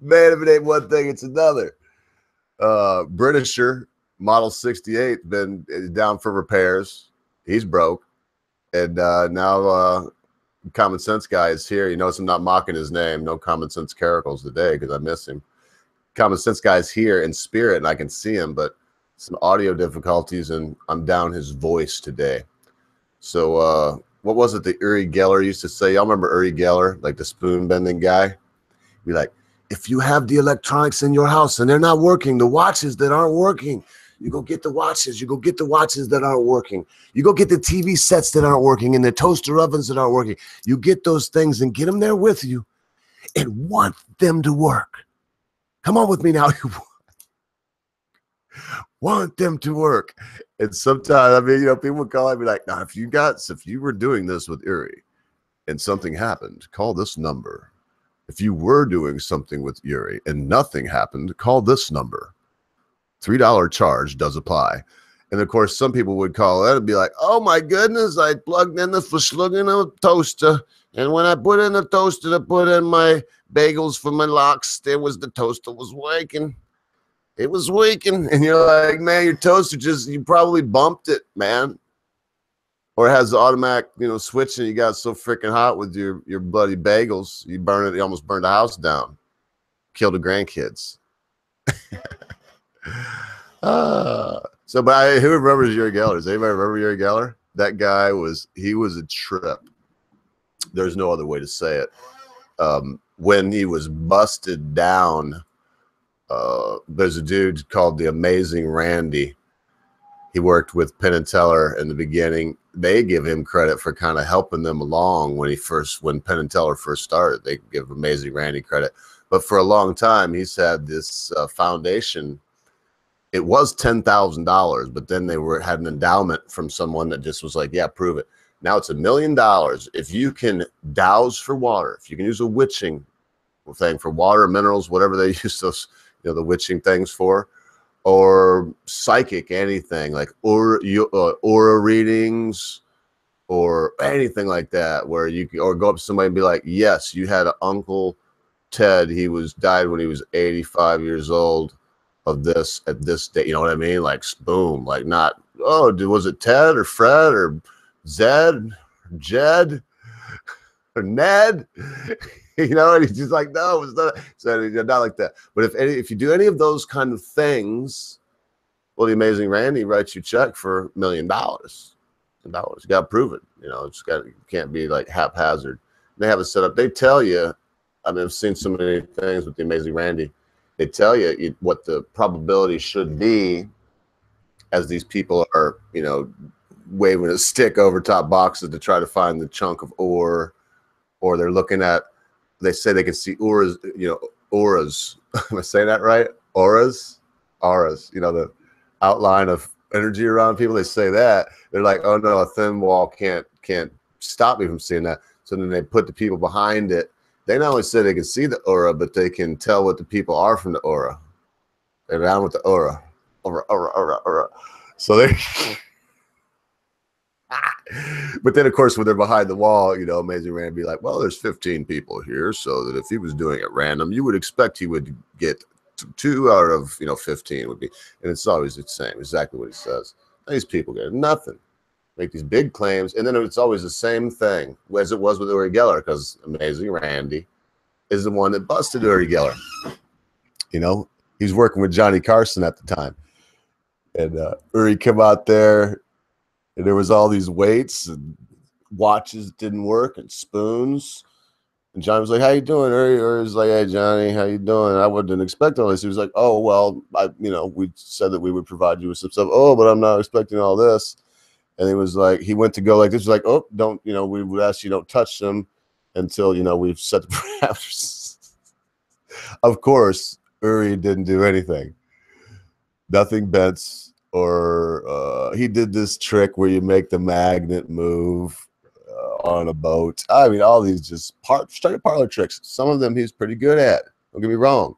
Man, if it ain't one thing, it's another. Britisher, model 68, been down for repairs. He's broke. And now Common Sense guy is here. You notice I'm not mocking his name. No Common Sense Caracles today because I miss him. Common Sense guy is here in spirit, and I can see him, but some audio difficulties, and I'm down his voice today. So what was it that Uri Geller used to say? Y'all remember Uri Geller, like the spoon bending guy? Be like, if you have the electronics in your house and they're not working, the watches that aren't working, you go get the watches. You go get the watches that aren't working. You go get the TV sets that aren't working and the toaster ovens that aren't working. You get those things and get them there with you and want them to work. Come on with me now. You want them to work. And sometimes, I mean, you know, people would call and be like, nah, if you were doing this with Uri and something happened, call this number. If you were doing something with Uri and nothing happened, call this number. $3 charge does apply. And of course, some people would call it and be like, oh my goodness, I plugged in the verschlugging of a toaster. And when I put in the toaster to put in my bagels for my lox, the toaster was waking. It was waking. And you're like, man, your toaster you probably bumped it, man. Or it has the automatic, switch, and you got so freaking hot with your bloody bagels, you almost burned the house down, killed the grandkids. But who remembers Uri Geller? Does anybody remember Uri Geller? That guy was a trip. There's no other way to say it. When he was busted down, there's a dude called the Amazing Randy. He worked with Penn and Teller in the beginning. They give him credit for kind of helping them along when Penn and Teller first started. They give Amazing Randy credit. But for a long time, he's had this foundation. It was $10,000, but then they had an endowment from someone that just was like, yeah, prove it. Now it's $1 million. If you can douse for water, if you can use a witching thing for water, minerals, whatever they use those, the witching things for, or psychic, anything like aura readings or anything like that, where you can, or go up to somebody and be like, yes, you had an Uncle Ted. He died when he was 85 years old of this at this date. You know what I mean? Like, boom, like not, oh, was it Ted or Fred or Zed or Jed or Ned? And he's just like, no, it's not. So not like that. But if you do any of those kind of things, well, the Amazing Randy writes you a check for $1 million. You got to prove it. It can't be like haphazard. They have it set up. They tell you. I mean, I've seen so many things with the Amazing Randy. They tell you what the probability should be as these people are, waving a stick over top boxes to try to find the chunk of ore, or they're looking at. They say they can see auras, auras. Am I saying that right? Auras, the outline of energy around people. They say that. They're like, oh no, a thin wall can't stop me from seeing that. So then they put the people behind it. They not only say they can see the aura, but they can tell what the people are from the aura. They're down with the aura. Aura. So they. But then, of course, when they're behind the wall, Amazing Randy be like, well, there's 15 people here, so that if he was doing it random, you would expect he would get 2 out of 15 would be, and it's always the same, exactly what he says. These people get nothing, make these big claims, and then it's always the same thing as it was with Uri Geller, because Amazing Randy is the one that busted Uri Geller. He's working with Johnny Carson at the time, and Uri come out there. And there was all these weights and watches that didn't work and spoons. And Johnny was like, how you doing? Or he was like, hey, Johnny, how you doing? I wouldn't expect all this. He was like, oh, well, we said that we would provide you with some stuff. Oh, but I'm not expecting all this. And he was like, he went to go like this. He was like, oh, don't, we would ask you don't touch them until, we've set the parameters. Of course, Uri didn't do anything. Nothing bent. Or he did this trick where you make the magnet move on a boat. I mean, all these just straight parlor tricks. Some of them he's pretty good at. Don't get me wrong.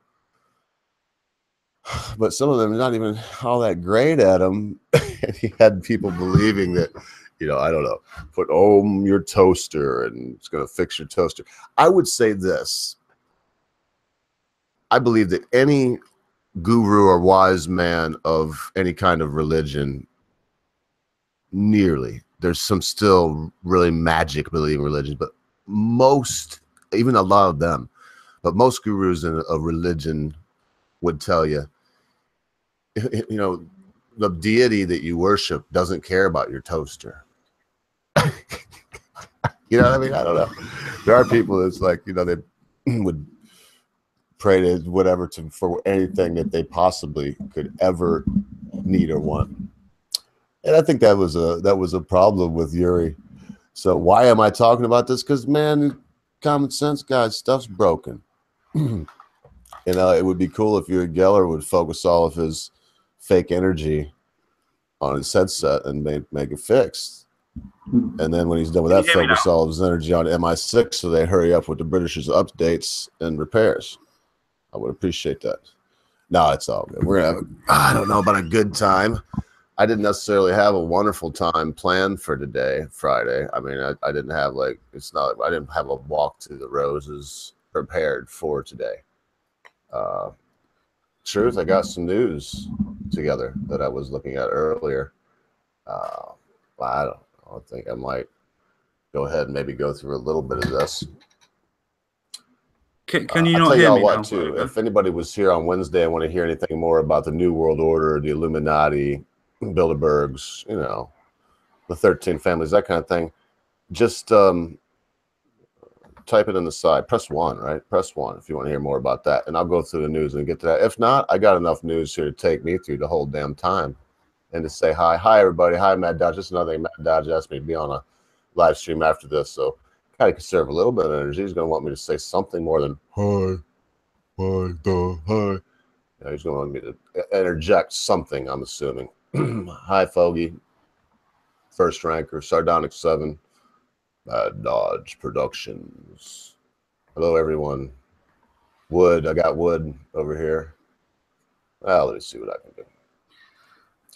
But some of them are not even all that great at them. And he had people believing that, You know, I don't know. Put your toaster and it's going to fix your toaster. I would say this. I believe that any guru or wise man of any kind of religion, there's some still really magic believing religions, but most, even a lot of them, but most gurus in a religion would tell you, you know, the deity that you worship doesn't care about your toaster. You know what I mean? I don't know. There are people that's like, you know, they would pray to whatever for anything that they possibly could ever need or want. And I think that was a problem with Yuri. So why am I talking about this? Because, man, common sense, guys, stuff's broken. You know, it would be cool if Yuri Geller would focus all of his fake energy on his headset and make it fixed. And then when he's done with that, focus all of his energy on MI6 so they hurry up with the British's updates and repairs. I would appreciate that. No, it's all good. We're going to have, I don't know about a good time. I didn't necessarily have a wonderful time planned for today, Friday. I mean, I didn't have I didn't have a walk to the roses prepared for today. Truth, I got some news together that I was looking at earlier. I think I might go ahead and maybe go through a little bit of this. Can you not hear me now? Too, if anybody was here on Wednesday and want to hear anything more about the New World Order, the Illuminati, Bilderbergs, you know, the 13 families, that kind of thing, just type it in the side. Press 1, right? Press 1 if you want to hear more about that. And I'll go through the news and get to that. If not, I got enough news here to take me through the whole damn time and to say hi. Hi, everybody. Hi, Mad Dodge. Just another thing. Mad Dodge asked me to be on a live stream after this, so got to conserve a little bit of energy. He's going to want me to say something more than hi. You know, he's going to want me to interject something, I'm assuming. Hi, Fogey. First ranker, Sardonic 7. Mad Dodge Productions. Hello, everyone. Wood. I got Wood over here. Well, let me see what I can do.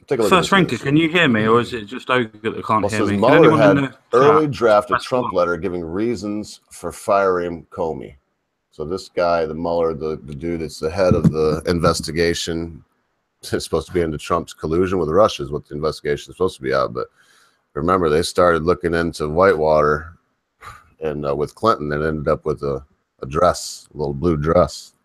Take a look. First ranker, can you hear me, or is it just Ogre that can't hear me? Mueller had early drafted Trump letter giving reasons for firing Comey. So this guy, the Mueller, the dude that's the head of the investigation, is supposed to be into Trump's collusion with Russia, is what the investigation is supposed to be out. But remember, they started looking into Whitewater and with Clinton and ended up with a dress, a little blue dress.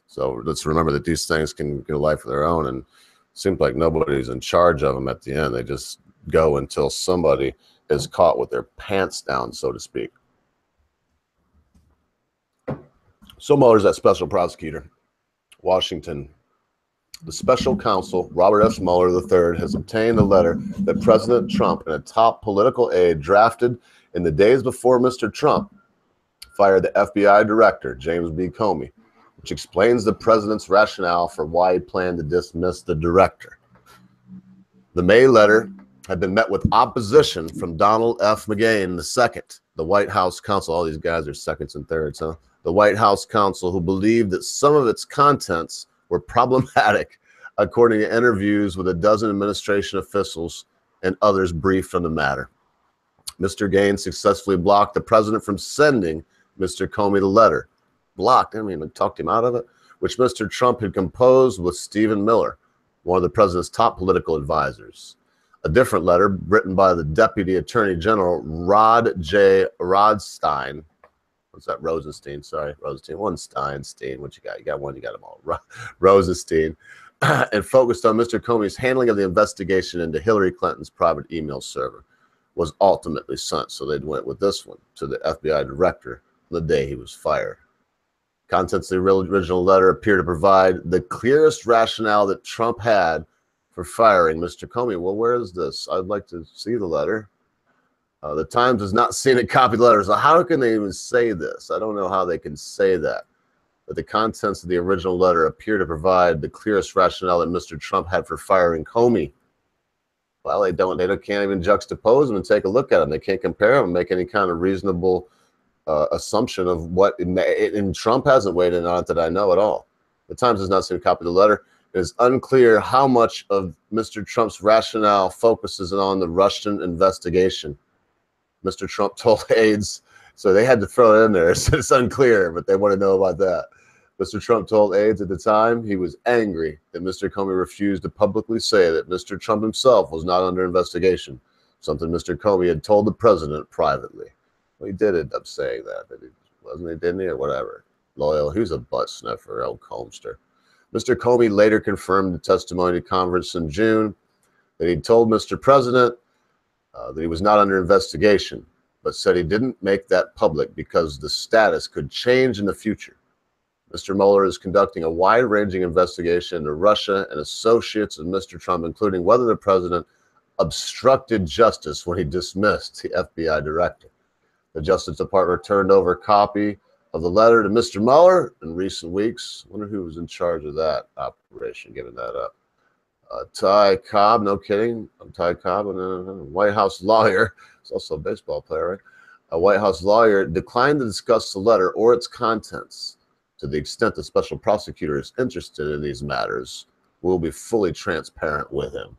So let's remember that these things can get a life of their own. And seems like nobody's in charge of them at the end. They just go until somebody is caught with their pants down, so to speak. So Mueller's that special prosecutor, Washington. The special counsel, Robert F. Mueller III, has obtained a letter that President Trump and a top political aide drafted in the days before Mr. Trump fired the FBI director, James B. Comey, which explains the president's rationale for why he planned to dismiss the director. The May letter had been met with opposition from Donald F. McGahn II, the White House counsel. All these guys are seconds and thirds, huh? The White House counsel, who believed that some of its contents were problematic, according to interviews with a dozen administration officials and others briefed on the matter. Mr. Gaines successfully blocked the president from sending Mr. Comey the letter. Blocked, I mean, talked him out of it, which Mr. Trump had composed with Stephen Miller, one of the president's top political advisors. A different letter written by the Deputy Attorney General Rod J. Rosenstein. What's that? Rosenstein, sorry. Rosenstein. One Stein. What you got? You got one, you got them all. Rosenstein. And focused on Mr. Comey's handling of the investigation into Hillary Clinton's private email server was ultimately sent. So they went with this one to the FBI director the day he was fired. Contents of the original letter appear to provide the clearest rationale that Trump had for firing Mr. Comey. Well, where is this? I'd like to see the letter. The Times has not seen a copy of the letter. So how can they even say this? I don't know how they can say that. But the contents of the original letter appear to provide the clearest rationale that Mr. Trump had for firing Comey. Well, they can't even juxtapose them and take a look at them. They can't compare them and make any kind of reasonable assumption of what, and Trump hasn't weighed in on it that I know at all. The Times has not seen a copy of the letter. It is unclear how much of Mr. Trump's rationale focuses on the Russian investigation. Mr. Trump told aides, so they had to throw it in there. So it's unclear, but they want to know about that. Mr. Trump told aides at the time he was angry that Mr. Comey refused to publicly say that Mr. Trump himself was not under investigation, something Mr. Comey had told the president privately. Well, he did end up saying that, wasn't he, didn't he, or whatever? Loyal, he was a butt sniffer, old Comester. Mr. Comey later confirmed the testimony to Congress in June that he told Mr. President that he was not under investigation, but said he didn't make that public because the status could change in the future. Mr. Mueller is conducting a wide-ranging investigation into Russia and associates of Mr. Trump, including whether the president obstructed justice when he dismissed the FBI director. The Justice Department turned over a copy of the letter to Mr. Mueller in recent weeks. I wonder who was in charge of that operation, giving that up. Ty Cobb, no kidding. I'm Ty Cobb, a White House lawyer. He's also a baseball player, right? A White House lawyer declined to discuss the letter or its contents. To the extent the special prosecutor is interested in these matters, we'll be fully transparent with him,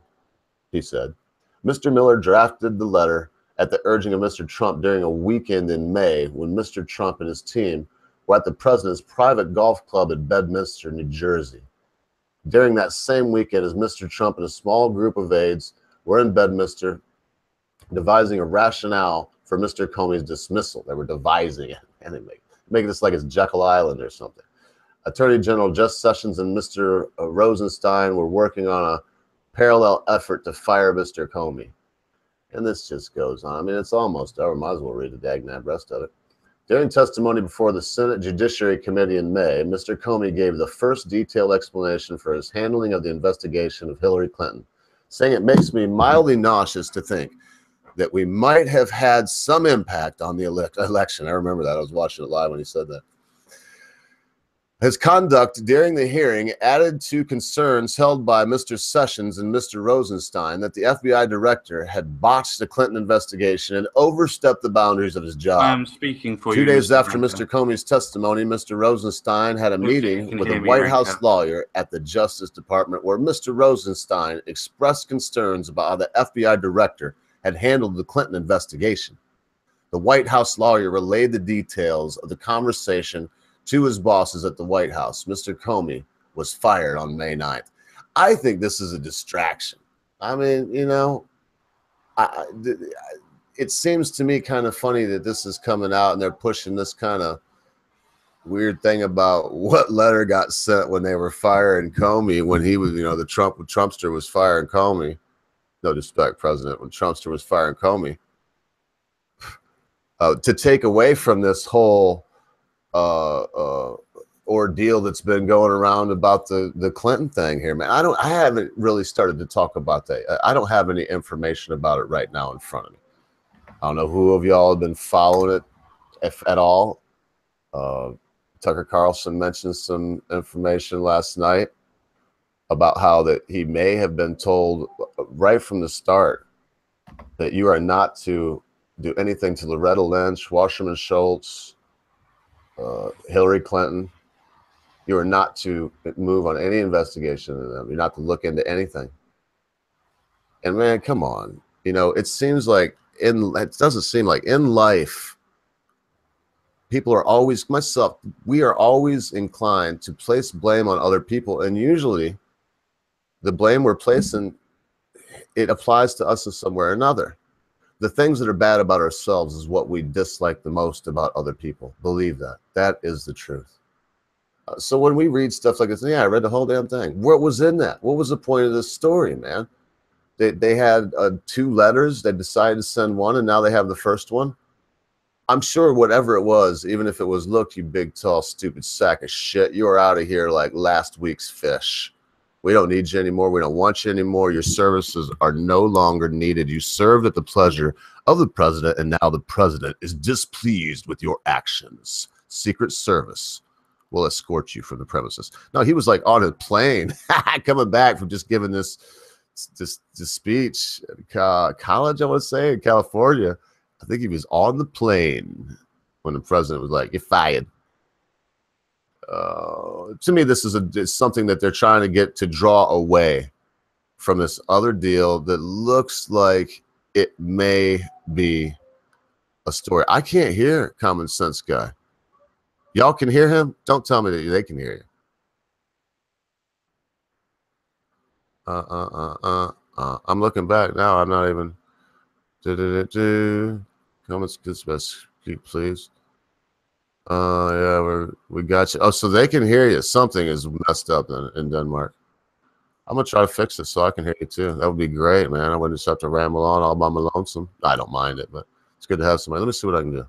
he said. Mr. Miller drafted the letter at the urging of Mr. Trump during a weekend in May when Mr. Trump and his team were at the president's private golf club at Bedminster, New Jersey. During that same weekend, as Mr. Trump and a small group of aides were in Bedminster devising a rationale for Mr. Comey's dismissal. They were devising it, and they make this like it's Jekyll Island or something. Attorney General Jeff Sessions and Mr. Rosenstein were working on a parallel effort to fire Mr. Comey. And this just goes on. I mean, it's almost over. Might as well read the dagnab rest of it. During testimony before the Senate Judiciary Committee in May, Mr. Comey gave the first detailed explanation for his handling of the investigation of Hillary Clinton, saying it makes me mildly nauseous to think that we might have had some impact on the election. I remember that. I was watching it live when he said that. His conduct during the hearing added to concerns held by Mr. Sessions and Mr. Rosenstein that the FBI director had botched the Clinton investigation and overstepped the boundaries of his job. I'm speaking for 2 you. days after Mr. Comey's testimony, Mr. Rosenstein had a meeting with a White House lawyer at the Justice Department where Mr. Rosenstein expressed concerns about how the FBI director had handled the Clinton investigation. The White House lawyer relayed the details of the conversation to his bosses at the White House. Mr. Comey was fired on May 9th. I think this is a distraction. I mean, you know, it seems to me kind of funny that this is coming out and they're pushing this kind of weird thing about what letter got sent when they were firing Comey, when he was, you know, the Trumpster was firing Comey. No disrespect, President, when Trumpster was firing Comey. To take away from this whole ordeal that's been going around about the Clinton thing here, man. I haven't really started to talk about that. I don't have any information about it right now in front of me. I don't know who of y'all have been following it, if at all. Tucker Carlson mentioned some information last night about how that he may have been told right from the start that you are not to do anything to Loretta Lynch, Wasserman Schultz, Hillary Clinton. You are not to move on any investigation of them. You're not to look into anything. And man, come on. You know, it seems like it doesn't seem like in life, people are always, myself, we are always inclined to place blame on other people. And usually the blame we're placing, it applies to us in some way or another. The things that are bad about ourselves is what we dislike the most about other people. Believe that. That is the truth. So when we read stuff like this, yeah, I read the whole damn thing. What was in that? What was the point of this story, man? They had 2 letters. They decided to send one, and now they have the first one. I'm sure whatever it was, even if it was, look, you big, tall, stupid sack of shit, you are out of here like last week's fish. We don't need you anymore. We don't want you anymore. Your services are no longer needed. You served at the pleasure of the president, and now the president is displeased with your actions. Secret Service will escort you from the premises. No, he was like on a plane coming back from just giving this speech at college, I want to say, in California. I think he was on the plane when the president was like, "You're fired." To me, this is it's something that they're trying to get to draw away from this other deal that looks like it may be a story. I can't hear Common Sense Guy. Y'all can hear him? Don't tell me that they can hear you. I'm looking back now. I'm not even. Comments, please. Yeah, we got you. Oh, so they can hear you. Something is messed up in Denmark. I'm gonna try to fix it so I can hear you too. That would be great, man. I wouldn't just have to ramble on all by my lonesome. I don't mind it, but it's good to have somebody. Let me see what I can do.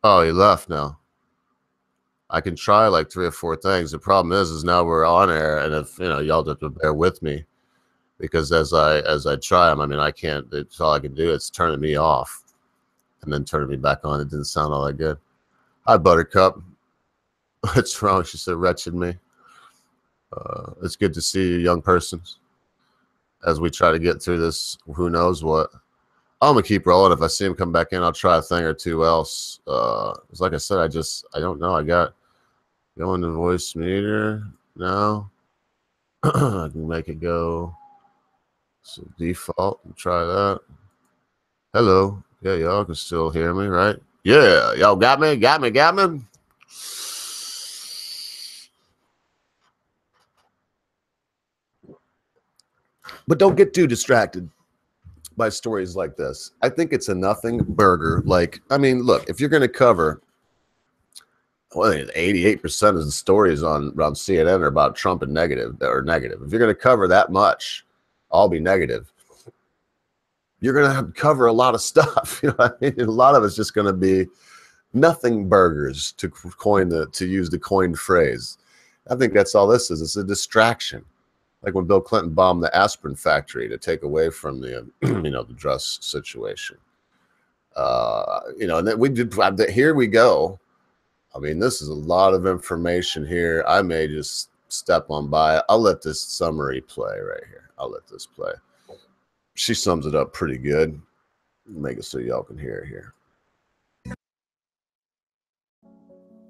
Oh, he left now. I can try like 3 or 4 things. The problem is now we're on air, and if y'all have to bear with me, because as I try them, I mean, I can't. It's all I can do. It's turning me off, and then turning me back on. It didn't sound all that good. Hi, Buttercup. What's wrong? She said, "Wretched me." It's good to see you, young persons, as we try to get through this. Who knows what? I'm gonna keep rolling. If I see him come back in, I'll try a thing or two else. Like I said, I don't know. I got going to voice meter now. I can make it go. So default. Try that. Hello. Yeah, y'all can still hear me, right? Yeah, y'all got me. But don't get too distracted by stories like this. I think it's a nothing burger. Like, I mean, look, if you're going to cover, 88% of the stories around CNN are about Trump and negative. If you're going to cover that much, I'll be negative. You're going to have to cover a lot of stuff. You know what I mean? A lot of it's just going to be nothing burgers, to use the coined phrase. I think that's all this is. It's a distraction. Like when Bill Clinton bombed the aspirin factory to take away from the, the dress situation. And then we did. Here we go. I mean, this is a lot of information here. I may just step on by it. I'll let this summary play right here. I'll let this play. She sums it up pretty good. Make it so y'all can hear it here.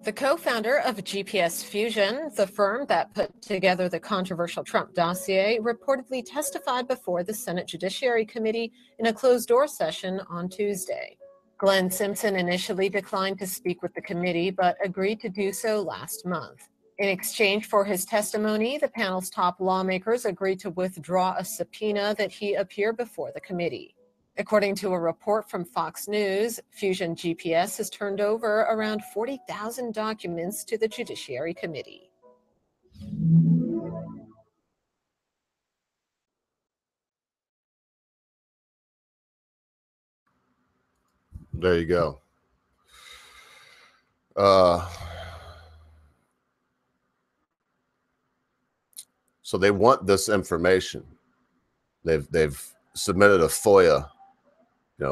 The co-founder of GPS Fusion, the firm that put together the controversial Trump dossier, reportedly testified before the Senate Judiciary Committee in a closed-door session on Tuesday. Glenn Simpson initially declined to speak with the committee, but agreed to do so last month. In exchange for his testimony, the panel's top lawmakers agreed to withdraw a subpoena that he appear before the committee. According to a report from Fox News, Fusion GPS has turned over around 40,000 documents to the Judiciary Committee. There you go. So they want this information. They've submitted a FOIA,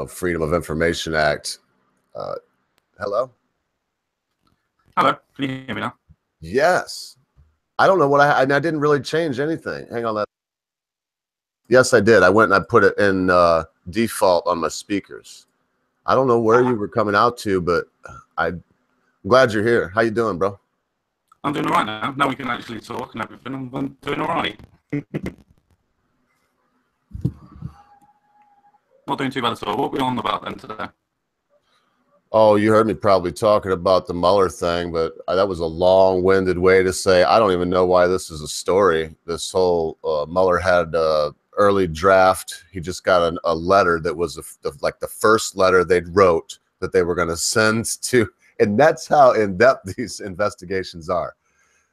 Freedom of Information Act. Hello? Hello. Can you hear me now? Yes. I don't know what I didn't really change anything. Hang on. Yes, I did. I went and I put it in default on my speakers. I don't know where you were coming out to, but I'm glad you're here. How you doing, bro? I'm doing all right now. Now we can actually talk and everything. I'm doing all right. Not doing too bad at all. What are we on about then today? Oh, you heard me probably talking about the Mueller thing, but that was a long-winded way to say I don't even know why this is a story. This whole Mueller had early draft. He just got a letter that was like the first letter they'd wrote that they were going to send to, and that's how in-depth these investigations are.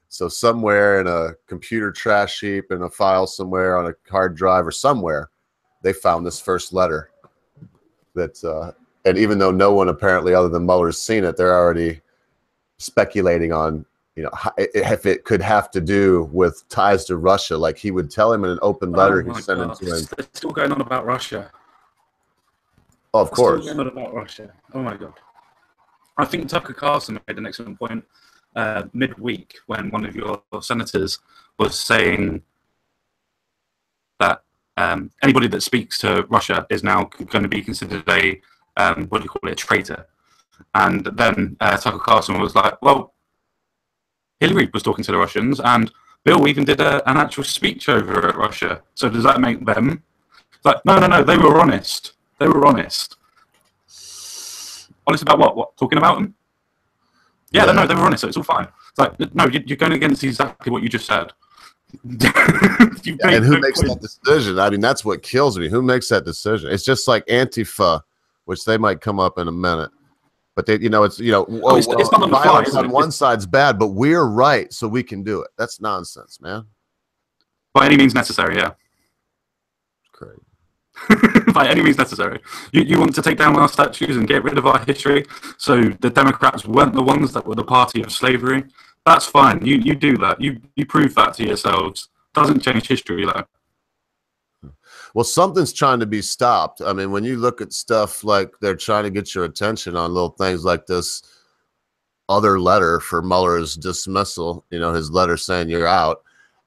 So somewhere in a computer trash heap, in a file somewhere on a hard drive or somewhere, they found this first letter that, and even though no one apparently other than Mueller's seen it, they're already speculating on, if it could have to do with ties to Russia. Like he would tell him in an open letter, he'd send it to him. They're still going on about Russia. Oh, of course. Still going on about Russia. Oh my God. I think Tucker Carlson made an excellent point midweek when one of your senators was saying that anybody that speaks to Russia is now going to be considered a what do you call it, a traitor. And then Tucker Carlson was like, well, Hillary was talking to the Russians, and Bill even did an actual speech over at Russia. So does that make them? It's like, no, they were honest. They were honest. Honest about what? What? Talking about them? Yeah, no, they were honest, so it's all fine. It's like, no, you're going against exactly what you just said. And who makes that decision? I mean, that's what kills me. Who makes that decision? It's just like Antifa, which they might come up in a minute. But they, it's it's not violence on one side's bad, but we're right, so we can do it. That's nonsense, man. By any means necessary, yeah. Great. By any means necessary. You want to take down our statues and get rid of our history, so the Democrats weren't the ones that were the party of slavery. That's fine. You do that. You prove that to yourselves. Doesn't change history, though. Well, something's trying to be stopped. I mean, when you look at stuff like they're trying to get your attention on little things like this other letter for Mueller's dismissal, his letter saying you're out.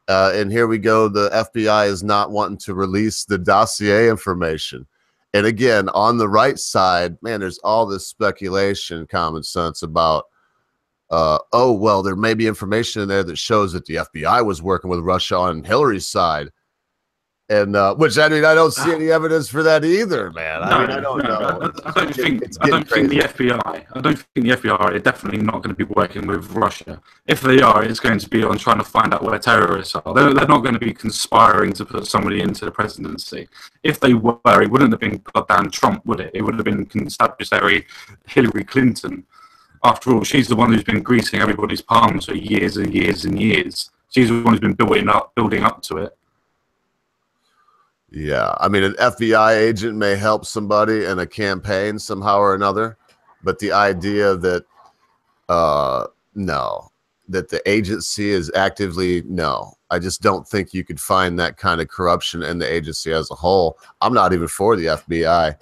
And here we go. The FBI is not wanting to release the dossier information. And again, on the right side, man, there's all this speculation, common sense about, oh, well, there may be information in there that shows that the FBI was working with Russia on Hillary's side. And which, I mean, I don't see any evidence for that either, man. I don't know. I don't think the FBI are definitely not going to be working with Russia. If they are, it's going to be on trying to find out where terrorists are. They're not going to be conspiring to put somebody into the presidency. If they were, it wouldn't have been goddamn Trump, would it? It would have been constabulary Hillary Clinton. After all, she's the one who's been greasing everybody's palms for years and years and years. She's the one who's been building up to it. Yeah, I mean, an FBI agent may help somebody in a campaign somehow or another, but the idea that that the agency is actively, I just don't think you could find that kind of corruption in the agency as a whole. I'm not even for the FBI.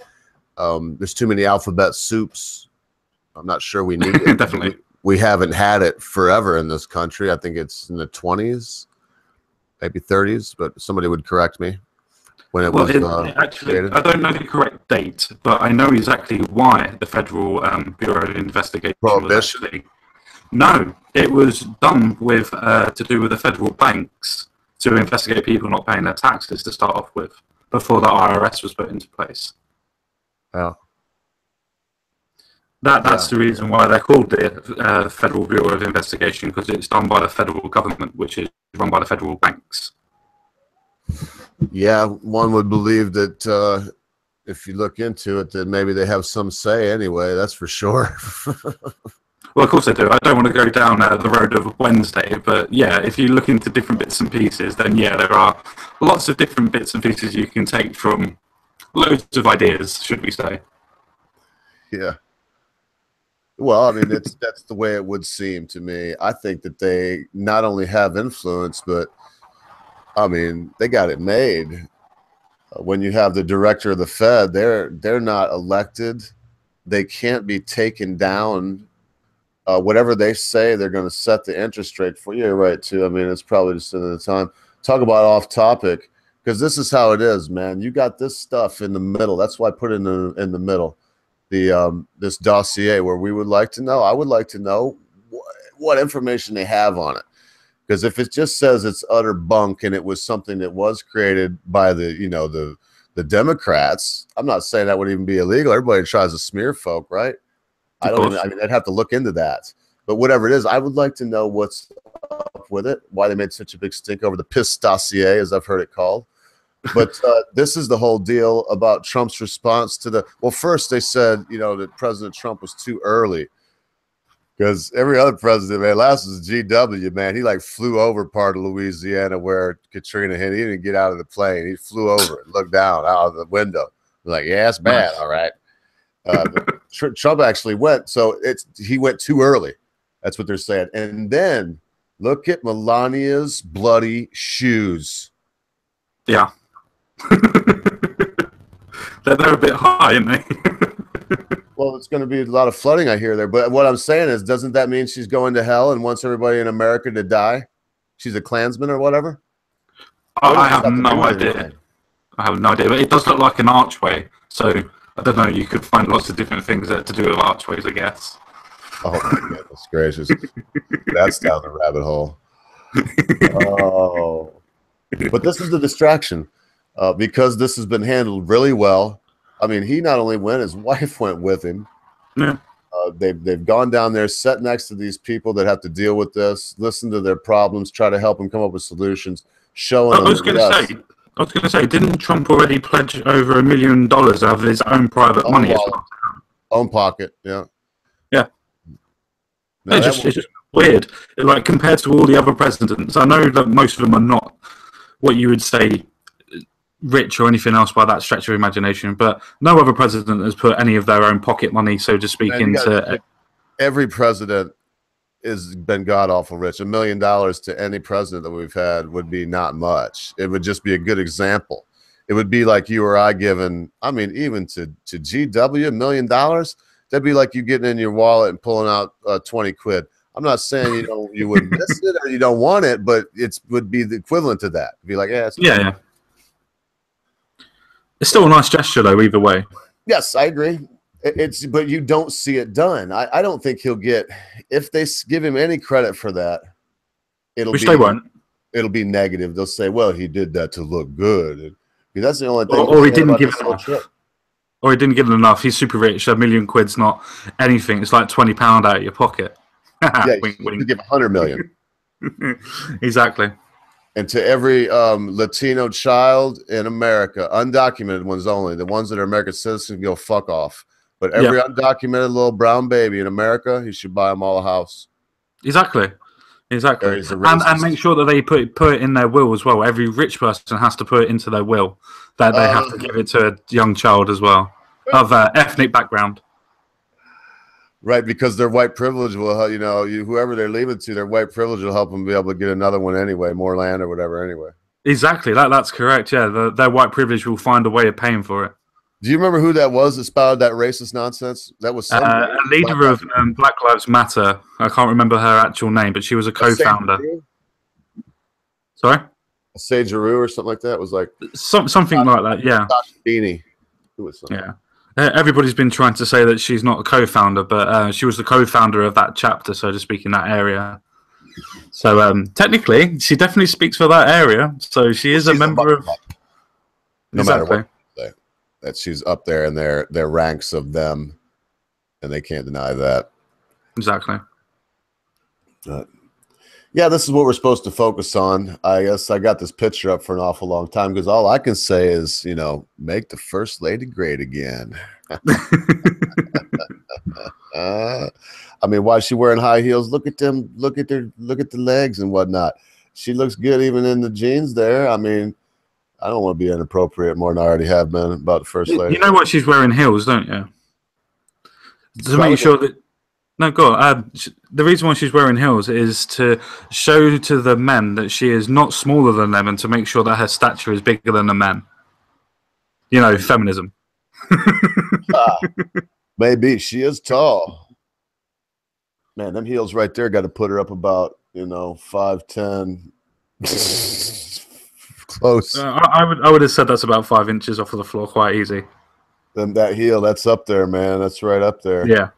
There's too many alphabet soups. I'm not sure we need it. Definitely. We haven't had it forever in this country. I think it's in the 20s, maybe 30s, but somebody would correct me. Actually, I don't know the correct date, but I know exactly why the Federal Bureau of Investigation was actually. No, it was done with to do with the federal banks to investigate people not paying their taxes to start off with, before the IRS was put into place. Wow. That's the reason why they're called the Federal Bureau of Investigation, because it's done by the federal government, which is run by the federal banks. Yeah, one would believe that if you look into it, that maybe they have some say anyway. That's for sure. Well, of course they do. I don't want to go down the road of Wednesday, but yeah, if you look into different bits and pieces, then yeah, there are lots of different bits and pieces you can take from loads of ideas, should we say. Yeah. Well, I mean, that's the way it would seem to me. I think that they not only have influence, but I mean, they got it made. When you have the director of the Fed, they're not elected. They can't be taken down. Whatever they say, they're going to set the interest rate for you. You're right, too. I mean, it's probably just at the time. Talk about off topic, because this is how it is, man. You got this stuff in the middle. That's why I put it in the middle. This dossier where we would like to know. I would like to know what information they have on it. Because if it just says it's utter bunk and it was something that was created by the Democrats, I'm not saying that would even be illegal. Everybody tries to smear folk, right? I mean, I'd have to look into that. But whatever it is, I would like to know what's up with it, why they made such a big stink over the piss dossier, as I've heard it called. But this is the whole deal about Trump's response to well, first they said, that President Trump was too early. Because every other president, man, last was GW, man. He flew over part of Louisiana where Katrina hit. He didn't get out of the plane. He flew over and looked down out of the window. Like, yeah, it's bad. All right. Trump actually went. So he went too early. That's what they're saying. And then look at Melania's bloody shoes. Yeah. They're a bit high, aren't they? Well, it's going to be a lot of flooding, I hear there. But what I'm saying is, doesn't that mean she's going to hell and wants everybody in America to die? She's a Klansman or whatever? I have no idea. I have no idea, but it does look like an archway. So I don't know. You could find lots of different things to do with archways, I guess. Oh my goodness gracious, that's down the rabbit hole. Oh, but this is the distraction because this has been handled really well. I mean, he not only went, his wife went with him. Yeah. They've gone down there, sat next to these people that have to deal with this, listen to their problems, try to help them come up with solutions, showing them. I was going to say, didn't Trump already pledge over $1 million out of his own private money as well? Own pocket, yeah. Yeah. No, it's just weird. Like, compared to all the other presidents, I know that most of them are not what you would say rich or anything else by that stretch of imagination, but no other president has put any of their own pocket money, so to speak, into. Every president has been god awful rich. $1 million to any president that we've had would be not much. It would just be a good example. It would be like you or I giving, I mean, even to GW $1 million, that'd be like you getting in your wallet and pulling out 20 quid. I'm not saying you wouldn't miss it or you don't want it, but it would be the equivalent to that. It'd be like, yeah. It's still a nice gesture, though, either way. Yes, I agree. But you don't see it done. I don't think he'll get, if they give him any credit for that, they won't. It'll be negative. They'll say, well, he did that to look good. That's the only thing. Or he didn't give enough. Or he didn't give enough. He's super rich. $1 million quid's not anything. It's like £20 out of your pocket. Yeah, you give 100 million. Exactly. And to every Latino child in America, undocumented ones only, the ones that are American citizens, go fuck off. But every undocumented little brown baby in America, he should buy them all a house. Exactly. And make sure that they put it in their will as well. Every rich person has to put it into their will that they have to give it to a young child as well of ethnic background. Right, because their white privilege will, whoever they're leaving to, their white privilege will help them be able to get another one anyway, more land or whatever anyway. Exactly, that's correct. Yeah, their white privilege will find a way of paying for it. Do you remember who that was that spouted that racist nonsense? That was a leader of Black Lives Matter. I can't remember her actual name, but she was a co-founder. Sorry? Sage Giroux or something like that? It was like something like that, yeah. Beanie. Yeah. Everybody's been trying to say that she's not a co-founder, but she was the co-founder of that chapter, so to speak, in that area. So technically, she definitely speaks for that area. So she is a member of. No matter what, that she's up there in their ranks of them, and they can't deny that. Exactly. Yeah, this is what we're supposed to focus on. I guess I got this picture up for an awful long time because all I can say is, make the first lady great again. I mean, why is she wearing high heels? Look at them. Look at the legs and whatnot. She looks good even in the jeans there. I mean, I don't want to be inappropriate more than I already have been about the first lady. You know what? She's wearing heels, don't you? To make sure that. No, go on. The reason why she's wearing heels is to show to the men that she is not smaller than them and to make sure that her stature is bigger than the men. Feminism. Maybe. She is tall. Man, them heels right there got to put her up about, 5'10". Close. I would have said that's about 5 inches off of the floor quite easy. Then that heel, that's up there, man. That's right up there. Yeah.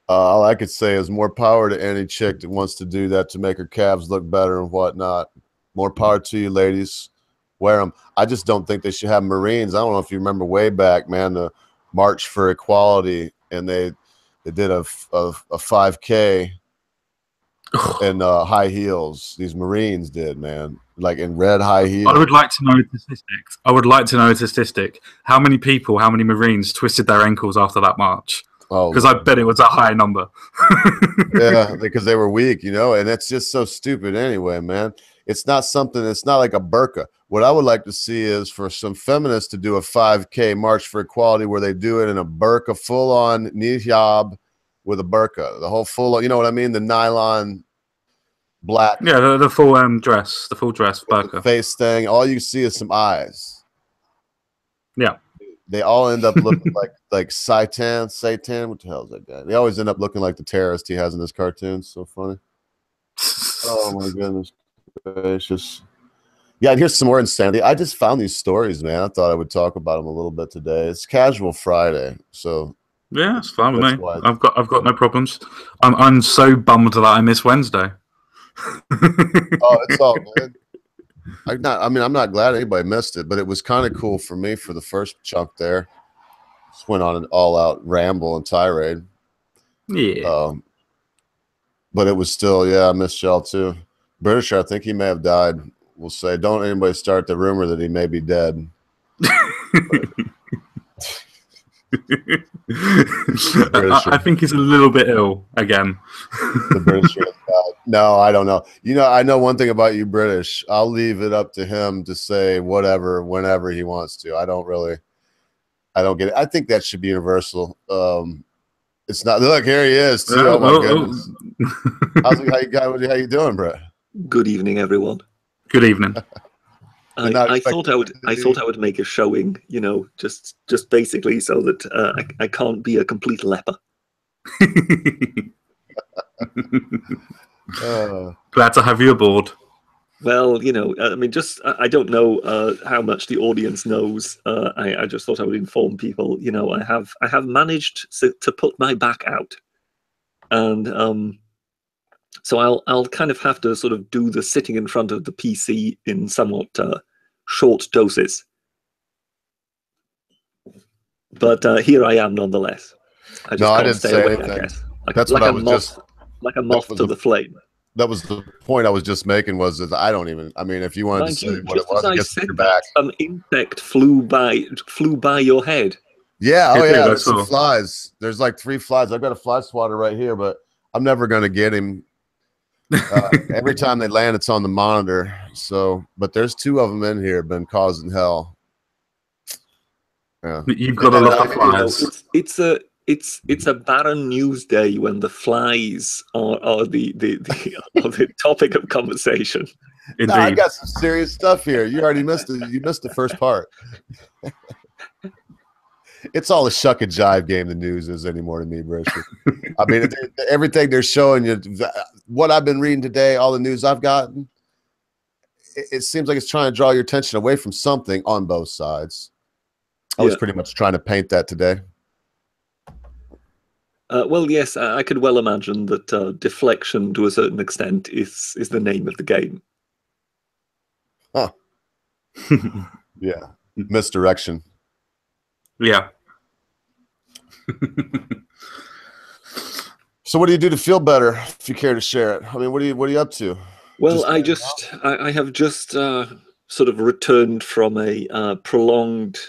All I could say is more power to any chick that wants to do that to make her calves look better and whatnot. More power to you, ladies. Wear them. I just don't think they should have Marines. I don't know if you remember way back, man, the March for Equality, and they did a 5K in high heels. These Marines did, man, like in red high heels. I would like to know statistics. A statistic. How many Marines twisted their ankles after that march? Because I bet it was a high number. Yeah, because they were weak, and it's just so stupid anyway, man. It's not like a burqa. What I would like to see is for some feminists to do a 5K March for Equality where they do it in a burqa, full-on niqab with a burqa. The whole full, you know what I mean? The nylon black. Yeah, the full dress, burqa. The face thing. All you see is some eyes. Yeah. They all end up looking like Satan. What the hell is that guy? They always end up looking like the terrorist he has in his cartoons. So funny. Oh my goodness gracious! Yeah, and here's some more insanity. I just found these stories, man. I thought I would talk about them a little bit today. It's Casual Friday, so Yeah, it's fine with that's me. why. I've got no problems. I'm so bummed that I miss Wednesday. Oh, it's all good. I'm not glad anybody missed it, but it was kind of cool for me for the first chunk there. Just went on an all-out ramble and tirade. Yeah. But it was still, yeah, I missed y'all too. Britisher, I think he may have died. We'll say, don't anybody start the rumor that he may be dead. I think he's a little bit ill again. The British. No, I don't know. You know, I know one thing about you British. I'll leave it up to him to say whatever, whenever he wants to. I don't get it. I think that should be universal. It's not. Look, here he is too. Oh my goodness. How you doing, Brett? Good evening, everyone. Good evening. I thought I would make a showing, you know, just basically so that I can't be a complete leper. Glad to have you aboard. Well, you know, I mean, I don't know how much the audience knows. I just thought I would inform people. You know, I have managed to put my back out, and so I'll kind of have to sort of do the sitting in front of the PC in somewhat short doses. But here I am nonetheless. I just can't stay awake, I guess. That's what I was just like a moth to the flame. That was the point I was just making. Was that I don't even. I mean, if you wanted to say what it was, I guess said your back. Some insect flew by your head. Yeah. Oh yeah. There's some flies. There's like 3 flies. I've got a fly swatter right here, but I'm never gonna get him. Every time they land, it's on the monitor. So, but there's 2 of them in here, been causing hell. Yeah. You've got a lot of flies. It's a barren news day when the flies are the topic of conversation. Indeed. No, I got some serious stuff here. You already missed it. You missed the first part. It's all a shuck and jive game. The news is anymore to me, Bruce. I mean, everything they're showing you, what I've been reading today, all the news I've gotten, it seems like it's trying to draw your attention away from something on both sides. I was pretty much trying to paint that today. Well, yes, I could well imagine that deflection, to a certain extent, is the name of the game. Huh. Yeah. Misdirection. Yeah. So what do you do to feel better, if you care to share it? I mean, what are you up to? Well, I have just sort of returned from a prolonged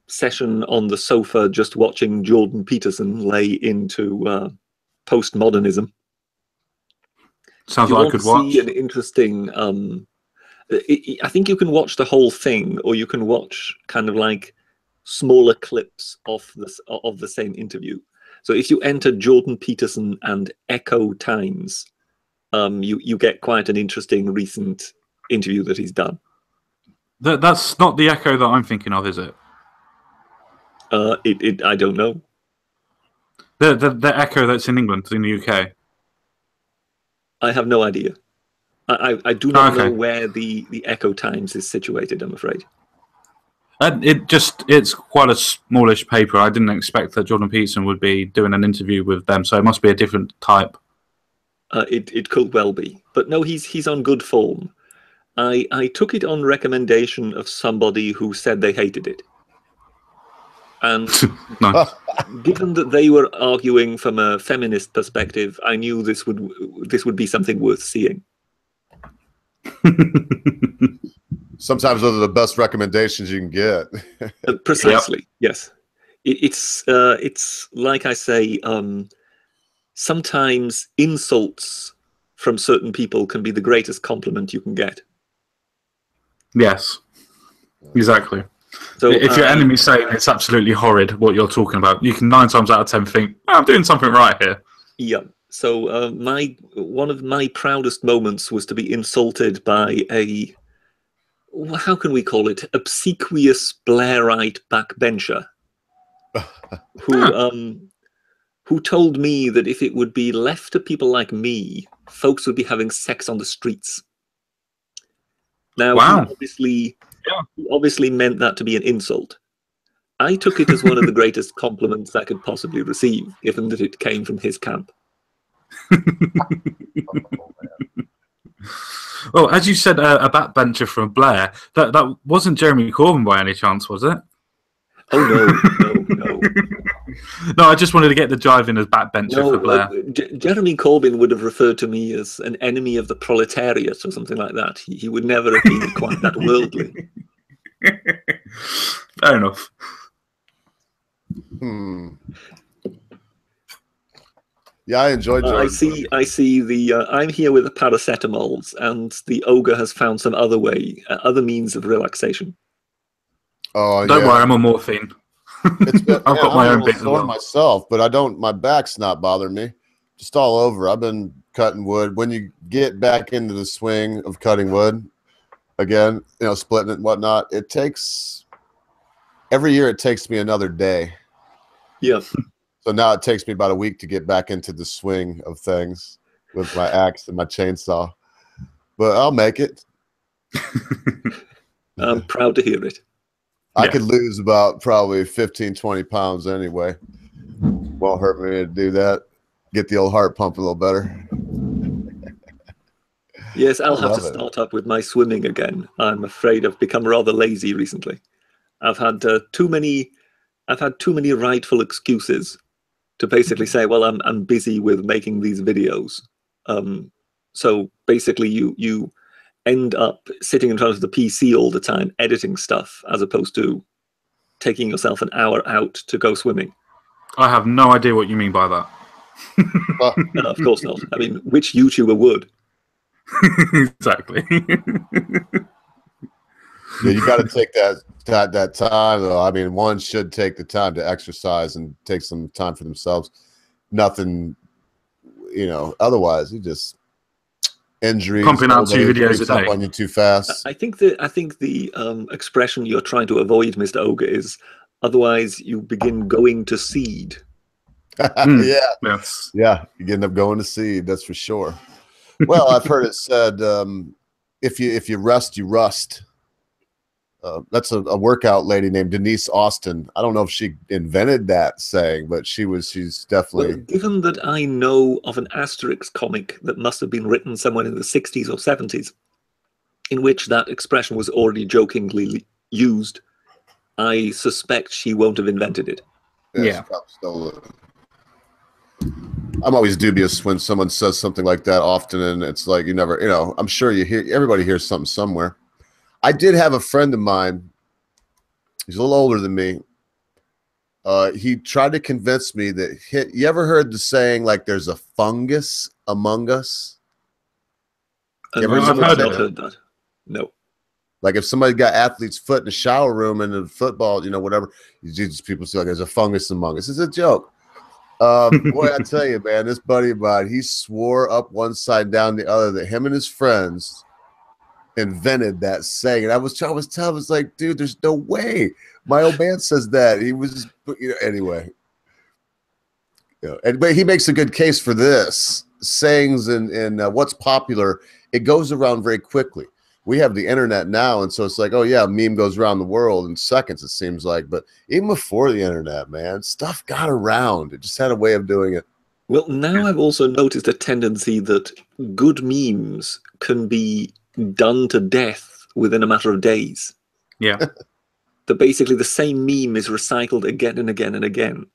session on the sofa, just watching Jordan Peterson lay into postmodernism. Sounds like I could watch. See an interesting. I think you can watch the whole thing, or you can watch kind of like smaller clips of the same interview. So if you enter Jordan Peterson and Echo Times, you get quite an interesting recent interview that he's done. That's not the Echo that I'm thinking of, is it? I don't know. The Echo that's in England, in the UK. I have no idea. I do not know where the Echo Times is situated, I'm afraid. It's quite a smallish paper. I didn't expect that Jordan Peterson would be doing an interview with them, so it must be a different type. It could well be, but no, he's on good form. I took it on recommendation of somebody who said they hated it, and given that they were arguing from a feminist perspective, I knew this would be something worth seeing. Sometimes those are the best recommendations you can get. Precisely, yep. Yes. It's like I say, sometimes insults from certain people can be the greatest compliment you can get. Yes, exactly. So if your enemy's saying it's absolutely horrid what you're talking about, you can 9 times out of 10 think, I'm doing something right here. Yeah. So one of my proudest moments was to be insulted by a, how can we call it, obsequious Blairite backbencher who told me that if it would be left to people like me, folks would be having sex on the streets. Now, Wow. he obviously meant that to be an insult. I took it as one of the greatest compliments I could possibly receive, given that it came from his camp. Well, as you said, a backbencher from Blair, that wasn't Jeremy Corbyn by any chance, was it? Oh, no. No, I just wanted to get the jive in as backbencher for Blair. Jeremy Corbyn would have referred to me as an enemy of the proletariat or something like that. He would never have been quite that worldly. Fair enough. Yeah, I enjoyed. I see the. I'm here with the paracetamols, and the ogre has found some other way, other means of relaxation. Oh, Don't worry, I'm on morphine. It's been, I've got my own bit as well. myself, but I don't. My back's not bothering me. Just all over. I've been cutting wood. When you get back into the swing of cutting wood again, splitting it and whatnot, it takes every year. It takes me another day. Yeah. So now it takes me about a week to get back into the swing of things with my axe and my chainsaw. But I'll make it. I'm proud to hear it. I could lose about probably 15, 20 pounds anyway. Won't hurt me to do that. Get the old heart pumping a little better. Yes, I'll have to start up with my swimming again. I'm afraid I've become rather lazy recently. I've had too many rightful excuses to basically say, well, I'm busy with making these videos. So basically you end up sitting in front of the PC all the time, editing stuff, as opposed to taking yourself an hour out to go swimming. I have no idea what you mean by that. No, of course not. I mean, which YouTuber would? Exactly. Yeah, you got to take that time, though. I mean, one should take the time to exercise and take some time for themselves. Nothing, otherwise you just injuries. Pumping out 2 videos a day on you too fast. I think the expression you're trying to avoid, Mr. Ogre, is otherwise you begin going to seed. Yes. Yeah, you end up going to seed. That's for sure. Well, I've heard it said, if you rest, you rust. That's a workout lady named Denise Austin. I don't know if she invented that saying, but she's definitely. Well, given that I know of an Asterix comic that must have been written somewhere in the 60s or 70s, in which that expression was already jokingly used, I suspect she won't have invented it. Yeah. I'm always dubious when someone says something like that often, and it's like you never, I'm sure everybody hears something somewhere. I did have a friend of mine. He's a little older than me. He tried to convince me that you ever heard the saying, like, there's a fungus among us? I've not heard that. No. Like if somebody got athlete's foot in the shower room in the football, whatever, people say, like, there's a fungus among us. It's a joke. Boy, I tell you, man, this buddy of mine, he swore up one side down the other that him and his friends invented that saying. And I was telling him, like, dude, there's no way. My old man says that. He was anyway. But he makes a good case for this. Sayings and what's popular, it goes around very quickly. We have the internet now, and so it's like, oh yeah, a meme goes around the world in seconds, it seems like. But even before the internet, man, stuff got around. It just had a way of doing it. Well, now I've also noticed a tendency that good memes can be done to death within a matter of days. Yeah. That basically the same meme is recycled again and again and again.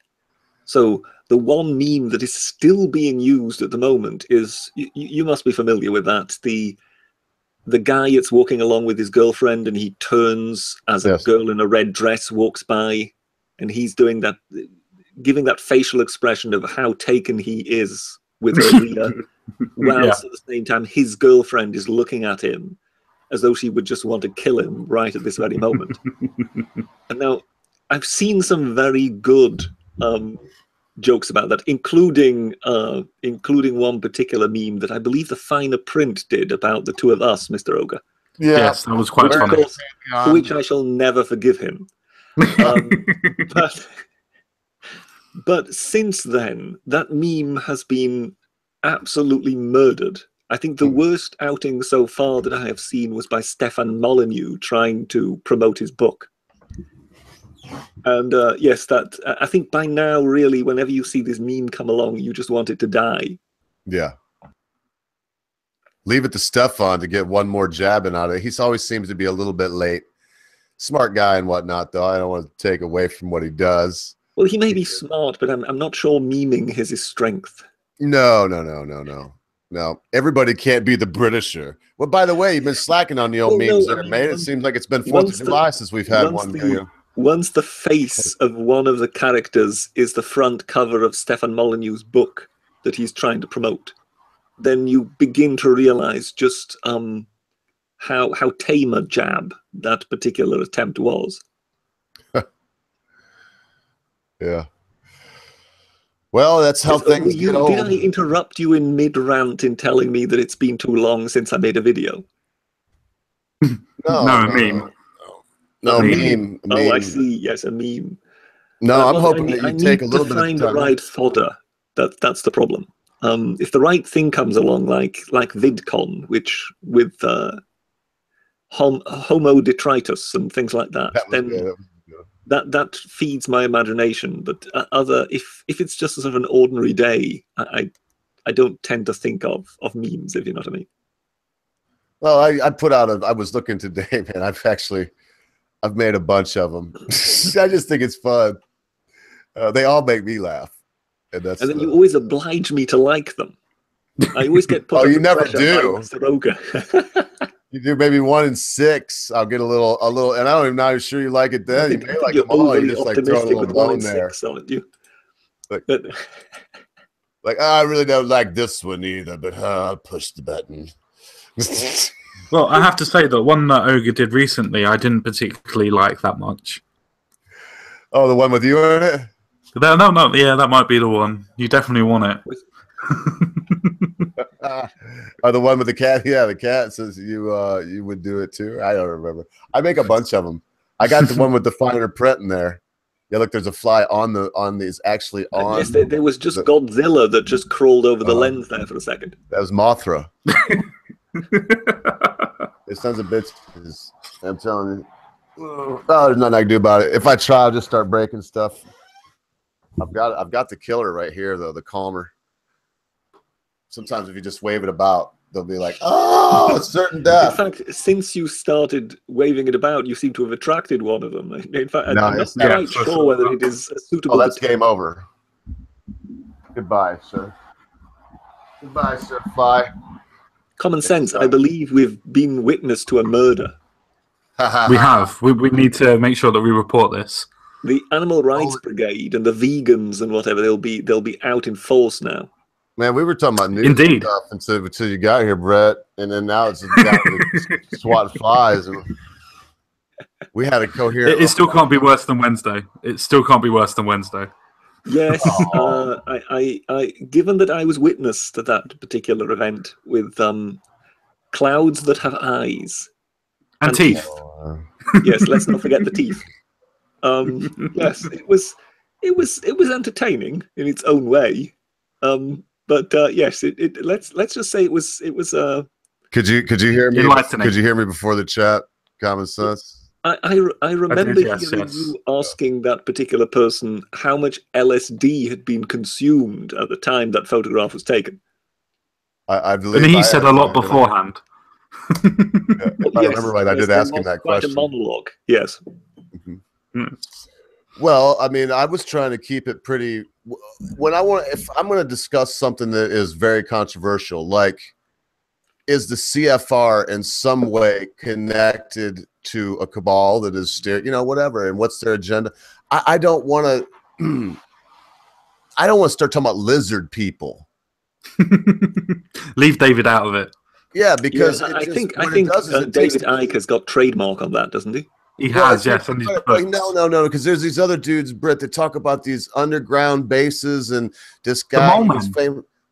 So the one meme that is still being used at the moment is, you must be familiar with that, the guy that's walking along with his girlfriend and he turns as a girl in a red dress walks by, and he's doing that, giving that facial expression of how taken he is with her leader, whilst at the same time his girlfriend is looking at him as though she would just want to kill him right at this very moment. And now I've seen some very good jokes about that, including one particular meme that I believe the Finer Print did about the two of us, Mr. Ogre. Yeah. Yes, that was quite funny. Course, for which I shall never forgive him. But since then, that meme has been absolutely murdered I think the worst outing so far that I have seen was by Stefan Molyneux trying to promote his book. And yes, that I think by now, really, whenever you see this meme come along, you just want it to die. Yeah. Leave it to Stefan to get one more jab in out of it. He always seems to be a little bit late. Smart guy and whatnot, though. I don't want to take away from what he does. Well, he may be smart, but I'm not sure memeing is his strength. No. Everybody can't be the Britisher. Well, by the way, you've been slacking on the old memes there, mate. It seems like it's been 4th of July since we've had one. Once the face of one of the characters is the front cover of Stefan Molyneux's book that he's trying to promote, then you begin to realize just how tame a jab that particular attempt was. Yeah. Well, that's how things get old. Did I interrupt you in mid-rant in telling me that it's been too long since I made a video? Meme. No, meme. Oh, I see. Yes, a meme. No, I'm hoping that you take a little bit of time. To find the right fodder. That's the problem. If the right thing comes along, like VidCon, which with homo detritus and things like that, then that feeds my imagination. But if it's just sort of an ordinary day, I don't tend to think of memes, if you know what I mean. Well, I put out I was looking today, man. I've made a bunch of them. I just think it's fun. They all make me laugh. And then you always oblige me to like them. I always get put. Oh, you never do. Rev Ogre. You do maybe 1 in 6. I'll get a little, and I don't even know how sure you like it then. You may like them all. You just like throw a little bone there. 6, aren't you? Like, I really don't like this one either, but I'll push the button. Well, I have to say that one that Ogre did recently, I didn't particularly like that much. Oh, the one with you in it? No, yeah, that might be the one. You definitely want it. Oh, the one with the cat? Yeah, the cat says you would do it too. I don't remember. I make a bunch of them. I got the one with the finer print in there. Yeah, look, there's a fly on these actually on. Yes, there was just Godzilla that just crawled over the lens there for a second. That was Mothra. This sons of bitches. I'm telling you. Oh, there's nothing I can do about it. If I try, I'll just start breaking stuff. I've got the killer right here though, the calmer. Sometimes if you just wave it about, they'll be like, "Oh, it's certain death." In fact, since you started waving it about, you seem to have attracted one of them. In fact, no, I'm not quite sure whether it is suitable. Oh, that's game over. Goodbye, sir. Goodbye, sir. Fly. Common sense. I believe we've been witness to a murder. We have. We need to make sure that we report this. The Animal Rights Brigade and the vegans and whatever, they'll be out in force now. Man, we were talking about news stuff until you got here, Brett, and then now it's down to SWAT flies. And we had a coherent. It still can't be worse than Wednesday. It still can't be worse than Wednesday. Yes, I given that I was witness to that particular event with clouds that have eyes and teeth. Yes, let's not forget the teeth. Yes, it was entertaining in its own way. But yes, let's just say it was. Could you hear me? Enlightening. Could you hear me before the chat? Common sense. I remember hearing you asking that particular person how much LSD had been consumed at the time that photograph was taken. I believe. And he said a lot beforehand. If I remember right, I did ask him that question. Quite a monologue. Yes. Mm-hmm. Well, I mean, I was trying to keep it pretty. If I'm going to discuss something that is very controversial, like is the CFR in some way connected to a cabal that is, whatever, and what's their agenda? I don't want to. I don't want to start talking about lizard people. Leave David out of it. Yeah, because I think David Icke has got trademark on that, doesn't he? He has, yes. No, because there's these other dudes, Britt, that talk about these underground bases, and this guy was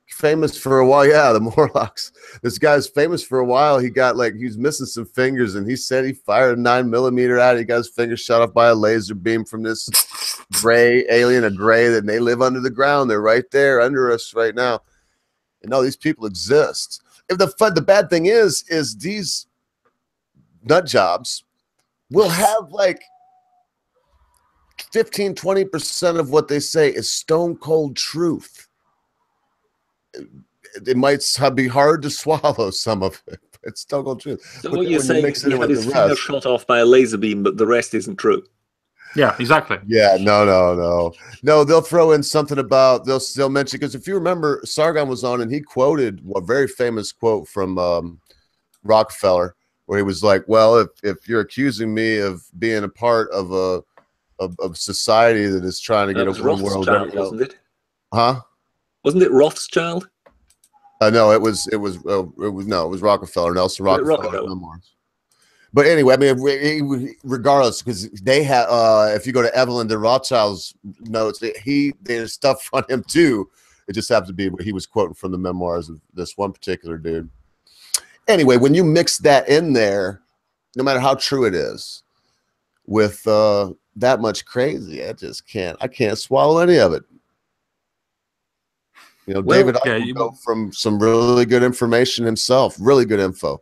famous for a while. Yeah, the Morlocks. This guy's famous for a while. He got he was missing some fingers, and he said he fired a 9mm at it. He got his fingers shot off by a laser beam from this gray alien, and they live under the ground. They're right there under us right now. And no, these people exist. if the bad thing is these nut jobs will have like 15-20% of what they say is stone cold truth. It might be hard to swallow some of it. It's stone cold truth. So but what you're saying is he had his finger shot off by a laser beam, but the rest isn't true. Yeah, exactly. Yeah, no. They'll throw in something about they'll mention, because if you remember, Sargon was on and he quoted a very famous quote from Rockefeller, where he was like, "Well, if you're accusing me of being a part of a society that is trying to get a one world, wasn't it? Huh? Wasn't it Rothschild? No, it was Rockefeller, Nelson Rockefeller memoirs. But anyway, I mean, regardless, because they have, if you go to Evelyn de Rothschild's notes, there's stuff on him too. It just happens to be what he was quoting from the memoirs of this one particular dude. Anyway, when you mix that in there, no matter how true it is, with that much crazy, I can't swallow any of it. You know, David Icke will go from some really good information himself, really good info,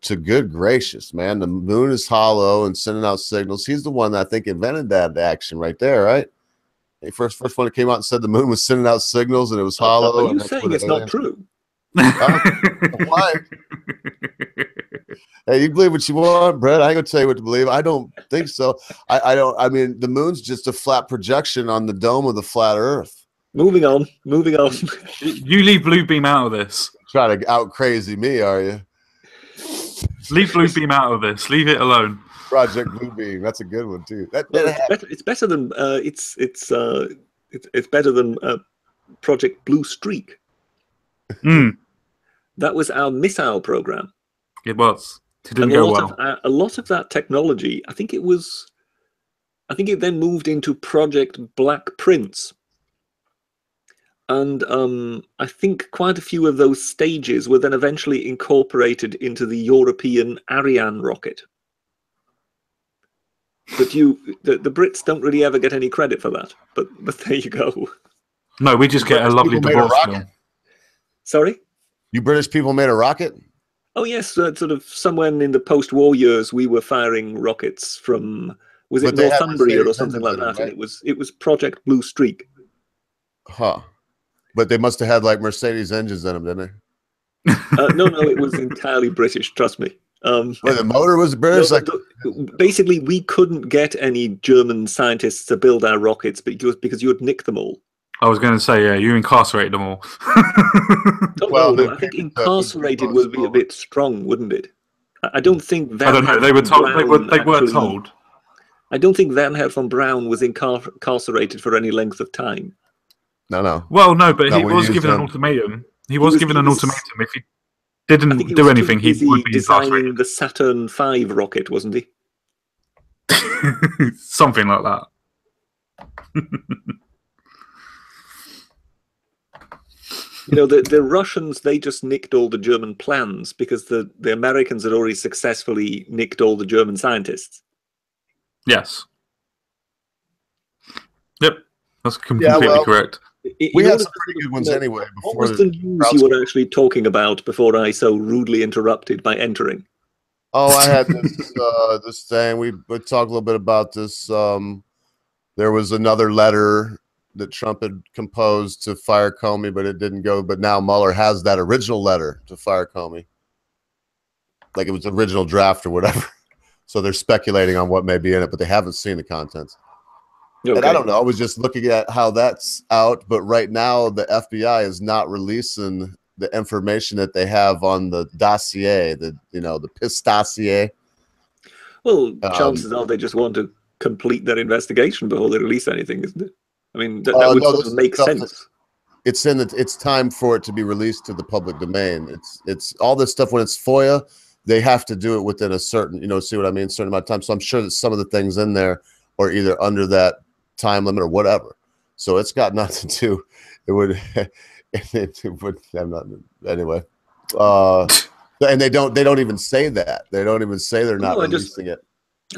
to good gracious, man, the moon is hollow and sending out signals. He's the one that I think invented that action right there, right? He first one that came out and said the moon was sending out signals and it was hollow. Are you saying it's not true? Why? Hey, you believe what you want, Brett. I ain't gonna tell you what to believe. I don't think so. I don't. I mean, the moon's just a flat projection on the dome of the flat Earth. Moving on. You leave Bluebeam out of this. Try to out crazy me, are you? Leave Bluebeam out of this. Leave it alone. Project Bluebeam. That's a good one too. It's better than it's better than Project Blue Streak. That was our missile program. It was. It didn't go well. A lot of that technology, I think it then moved into Project Black Prince. And I think quite a few of those stages were then eventually incorporated into the European Ariane rocket. But the Brits don't really ever get any credit for that. But there you go. No, we just get a lovely divorce film. Sorry? You British people made a rocket? Oh yes, sort of somewhere in the post-war years, we were firing rockets from, was it Northumbria or something like that? Right? And it was Project Blue Streak. Huh. But they must have had like Mercedes engines in them, didn't they? No, it was entirely British. Trust me. The motor was British. Basically, we couldn't get any German scientists to build our rockets because you would nick them all. I was going to say, yeah, you incarcerated them all. I think incarcerated would be a bit strong, wouldn't it? I don't think that. I don't know. They were told. They were told. I don't think Werner von Braun was incarcerated for any length of time. No. Well, no, but he was given an ultimatum. He was given an ultimatum. If he didn't do anything, he would be incarcerated. The Saturn V rocket, wasn't he? Something like that. You know, the Russians, they just nicked all the German plans because the Americans had already successfully nicked all the German scientists. Yes. Yep, that's completely correct. We had some pretty good ones anyway. What was the news you were actually talking about before I so rudely interrupted by entering? Oh, I had this this thing. We talked a little bit about this. There was another letter that Trump had composed to fire Comey, but it didn't go. But now Mueller has that original letter to fire Comey. Like it was the original draft or whatever. So they're speculating on what may be in it, but they haven't seen the contents. Okay. And I don't know. I was just looking at how that's out, but right now the FBI is not releasing the information that they have on the dossier, the PIS dossier. Well, chances are they just want to complete their investigation before they release anything, isn't it? I mean, that would sort of make sense. It's time for it to be released to the public domain. It's all this stuff when it's FOIA, they have to do it within a certain, see what I mean, certain amount of time. So I'm sure that some of the things in there are either under that time limit or whatever. So it's got nothing to do. It would I'm not anyway. And they don't even say that. They don't even say they're not releasing it.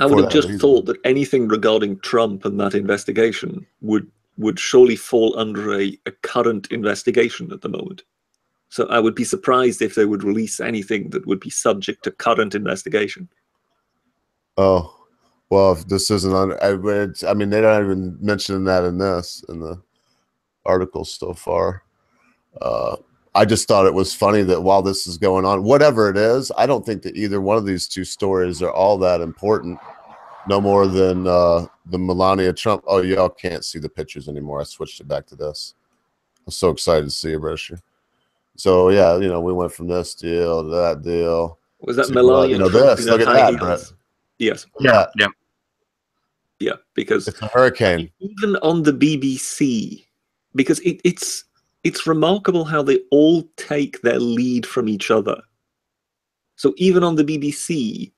I would have just thought that anything regarding Trump and that investigation would surely fall under a current investigation at the moment. So I would be surprised if they would release anything that would be subject to current investigation. Oh, well, if this isn't on, I mean, they're not even mentioning that in the article so far. I just thought it was funny that while this is going on, whatever it is, I don't think that either one of these two stories are all that important. No more than the Melania Trump. Oh, y'all can't see the pictures anymore. I switched it back to this. I'm so excited to see it, Brescia. So yeah, you know, we went from this deal to that deal. Was that to, Melania? you know, Trump this. in Look at high that, Brett. heels? Yes. Yeah, Yeah, because it's a hurricane. even on the BBC, because it's remarkable how they all take their lead from each other. So even on the BBC,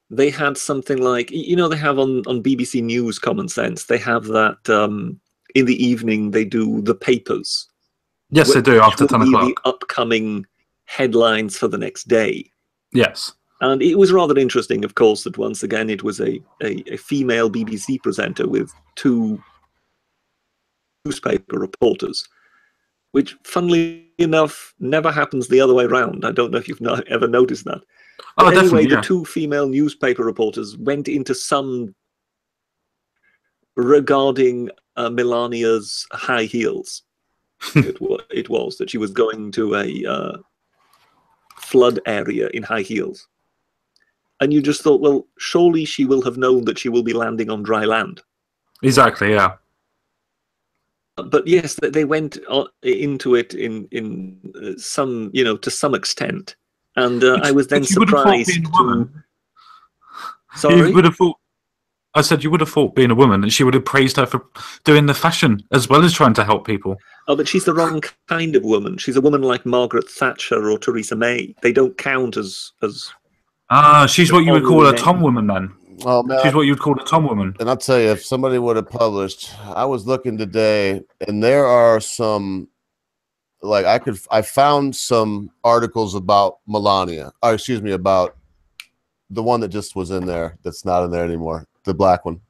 they had something like, you know, they have on BBC News Common Sense, they have that in the evening they do the papers. Yes, they do, after 10 The o'clock. upcoming headlines for the next day. Yes. And it was rather interesting, of course, that once again it was a female BBC presenter with two newspaper reporters, which, funnily enough, never happens the other way around. I don't know if you've ever noticed that. But anyway, definitely, yeah. The two female newspaper reporters went into some regarding Melania's high heels. It was that she was going to a flood area in high heels. And you just thought, well, surely she will have known that she will be landing on dry land. Exactly, yeah. But yes, they went into it in some, you know, to some extent. And I was then surprised to... Sorry? You would have thought... I said you would have thought, being a woman, that she would have praised her for doing the fashion as well as trying to help people. Oh, but she's the wrong kind of woman. She's a woman like Margaret Thatcher or Theresa May. They don't count as she's what you would call a Tom woman, then. Oh man, she's what you'd call a Tom woman. And I'll tell you, if somebody would have published, I was looking today, and there are some, like I found some articles about Melania, or excuse me, about the one that just was in there that's not in there anymore, the black one.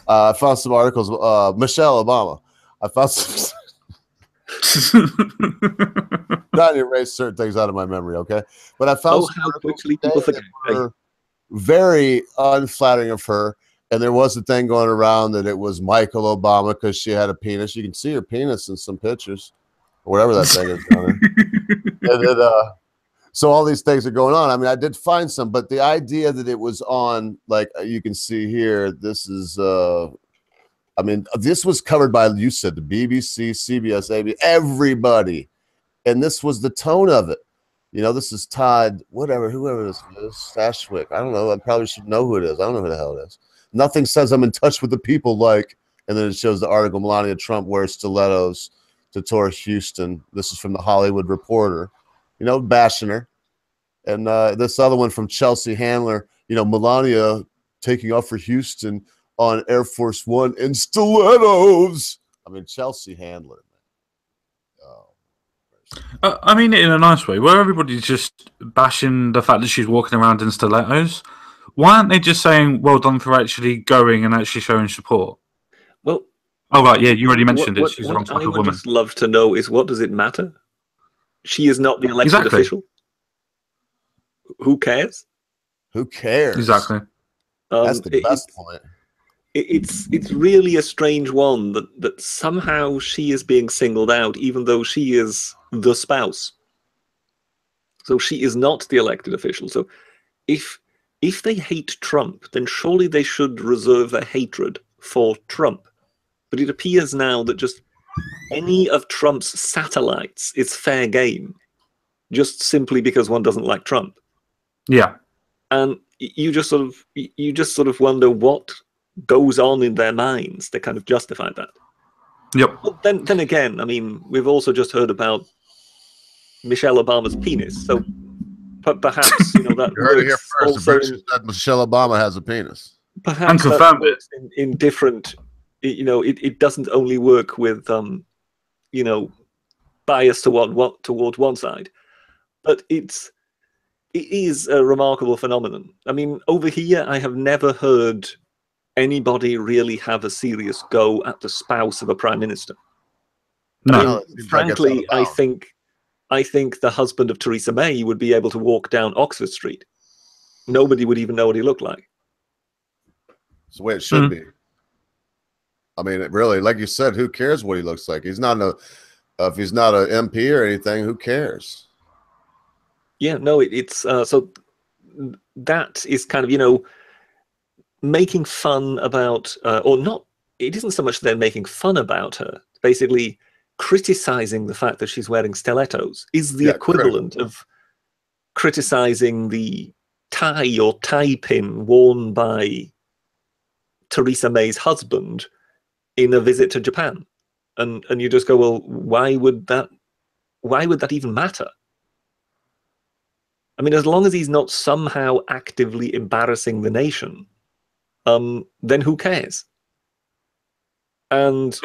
I found some articles, Michelle Obama. I found some. Trying to erase certain things out of my memory, okay? But I found some how articles quickly people today that forget. were very unflattering of her, and there was a thing going around that it was Michael Obama because she had a penis. You can see her penis in some pictures, or whatever that thing is down there. So all these things are going on. I mean, I did find some, but the idea that it was on, like you can see here, this is I mean, this was covered by, you said, the BBC, CBS, ABC, everybody. And this was the tone of it. You know, this is Todd, whoever this is, Stashwick. I don't know. I probably should know who it is. I don't know who the hell it is. Nothing says I'm in touch with the people like, and then it shows the article, Melania Trump wears stilettos to tour Houston. This is from the Hollywood Reporter, you know, bashing her. And this other one from Chelsea Handler, you know, Melania taking off for Houston on Air Force One in stilettos. I mean, Chelsea Handler. I mean it in a nice way, where everybody's just bashing the fact that she's walking around in stilettos. Why aren't they just saying, well done for actually going and actually showing support? Well, oh, right, yeah, you already mentioned it. She's the wrong what type I of would woman. just love to know is, what does it matter? She is not the elected official. Who cares? Who cares? Exactly. That's the best point. It's really a strange one that somehow she is being singled out, even though she is the spouse. So she is not the elected official. So if they hate Trump, then surely they should reserve their hatred for Trump. But it appears now that just any of Trump's satellites is fair game, just simply because one doesn't like Trump. Yeah. And you just sort of wonder what goes on in their minds to kind of justify that. Yep. But then again, I mean, we've also just heard about Michelle Obama's penis, so perhaps, you know, that you heard it here first. Also that Michelle Obama has a penis. Perhaps and confirmed it in different. You know, it doesn't only work with you know, bias toward one side, but it is a remarkable phenomenon. I mean, over here, I have never heard anybody really have a serious go at the spouse of a prime minister. No. I mean, frankly, I think I think the husband of Theresa May would be able to walk down Oxford Street. Nobody would even know what he looked like. It's the way it should be. I mean, really, like you said, who cares what he looks like? He's not if he's not an MP or anything, who cares? Yeah, no, it's so that is kind of, you know, making fun about, or not, it isn't so much they're making fun about her, basically criticizing the fact that she's wearing stilettos is the equivalent of criticizing the tie or tie pin worn by Theresa May's husband in a visit to Japan. And you just go, well, why would that even matter? I mean, as long as he's not somehow actively embarrassing the nation, then who cares? And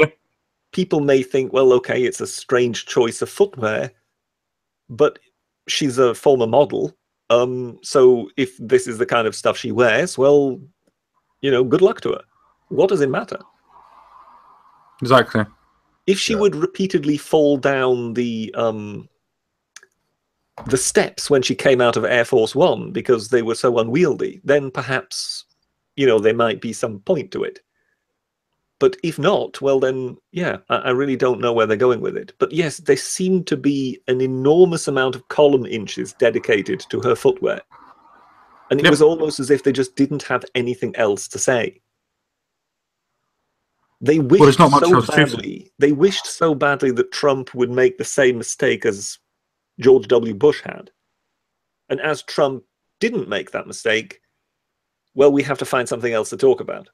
people may think, well, okay, it's a strange choice of footwear, but she's a former model. So if this is the kind of stuff she wears, well, you know, good luck to her. What does it matter? Exactly. If she would repeatedly fall down the steps when she came out of Air Force One because they were so unwieldy, then perhaps, you know, there might be some point to it. But if not, well then, yeah, I really don't know where they're going with it. But yes, there seemed to be an enormous amount of column inches dedicated to her footwear. And it was almost as if they just didn't have anything else to say. They wished they wished so badly that Trump would make the same mistake as George W. Bush had. And as Trump didn't make that mistake, well, we have to find something else to talk about.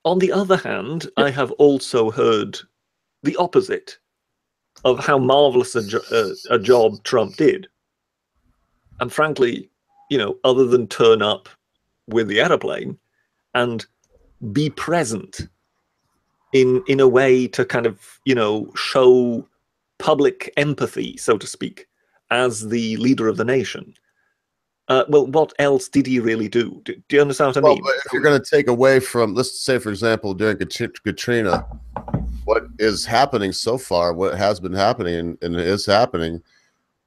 On the other hand, I have also heard the opposite of how marvelous a job Trump did. And frankly, you know, other than turn up with the airplane and be present in a way to kind of, you know, show public empathy, so to speak, as the leader of the nation. Well, what else did he really do? Do you understand what I mean? But if you're going to take away from, let's say, for example, during Katrina, what is happening so far, what has been happening and is happening,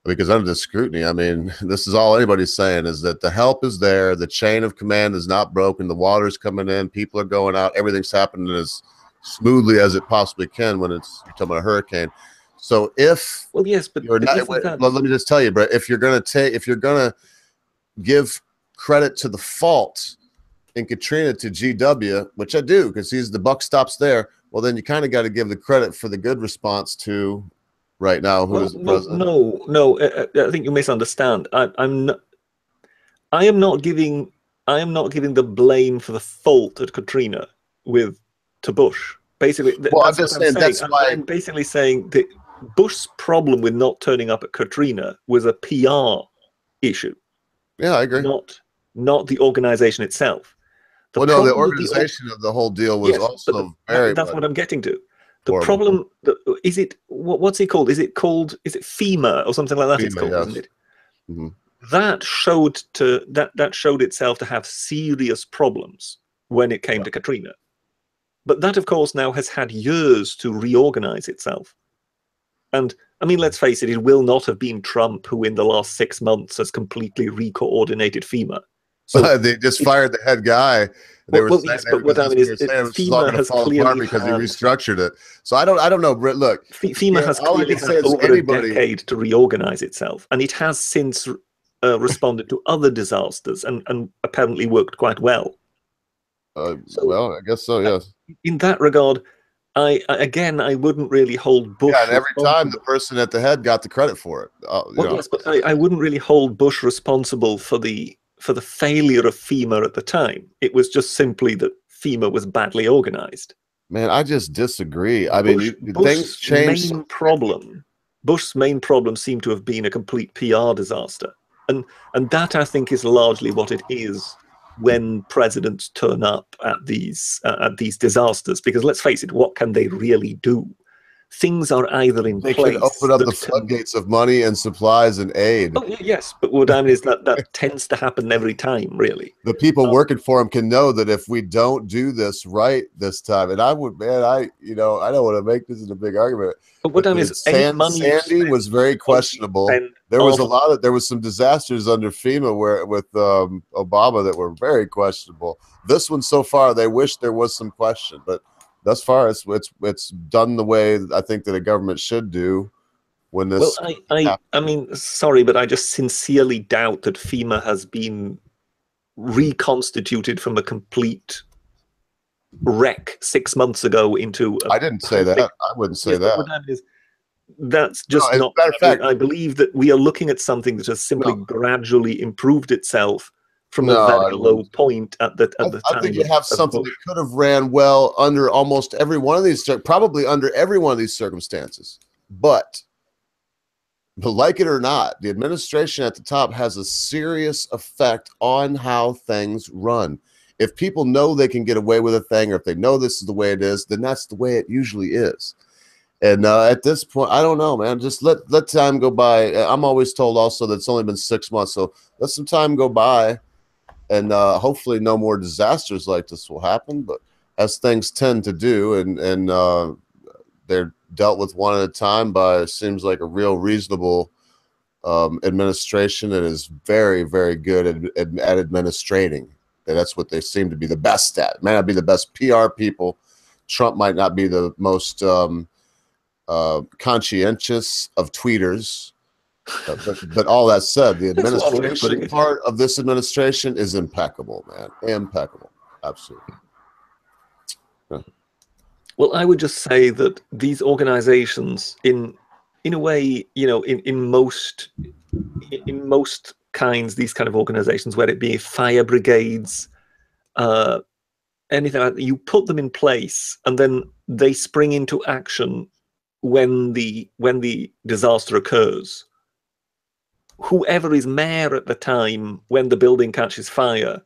because under this scrutiny, I mean, this is all anybody's saying, is that the help is there, the chain of command is not broken, the water's coming in, people are going out, everything's happening as smoothly as it possibly can when you're talking about a hurricane. So if, well, yes, but you're not, let me just tell you, Brett, if you're going to give credit to the fault in Katrina to GW, which I do, because the buck stops there, well, then you kind of got to give the credit for the good response to right now who is the president. No, I think you misunderstand. I am not giving the blame for the fault at Katrina to Bush. Basically, well, I'm just saying that's why I'm basically saying that Bush's problem with not turning up at Katrina was a PR issue. Yeah, I agree. Not the organization itself. The organization of the whole deal was also very. That's what I'm getting to. The problem is it. What's it called? Is it FEMA or something like that? FEMA, it's called, isn't it? Mm-hmm. That showed itself to have serious problems when it came to Katrina. But that, of course, now has had years to reorganize itself. And I mean, let's face it, it will not have been Trump who in the last 6 months has completely re-coordinated FEMA. So they just fired the head guy. FEMA has clearly because he restructured it. So I don't know, Britt. Look, FEMA has clearly had over a decade to reorganize itself, and it has since responded to other disasters and apparently worked quite well. Well, I guess so. Yes. In that regard, I wouldn't really hold Bush. Yeah, and every time the person at the head got the credit for it. Yes, but I wouldn't really hold Bush responsible for the failure of FEMA at the time. It was just simply that FEMA was badly organized. Man, I just disagree. I mean, things changed. Bush's main problem seemed to have been a complete PR disaster, and that I think is largely what it is when presidents turn up at these disasters. Because let's face it, what can they really do? things are either in They place. can open up that the floodgates of money and supplies and aid. Oh, yes, but what I mean is that tends to happen every time, really. The people working for them can know that if we don't do this right this time, and I would, man, I don't want to make this in a big argument. But what I mean is, any money Sandy was very questionable. There was some disasters under FEMA with Obama that were very questionable. This one so far, they wish there was some question, but thus far it's done the way I think that a government should do. When this, well, I mean, sorry, but I just sincerely doubt that FEMA has been reconstituted from a complete wreck 6 months ago into. I didn't say that. I wouldn't say that. What that is, that's just no, not. Matter of fact, I believe that we are looking at something that has simply gradually improved itself from a very low point at the time. I think you have something that could have ran well under almost every one of these, probably under every one of these circumstances, but like it or not, the administration at the top has a serious effect on how things run. If people know they can get away with a thing, or if they know this is the way it is, then that's the way it usually is. And at this point, I don't know, man. Just let time go by. I'm always told also that it's only been 6 months, so let some time go by, and hopefully no more disasters like this will happen. But as things tend to do, and they're dealt with one at a time by, it seems like, a real reasonable administration that is very, very good at administrating. And that's what they seem to be the best at. It may not be the best PR people. Trump might not be the most conscientious of tweeters. But all that said, the administration part of this administration is impeccable, man. Impeccable. Absolutely. Yeah. Well, I would just say that these organizations, in a way, in most kinds, these kind of organizations, whether it be fire brigades, anything like that, you put them in place and then they spring into action when the disaster occurs. Whoever is mayor at the time when the building catches fire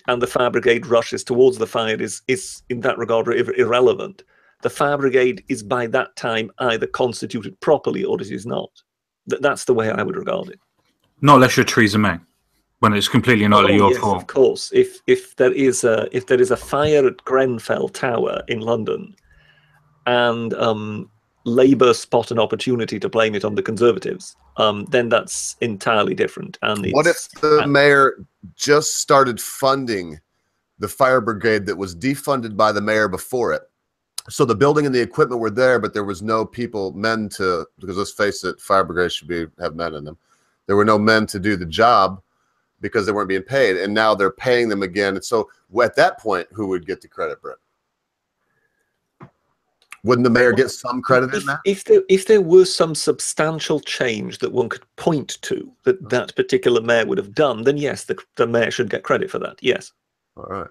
and the fire brigade rushes towards the fire is in that regard irrelevant. The fire brigade is by that time either constituted properly or it is not. That's the way I would regard it. Not unless you're Theresa May, when it's completely not your fault. Of course, if there is a fire at Grenfell Tower in London, and Labour spot an opportunity to blame it on the Conservatives, then that's entirely different. And what if the mayor just started funding the fire brigade that was defunded by the mayor before it? So the building and the equipment were there, but there was no men to, because let's face it, fire brigades should have men in them. There were no men to do the job because they weren't being paid, and now they're paying them again. And so at that point, who would get the credit, Brett? Wouldn't the mayor get some credit in that? If there was some substantial change that one could point to that particular mayor would have done, then yes, the mayor should get credit for that. Yes. All right.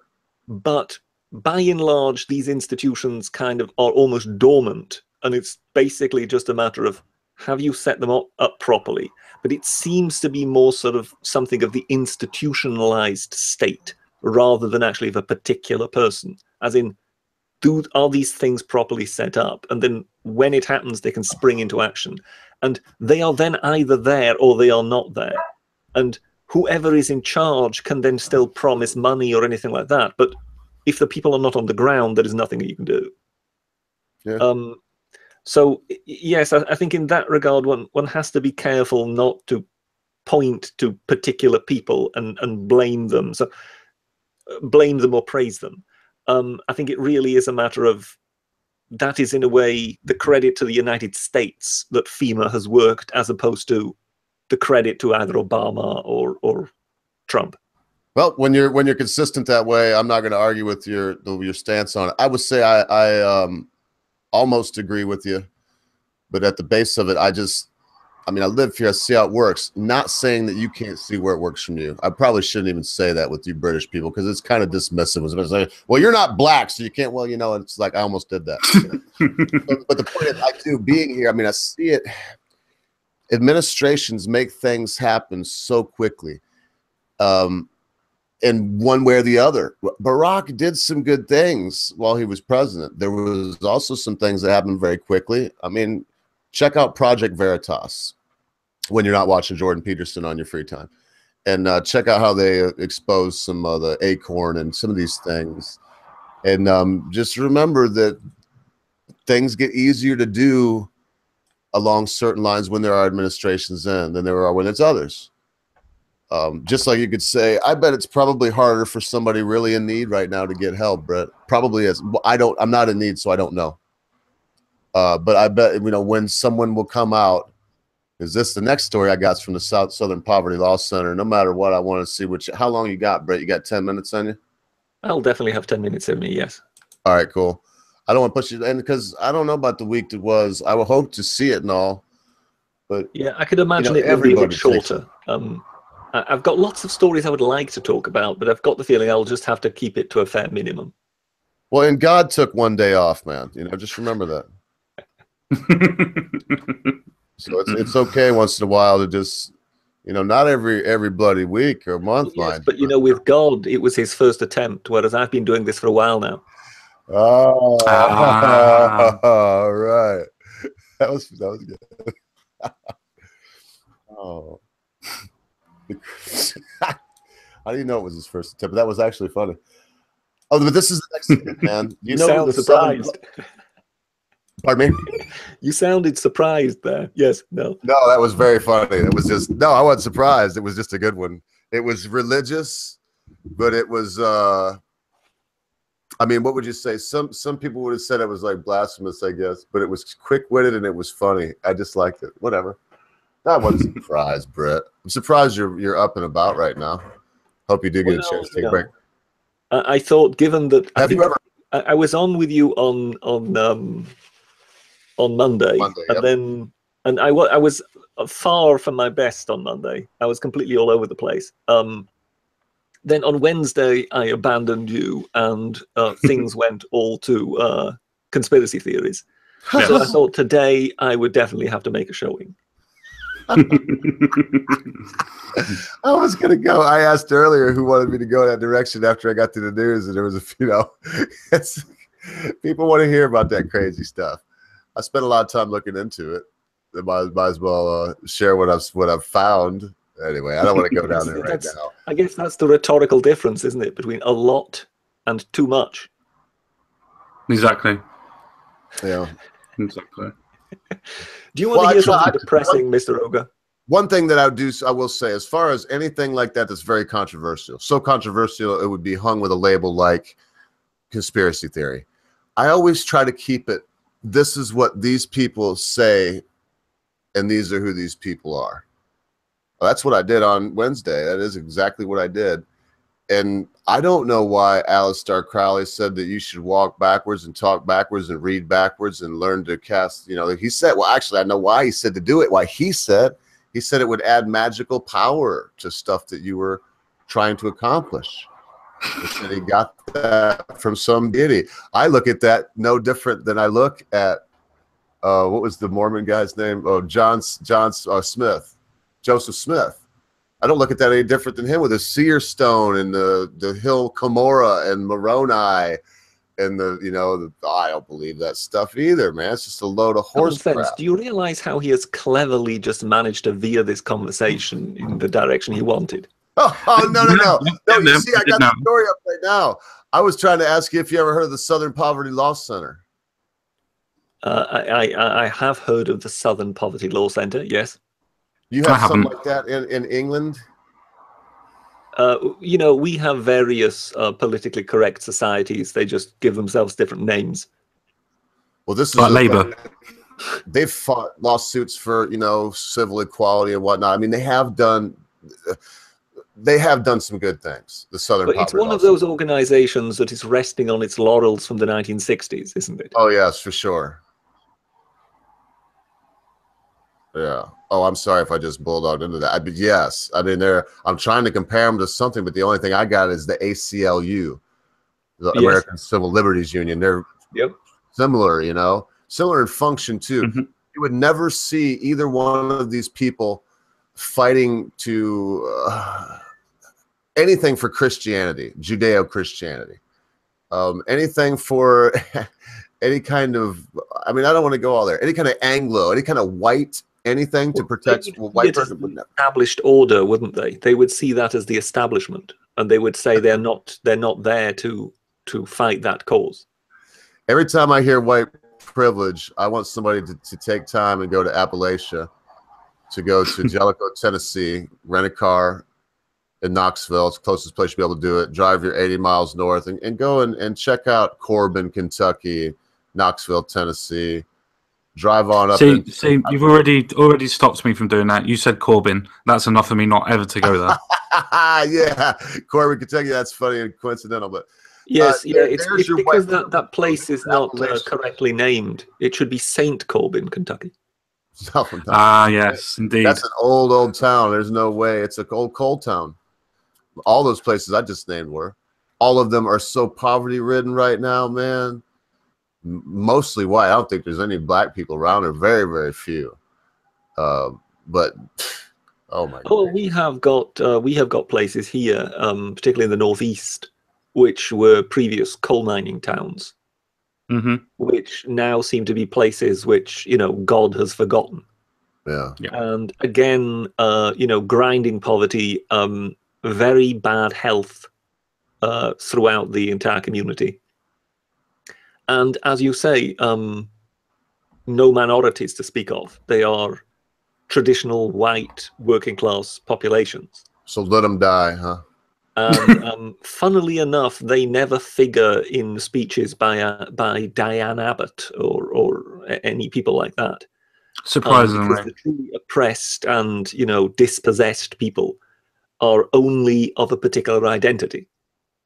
But by and large, these institutions kind of are almost dormant, and it's basically just a matter of, have you set them up properly? But it seems to be more sort of something of the institutionalized state rather than actually of a particular person, as in, are these things properly set up? And then when it happens, they can spring into action. And they are then either there or they are not there. And whoever is in charge can then still promise money or anything like that. But if the people are not on the ground, there is nothing that you can do. Yeah. So, yes, I think in that regard, one has to be careful not to point to particular people and blame them. So blame them or praise them. I think it really is a matter of, that is in a way the credit to the United States that FEMA has worked, as opposed to the credit to either Obama or Trump. Well, when you're consistent that way, I'm not going to argue with your stance on it. I would say I almost agree with you, but at the base of it, I live here, I see how it works. Not saying that you can't see where it works from you. I probably shouldn't even say that with you British people, because it's kind of dismissive. It's like, well, you're not black, so you can't. Well, it's like I almost did that. But the point is, I do, being here, I see it. Administrations make things happen so quickly. in one way or the other. Barack did some good things while he was president. There was also some things that happened very quickly. I mean, check out Project Veritas when you're not watching Jordan Peterson on your free time, and check out how they expose some of the Acorn and some of these things. And just remember that things get easier to do along certain lines when there are administrations in than there are when it's others. Just like you could say, I bet it's probably harder for somebody really in need right now to get help, Brett. Probably is. I'm not in need, so I don't know. But I bet, when someone will come out, is this the next story I got from the Southern Poverty Law Center? No matter what, I want to see how long you got, Brett. You got 10 minutes on you? I'll definitely have 10 minutes in me, yes. All right, cool. I don't want to push you in because I don't know about the week that was. I would hope to see it and all. But yeah, I could imagine it would be a bit shorter. I've got lots of stories I would like to talk about, but I've got the feeling I'll just have to keep it to a fair minimum. Well, and God took one day off, man. Just remember that. So it's okay once in a while to just, not every bloody week or month, yes, mind. But with God, it was his first attempt, whereas I've been doing this for a while now. Oh, all right. That was good. Oh. How do you know it was his first attempt? That was actually funny. Oh, but this is the next thing, man. You sound surprised. Pardon me? You sounded surprised there. Yes, no. No, that was very funny. It was just, no, I wasn't surprised. It was just a good one. It was religious, but it was, what would you say? Some people would have said it was like blasphemous, I guess, but it was quick-witted and it was funny. I just liked it. Whatever. I wasn't surprised, Brett. I'm surprised you're up and about right now. Hope you do get a chance to take a break. I thought, given that I was on with you on Monday, yep. and I was far from my best on Monday. I was completely all over the place. Then on Wednesday, I abandoned you, and things went all to conspiracy theories. So I thought today I would definitely have to make a showing. I was gonna go. I asked earlier who wanted me to go that direction after I got to the news, and there was people want to hear about that crazy stuff. I spent a lot of time looking into it. I might as well share what I've found. Anyway, I don't want to go down there right now. I guess that's the rhetorical difference, isn't it, between a lot and too much? Exactly. Yeah. Exactly. Do you want to hear something depressing, Mr. Ogre? One thing that I will say, as far as anything like that that's very controversial, so controversial it would be hung with a label like conspiracy theory. I always try to keep it, this is what these people say, and these are who these people are. Well, that's what I did on Wednesday. That is exactly what I did. And I don't know why Aleister Crowley said that you should walk backwards and talk backwards and read backwards and learn to cast, he said, well, actually, I know why he said to do it. Why he said it would add magical power to stuff that you were trying to accomplish. He said he got that from some deity. I look at that no different than I look at, what was the Mormon guy's name? Oh, Smith, Joseph Smith. I don't look at that any different than him with the seer stone and the hill Cumorah and Moroni and I don't believe that stuff either, man. It's just a load of horse crap. Do you realize how he has cleverly just managed to veer this conversation in the direction he wanted? Oh no. You see, I got the story up right now. I was trying to ask you if you ever heard of the Southern Poverty Law Center. I have heard of the Southern Poverty Law Center, yes. You have something like that in England? We have various politically correct societies. They just give themselves different names. Well, this is like Labour. They've fought lawsuits for civil equality and whatnot. I mean, they have done some good things. The Southern Poverty Law Center. It's one of those organizations that is resting on its laurels from the 1960s, isn't it? Oh yes, for sure. Yeah. Oh, I'm sorry if I just bulldogged into that. Yes. I mean, I'm trying to compare them to something, but the only thing I got is the ACLU, the American Civil Liberties Union. They're similar, similar in function too. Mm-hmm. You would never see either one of these people fighting to anything for Christianity, Judeo-Christianity, anything for any kind of, I mean, I don't want to go all there, any kind of Anglo, any kind of white, anything to protect white person. The established order, wouldn't they? They would see that as the establishment, and they would say they're not there to fight that cause. Every time I hear white privilege, I want somebody to take time and go to Appalachia, to go to Jellicoe, Tennessee, rent a car in Knoxville. It's the closest place you'll be able to do it. Drive your 80 miles north and go and check out Corbin, Kentucky, Knoxville, Tennessee. Drive on up. See, you've already stopped me from doing that. You said Corbin. That's enough for me not ever to go there. Yeah, Corbin, Kentucky. That's funny and coincidental, but yes, it's because that place is not correctly named. It should be Saint Corbin, Kentucky. No. Yes, indeed. That's an old town. There's no way. It's an old coal town. All those places I just named were. All of them are so poverty-ridden right now, man. Mostly white. I don't think there's any black people around. There are very, very few. But oh my God. Oh, we have got places here, particularly in the northeast, which were previous coal mining towns, which now seem to be places which, you know, God has forgotten. Yeah. And again, you know, grinding poverty, very bad health throughout the entire community. And as you say, no minorities to speak of. They are traditional white working class populations. So let them die, huh? And funnily enough, they never figure in speeches by Diane Abbott or any people like that. Surprisingly, because the truly oppressed and, you know, dispossessed people are only of a particular identity.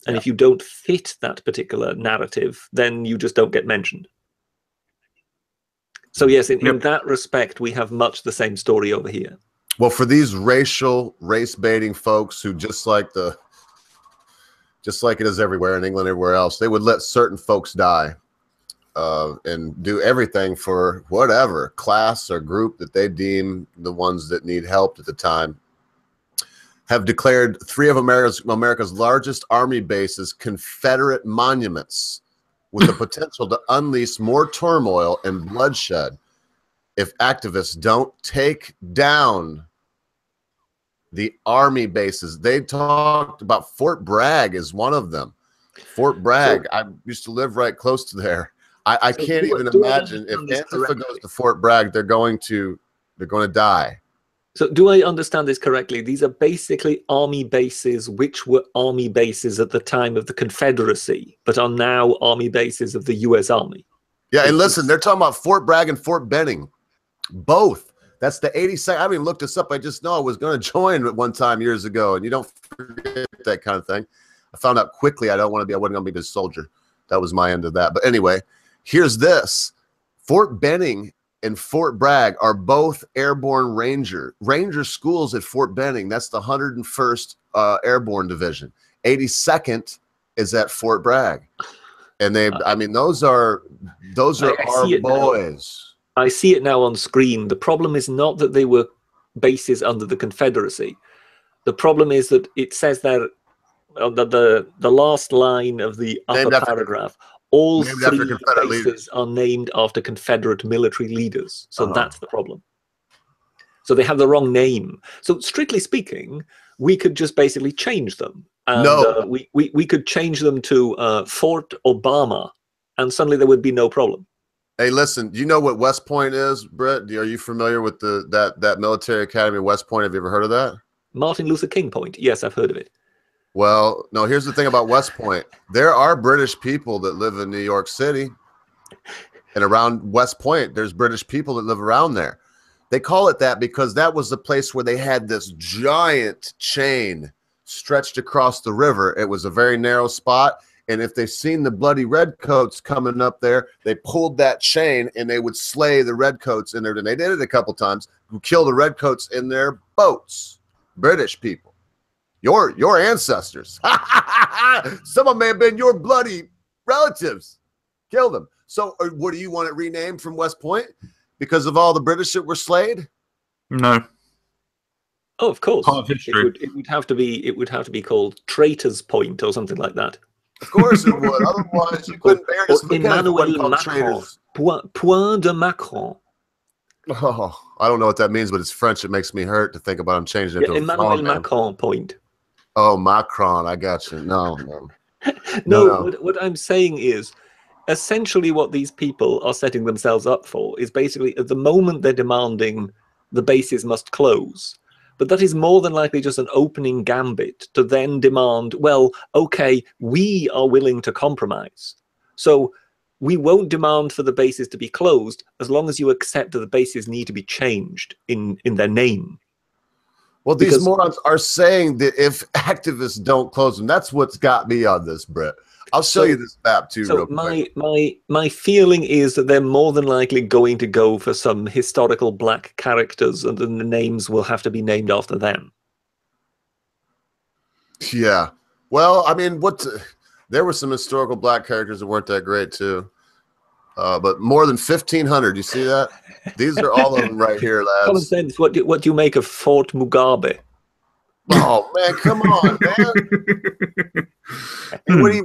And if you don't fit that particular narrative, then you just don't get mentioned. So yes, in that respect, we have much the same story over here. Well, for these race-baiting folks who just like it is everywhere in England, everywhere else, they would let certain folks die and do everything for whatever class or group that they deem the ones that need help at the time. Have declared 3 of America's largest army bases Confederate monuments, with the potential to unleash more turmoil and bloodshed if activists don't take down the army bases. They talked about Fort Bragg as one of them. Fort Bragg. I used to live right close to there. I can't even imagine if Antifa goes to Fort Bragg, they're going to die. So do I understand this correctly? These are basically army bases which were army bases at the time of the Confederacy, but are now army bases of the U.S. Army. Yeah, and listen, they're talking about Fort Bragg and Fort Benning. Both. That's the 82nd. I haven't even looked this up. I just know I was going to join at one time years ago, and you don't forget that kind of thing. I found out quickly I wasn't going to be a soldier. That was my end of that. But anyway, here's this. Fort Benning and Fort Bragg are both airborne ranger schools at Fort Benning. That's the 101st Airborne Division. 82nd is at Fort Bragg, and I mean, those are our boys. I see it now on screen. The problem is not that they were bases under the Confederacy. The problem is that it says there the last line of the upper paragraph. All 3 bases are named after Confederate military leaders. So that's the problem. So they have the wrong name. So strictly speaking, we could just basically change them. And we could change them to Fort Obama, and suddenly there would be no problem. Hey, listen, do you know what West Point is, Brett? Are you familiar with that military academy, West Point? Have you ever heard of that? Martin Luther King Point. Yes, I've heard of it. Well, no, here's the thing about West Point. There are British people that live in New York City, and around West Point, there's British people that live around there. They call it that because that was the place where they had this giant chain stretched across the river. It was a very narrow spot, and if they've seen the bloody redcoats coming up there, they pulled that chain, and they would slay the redcoats in there. And they did it a couple times, who killed the redcoats in their boats. British people. Your ancestors. Some of them may have been your bloody relatives. Kill them. So what do you want it renamed from West Point? Because of all the British that were slayed? No. Oh, of course. Part of history. It would have to be called Traitor's Point or something like that. Of course it would. Otherwise, you couldn't bear this. Or Emmanuel Macron. Point de Macron. Oh, I don't know what that means, but it's French. It makes me hurt to think about him changing it to Emmanuel Macron Point. Oh, Macron. I got you. No. No. What I'm saying is, essentially what these people are setting themselves up for is basically at the moment they're demanding the bases must close. But that is more than likely just an opening gambit to then demand, well, okay, we are willing to compromise. So we won't demand for the bases to be closed as long as you accept that the bases need to be changed in their name. Well, these morons are saying that if activists don't close them, that's what's got me on this, Brett. I'll show you this map too. So my feeling is that they're more than likely going to go for some historical black characters, and then the names will have to be named after them. Yeah. Well, I mean, there were some historical black characters that weren't that great too. But more than 1,500. You see that? These are all of them right here, lads. Common sense. What do you make of Fort Mugabe? Oh man, come on, man!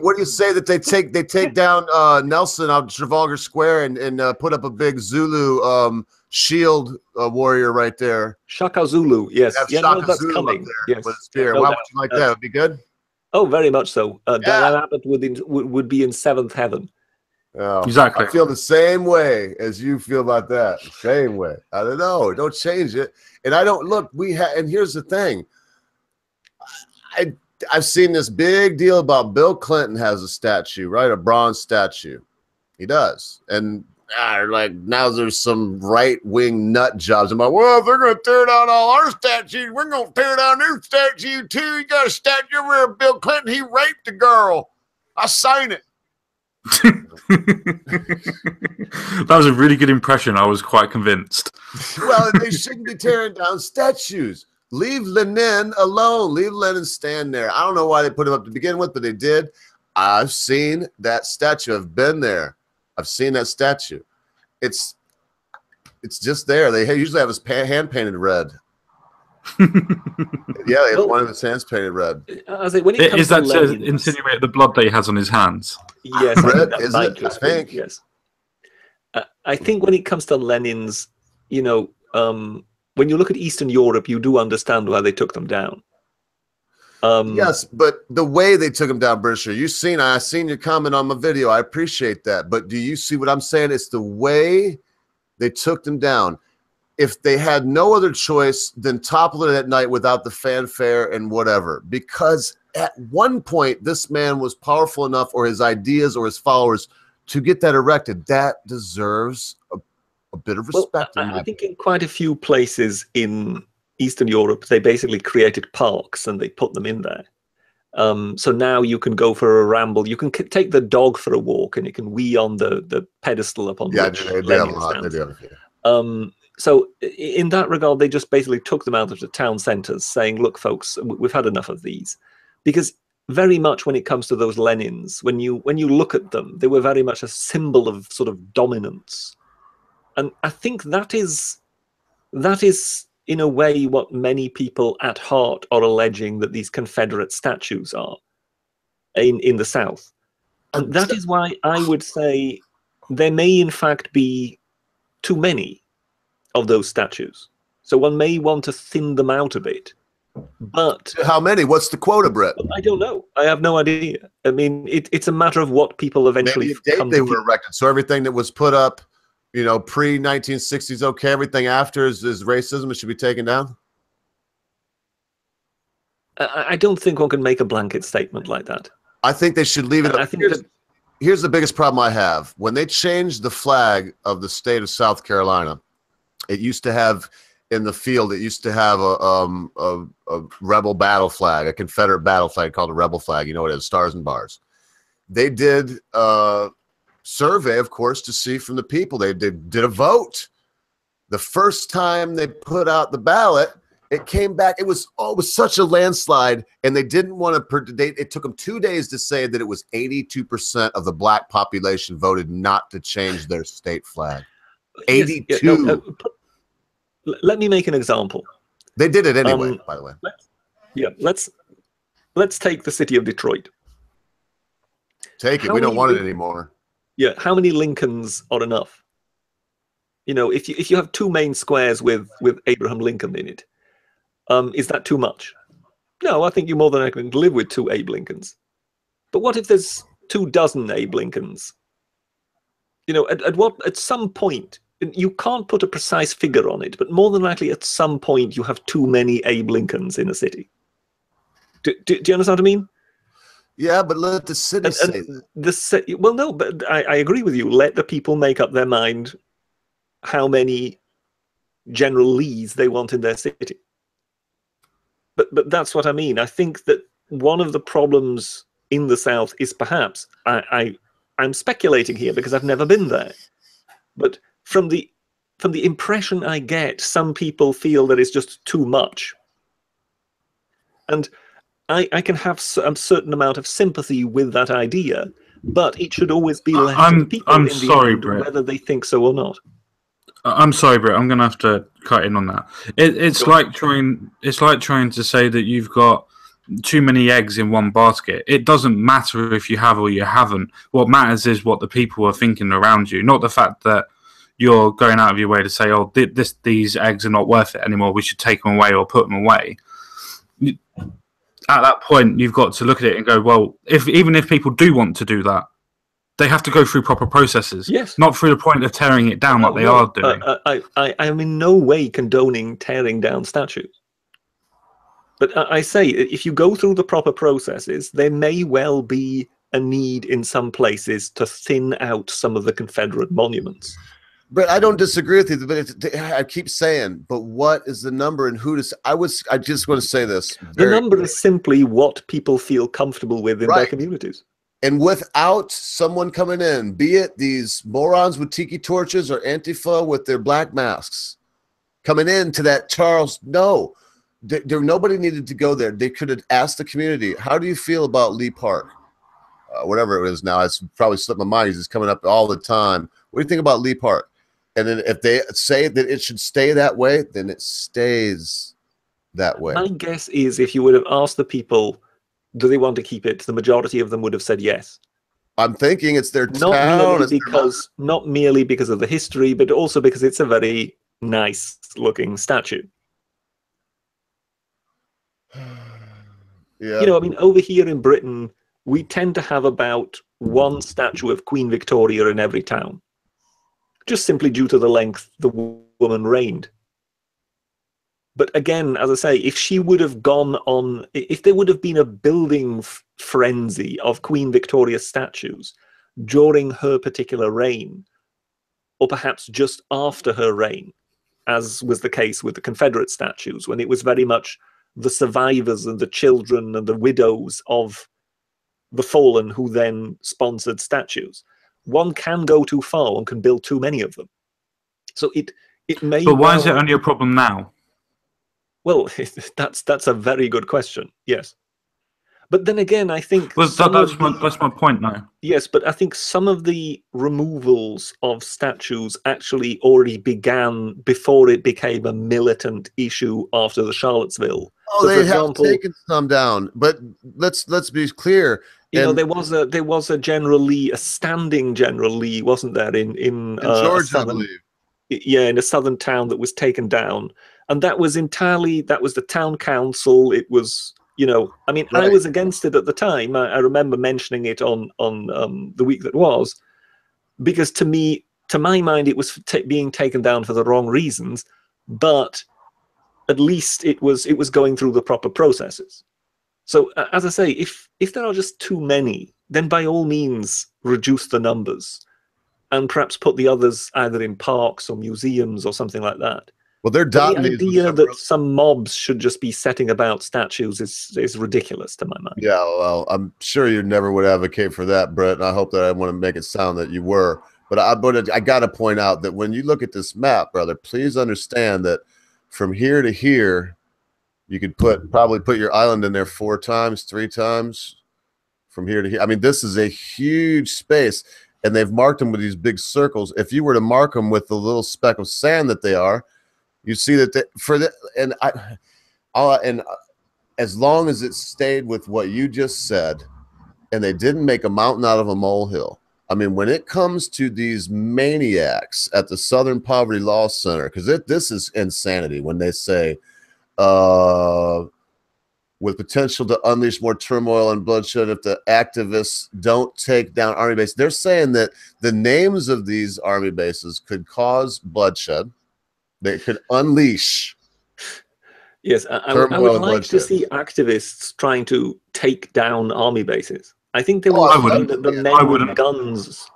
What do you say that they take down Nelson on Trafalgar Square and put up a big Zulu shield warrior right there? Shaka Zulu, yes. Yeah, no, that's Zulu coming. Yes. With a spear. Why would you like that? Would be good. Oh, very much so. Diane Abbott would be in seventh heaven. Oh, exactly. I feel the same way as you feel about that. Same way. I don't know. Don't change it. And I don't look. And here's the thing. I've seen this big deal about Bill Clinton has a statue, right? A bronze statue. He does. And like now there's some right-wing nut jobs. I'm like, well, if they're going to tear down all our statues, we're going to tear down their statue too. You got a statue where Bill Clinton, he raped a girl. I sign it. That was a really good impression. I was quite convinced. Well, they shouldn't be tearing down statues. Leave Lenin alone. Leave Lenin stand there. I don't know why they put him up to begin with, but they did. I've seen that statue. I've been there. I've seen that statue. It's just there. They usually have his hand painted red. Yeah, they have one of his hands painted red. When it comes is that to to insinuate the blood that he has on his hands? Yes, red, is it? I think. Yes. I think when it comes to Lenin's, when you look at Eastern Europe, you do understand why they took them down. Yes, but the way they took them down, Britisher, I seen your comment on my video. I appreciate that. But do you see what I'm saying? It's the way they took them down. If they had no other choice than topple it at night without the fanfare and whatever, because at one point this man was powerful enough, or his ideas or his followers, to get that erected. That deserves a bit of respect. Well, I think in quite a few places in Eastern Europe, they basically created parks and they put them in there. So now you can go for a ramble. You can take the dog for a walk, and you can wee on the pedestal upon which Lenin stands. So in that regard, they just basically took them out of the town centers, saying, look, folks, we've had enough of these. Because very much when it comes to those Lenins, when you look at them, they were very much a symbol of sort of dominance. And I think that is in a way what many people at heart are alleging that these Confederate statues are in the South. And that is why I would say there may in fact be too many of those statues. So one may want to thin them out a bit. But how many? What's the quota, Brett? I don't know. I have no idea. I mean, it's a matter of what people eventually come to. They were erected. So everything that was put up, pre-1960s, okay. Everything after is racism. It should be taken down. I don't think one can make a blanket statement like that. I think they should leave it up. I think here's the biggest problem I have. When they changed the flag of the state of South Carolina, it used to have in the field, it used to have a rebel battle flag, a Confederate battle flag called a rebel flag. You know, it has stars and bars. They did a survey, of course, to see from the people. They did a vote. The first time they put out the ballot, it came back. It was such a landslide, and they didn't want to. It took them 2 days to say that it was 82% of the black population voted not to change their state flag. 82. Let me make an example. They did it anyway, by the way. Let's take the city of Detroit. Take it. We don't want it anymore. Yeah, how many Lincolns are enough? You know, if you have two main squares with Abraham Lincoln in it, is that too much? No, I think you more than I can live with 2 Abe Lincolns. But what if there's 24 Abe Lincolns? You know, at some point, you can't put a precise figure on it, but more than likely at some point you have too many Abe Lincolns in a city. Do you understand what I mean? Yeah, but let the city say that. Well, no, but I agree with you. Let the people make up their mind how many General Lees they want in their city. But that's what I mean. I think that one of the problems in the South is perhaps, I'm speculating here because I've never been there, but from the impression I get, some people feel that it's just too much. And I can have a certain amount of sympathy with that idea, but it should always be left to the people in the end whether they think so or not. I'm sorry, Brett. I'm going to have to cut in on that. It's like trying to say that you've got too many eggs in one basket. It doesn't matter if you have or you haven't. What matters is what the people are thinking around you, not the fact that you're going out of your way to say, "Oh, these eggs are not worth it anymore. We should take them away or put them away." At that point, you've got to look at it and go, "Well, even if people do want to do that, they have to go through proper processes, yes, not through the point of tearing it down, they are doing." I am in no way condoning tearing down statues. But I say, if you go through the proper processes, there may well be a need in some places to thin out some of the Confederate monuments. But I don't disagree with you. But I keep saying, but what is the number and who to? I just want to say this. The number is simply what people feel comfortable with in their communities. And without someone coming in, be it these morons with tiki torches or Antifa with their black masks, coming into that Charles, no. Nobody needed to go there. They could have asked the community, how do you feel about Lee Park? Whatever it is now, it's probably slipped my mind. He's coming up all the time. What do you think about Lee Park? And then if they say that it should stay that way, then it stays that way. My guess is if you would have asked the people, do they want to keep it, the majority of them would have said yes. I'm thinking it's their town. Not merely because of the history, but also because it's a very nice looking statue. Yeah. You know, I mean, over here in Britain, we tend to have about one statue of Queen Victoria in every town, just simply due to the length the woman reigned. But again, as I say, if she would have gone on, if there would have been a building frenzy of Queen Victoria statues during her particular reign, or perhaps just after her reign, as was the case with the Confederate statues, when it was very much the survivors and the children and the widows of the fallen who then sponsored statues. One can go too far, one can build too many of them. So it may. But why is it only a problem now? Well, that's a very good question. Yes, but then again, I think that's my point now. Yes, but I think some of the removals of statues actually already began before it became a militant issue after the Charlottesville. Oh, so they have taken some down, but let's be clear. You know, there was a General Lee, a standing General Lee, wasn't there, in Georgia, I believe. Yeah, in a southern town that was taken down, and that was the town council. It was, you know, I mean, I was against it at the time. I remember mentioning it on the week that was, because to my mind, it was being taken down for the wrong reasons, but at least it was going through the proper processes. So as I say, if there are just too many, then by all means reduce the numbers and perhaps put the others either in parks or museums or something like that. Well, they're dotting the idea that some mobs should just be setting about statues is ridiculous to my mind. Yeah, well, I'm sure you never would advocate for that, Brett, and I hope that I want to make it sound that you were. But I got to point out that when you look at this map, brother, please understand that from here to here, you could probably put your island in there 4 times, 3 times from here to here. I mean, this is a huge space, and they've marked them with these big circles. If you were to mark them with the little speck of sand that they are, You see that as long as it stayed with what you just said, and they didn't make a mountain out of a molehill. I mean, when it comes to these maniacs at the Southern Poverty Law Center, because this is insanity when they say, with potential to unleash more turmoil and bloodshed if the activists don't take down army bases. They're saying that the names of these army bases could cause bloodshed. They could unleash. Yes, I would like to see activists trying to take down army bases. I think they will find that the men with guns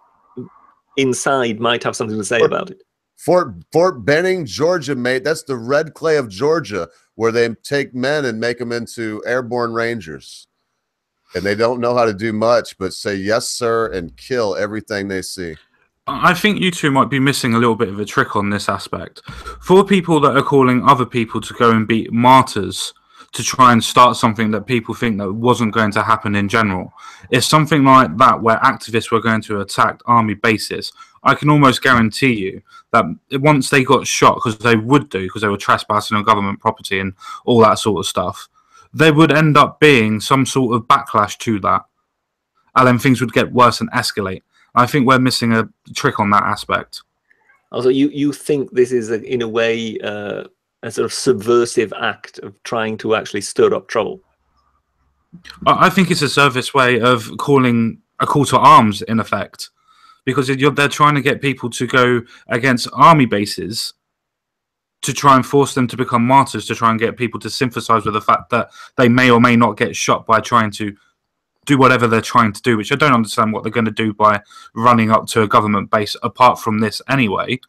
inside might have something to say about it. Fort Benning, Georgia, mate. That's the red clay of Georgia, where they take men and make them into airborne rangers. And they don't know how to do much, but say yes, sir, and kill everything they see. I think you two might be missing a little bit of a trick on this aspect. For people that are calling other people to go and be martyrs to try and start something that people think that wasn't going to happen in general, if something like that where activists were going to attack army bases, I can almost guarantee you that once they got shot, because they would do, because they were trespassing on government property and all that sort of stuff, there would end up being some sort of backlash to that, and then things would get worse and escalate. I think we're missing a trick on that aspect. Also, you think this is, in a way, a sort of subversive act of trying to actually stir up trouble? I think it's a service way of calling a call to arms, in effect, because they're trying to get people to go against army bases to try and force them to become martyrs, to try and get people to sympathize with the fact that they may or may not get shot by trying to do whatever they're trying to do, which I don't understand what they're going to do by running up to a government base apart from this anyway,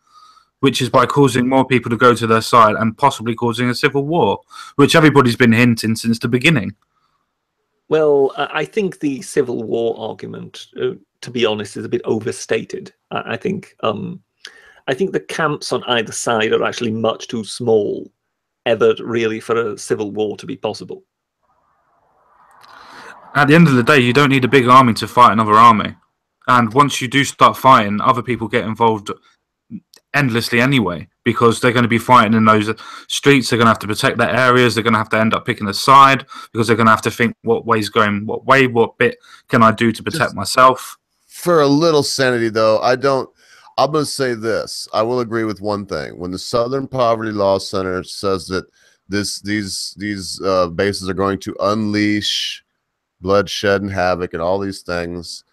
which is by causing more people to go to their side and possibly causing a civil war, which everybody's been hinting since the beginning. Well, I think the civil war argument, to be honest, is a bit overstated. I think the camps on either side are actually much too small ever really for a civil war to be possible. At the end of the day, you don't need a big army to fight another army. And once you do start fighting, other people get involved endlessly anyway, because they're going to be fighting in those streets. They're going to have to protect their areas. They're going to have to end up picking a side, because they're going to have to think what bit can I do to protect myself. For a little sanity, though, I'm going to say this. I will agree with one thing. When the Southern Poverty Law Center says that these bases are going to unleash bloodshed and havoc and all these things,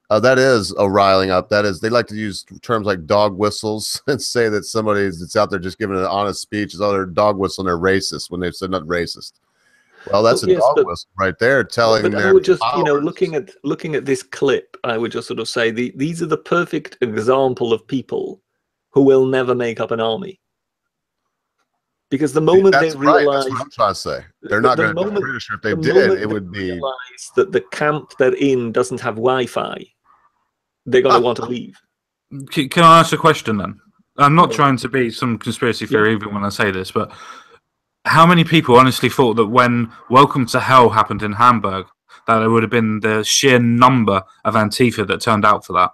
that is a riling up. That is, they like to use terms like dog whistles and say that somebody that's out there just giving an honest speech is other dog whistling, they're racist when they've said not racist. Well, that's a dog whistle right there telling them. I would just, looking at this clip, I would just sort of say these are the perfect example of people who will never make up an army. Because the moment they realize, that's what I'm trying to say. They're not going to be British. If they did, it would be that the camp they're in doesn't have Wi-Fi. They're going to want to leave. Can I ask a question then? I'm not trying to be some conspiracy theory even when I say this, but how many people honestly thought that when Welcome to Hell happened in Hamburg, that it would have been the sheer number of Antifa that turned out for that?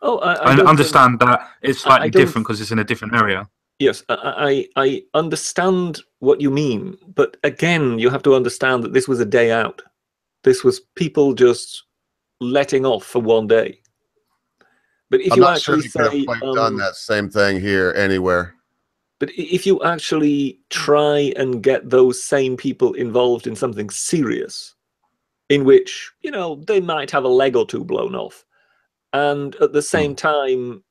Oh, I understand that it's slightly different because it's in a different area. Yes, I understand what you mean, but again, you have to understand that this was a day out. This was people just letting off for one day. But if you actually could have quite done that same thing here anywhere. But if you actually try and get those same people involved in something serious, in which, they might have a leg or two blown off, and at the same time,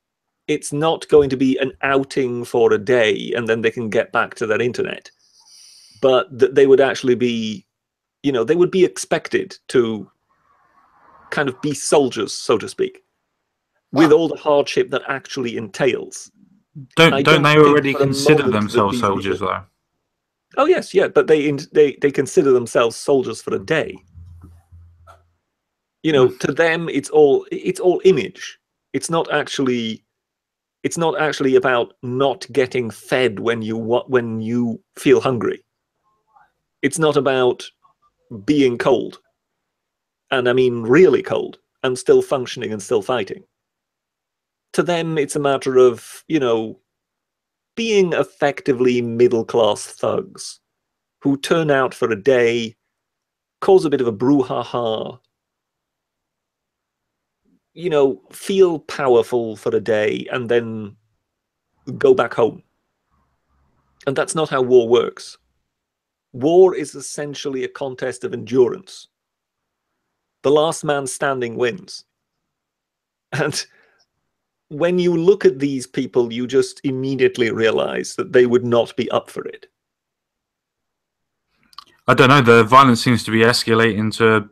it's not going to be an outing for a day and then they can get back to their internet, but that they would actually be, they would be expected to kind of be soldiers, so to speak, with all the hardship that actually entails. Don't they already consider themselves soldiers, though? Oh yes, yeah, but they consider themselves soldiers for a day. To them, it's all image. It's not actually about not getting fed when you feel hungry. It's not about being cold, and I mean really cold, and still functioning and still fighting. To them, it's a matter of, being effectively middle-class thugs who turn out for a day, cause a bit of a brouhaha, you know, feel powerful for a day, and then go back home. And that's not how war works. War is essentially a contest of endurance. The last man standing wins. And when you look at these people, you just immediately realize that they would not be up for it. I don't know. The violence seems to be escalating to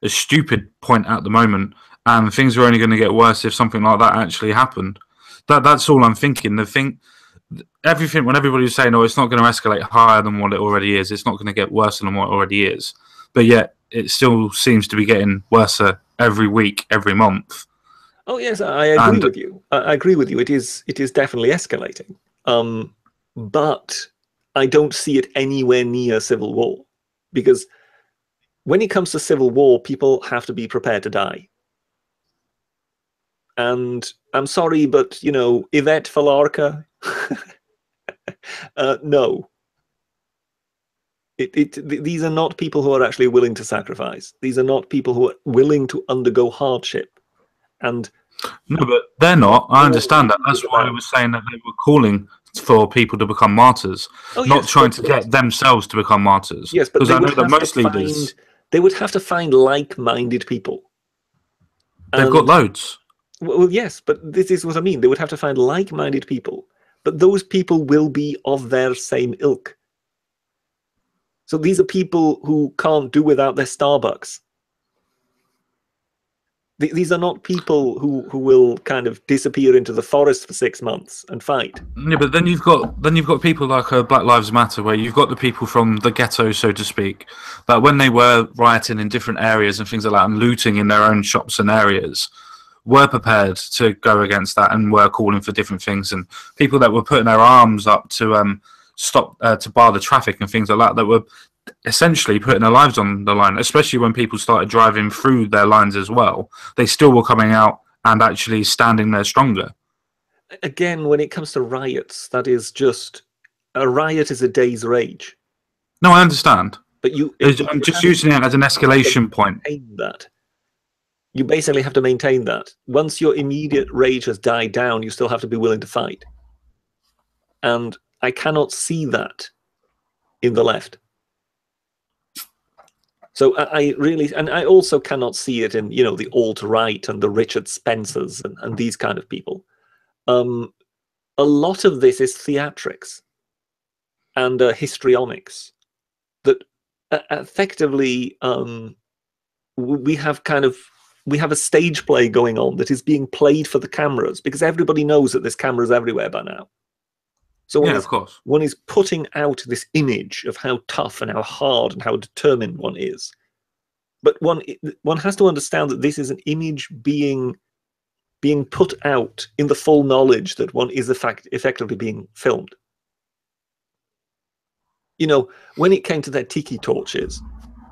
a stupid point at the moment, and things are only going to get worse if something like that actually happened. That's all I'm thinking. Everything, when everybody's saying, "Oh, it's not going to escalate higher than what it already is. It's not going to get worse than what it already is," but yet it still seems to be getting worse every week, every month. Oh yes, I agree with you. I agree with you. It is definitely escalating. But I don't see it anywhere near civil war, because when it comes to civil war, people have to be prepared to die. And I'm sorry, but you know, Yvette Falarca, no. These are not people who are actually willing to sacrifice. These are not people who are willing to undergo hardship. And no, but they're not. I understand that. That's why I was saying that they were calling for people to become martyrs, not trying to get themselves to become martyrs. Yes, but because I know that most leaders, they would have to find like-minded people. They've got loads. Well, yes, but this is what I mean. They would have to find like-minded people, but those people will be of their same ilk. So these are people who can't do without their Starbucks. These are not people who will kind of disappear into the forest for 6 months and fight. Yeah, but then you've got people like Black Lives Matter, where you've got the people from the ghetto, so to speak, that when they were rioting in different areas and things like that and looting in their own shops and areas, were prepared to go against that and were calling for different things, and people that were putting their arms up to stop to bar the traffic and things like that were essentially putting their lives on the line, especially when people started driving through their lines as well. They still were coming out and actually standing there stronger. Again, when it comes to riots, that is just a riot is a day's rage. No, I understand, but I'm just using it as an escalation point. That you basically have to maintain that. Once your immediate rage has died down, you still have to be willing to fight. And I cannot see that in the left. So I really, and I also cannot see it in, you know, the alt-right and the Richard Spencers and these kind of people. A lot of this is theatrics and histrionics that effectively we have a stage play going on that is being played for the cameras, because everybody knows that there's cameras everywhere by now. So yeah, of course, one is putting out this image of how tough and how hard and how determined one is. But one has to understand that this is an image being put out in the full knowledge that one is effectively being filmed. You know, when it came to their tiki torches,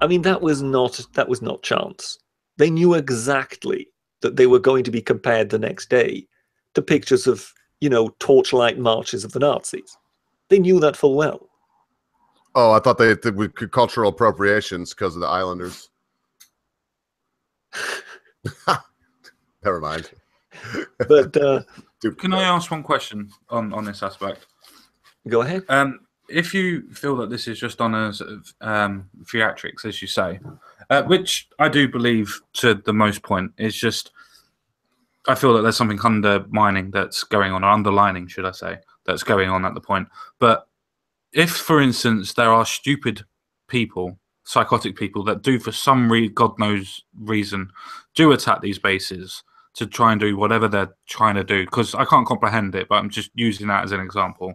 I mean, that was not chance. They knew exactly that they were going to be compared the next day to pictures of, you know, torchlight marches of the Nazis. They knew that full well. Oh, I thought they could cultural appropriations because of the Islanders. Never mind. But can I ask one question on this aspect? Go ahead. If you feel that this is just on a sort of theatrics, as you say, which I do believe to the most point, is just, I feel that there's something undermining that's going on, or underlining, should I say, that's going on at the point. But if, for instance, there are stupid people, psychotic people, that do, for some God knows reason, do attack these bases to try and do whatever they're trying to do, because I can't comprehend it, but I'm just using that as an example.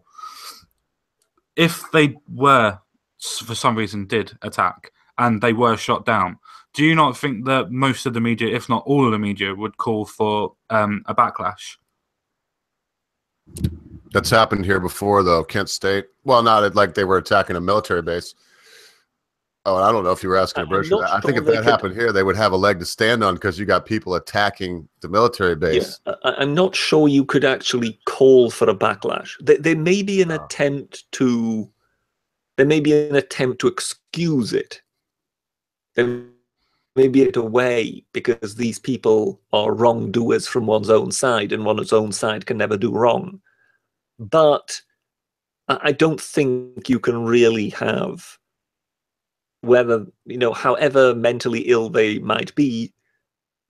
If they were, for some reason, did attack and they were shot down, do you not think that most of the media, if not all of the media, would call for a backlash? That's happened here before, though. Kent State. Well, not like they were attacking a military base. Oh, and I don't know if you were asking a British. I think if that happened here, they would have a leg to stand on because you got people attacking the military base. Yeah, I'm not sure you could actually call for a backlash. There may be an attempt to. There may be an attempt to excuse it. There may be a way because these people are wrongdoers from one's own side, and one's own side can never do wrong. But I don't think you can really have, whether, however mentally ill they might be,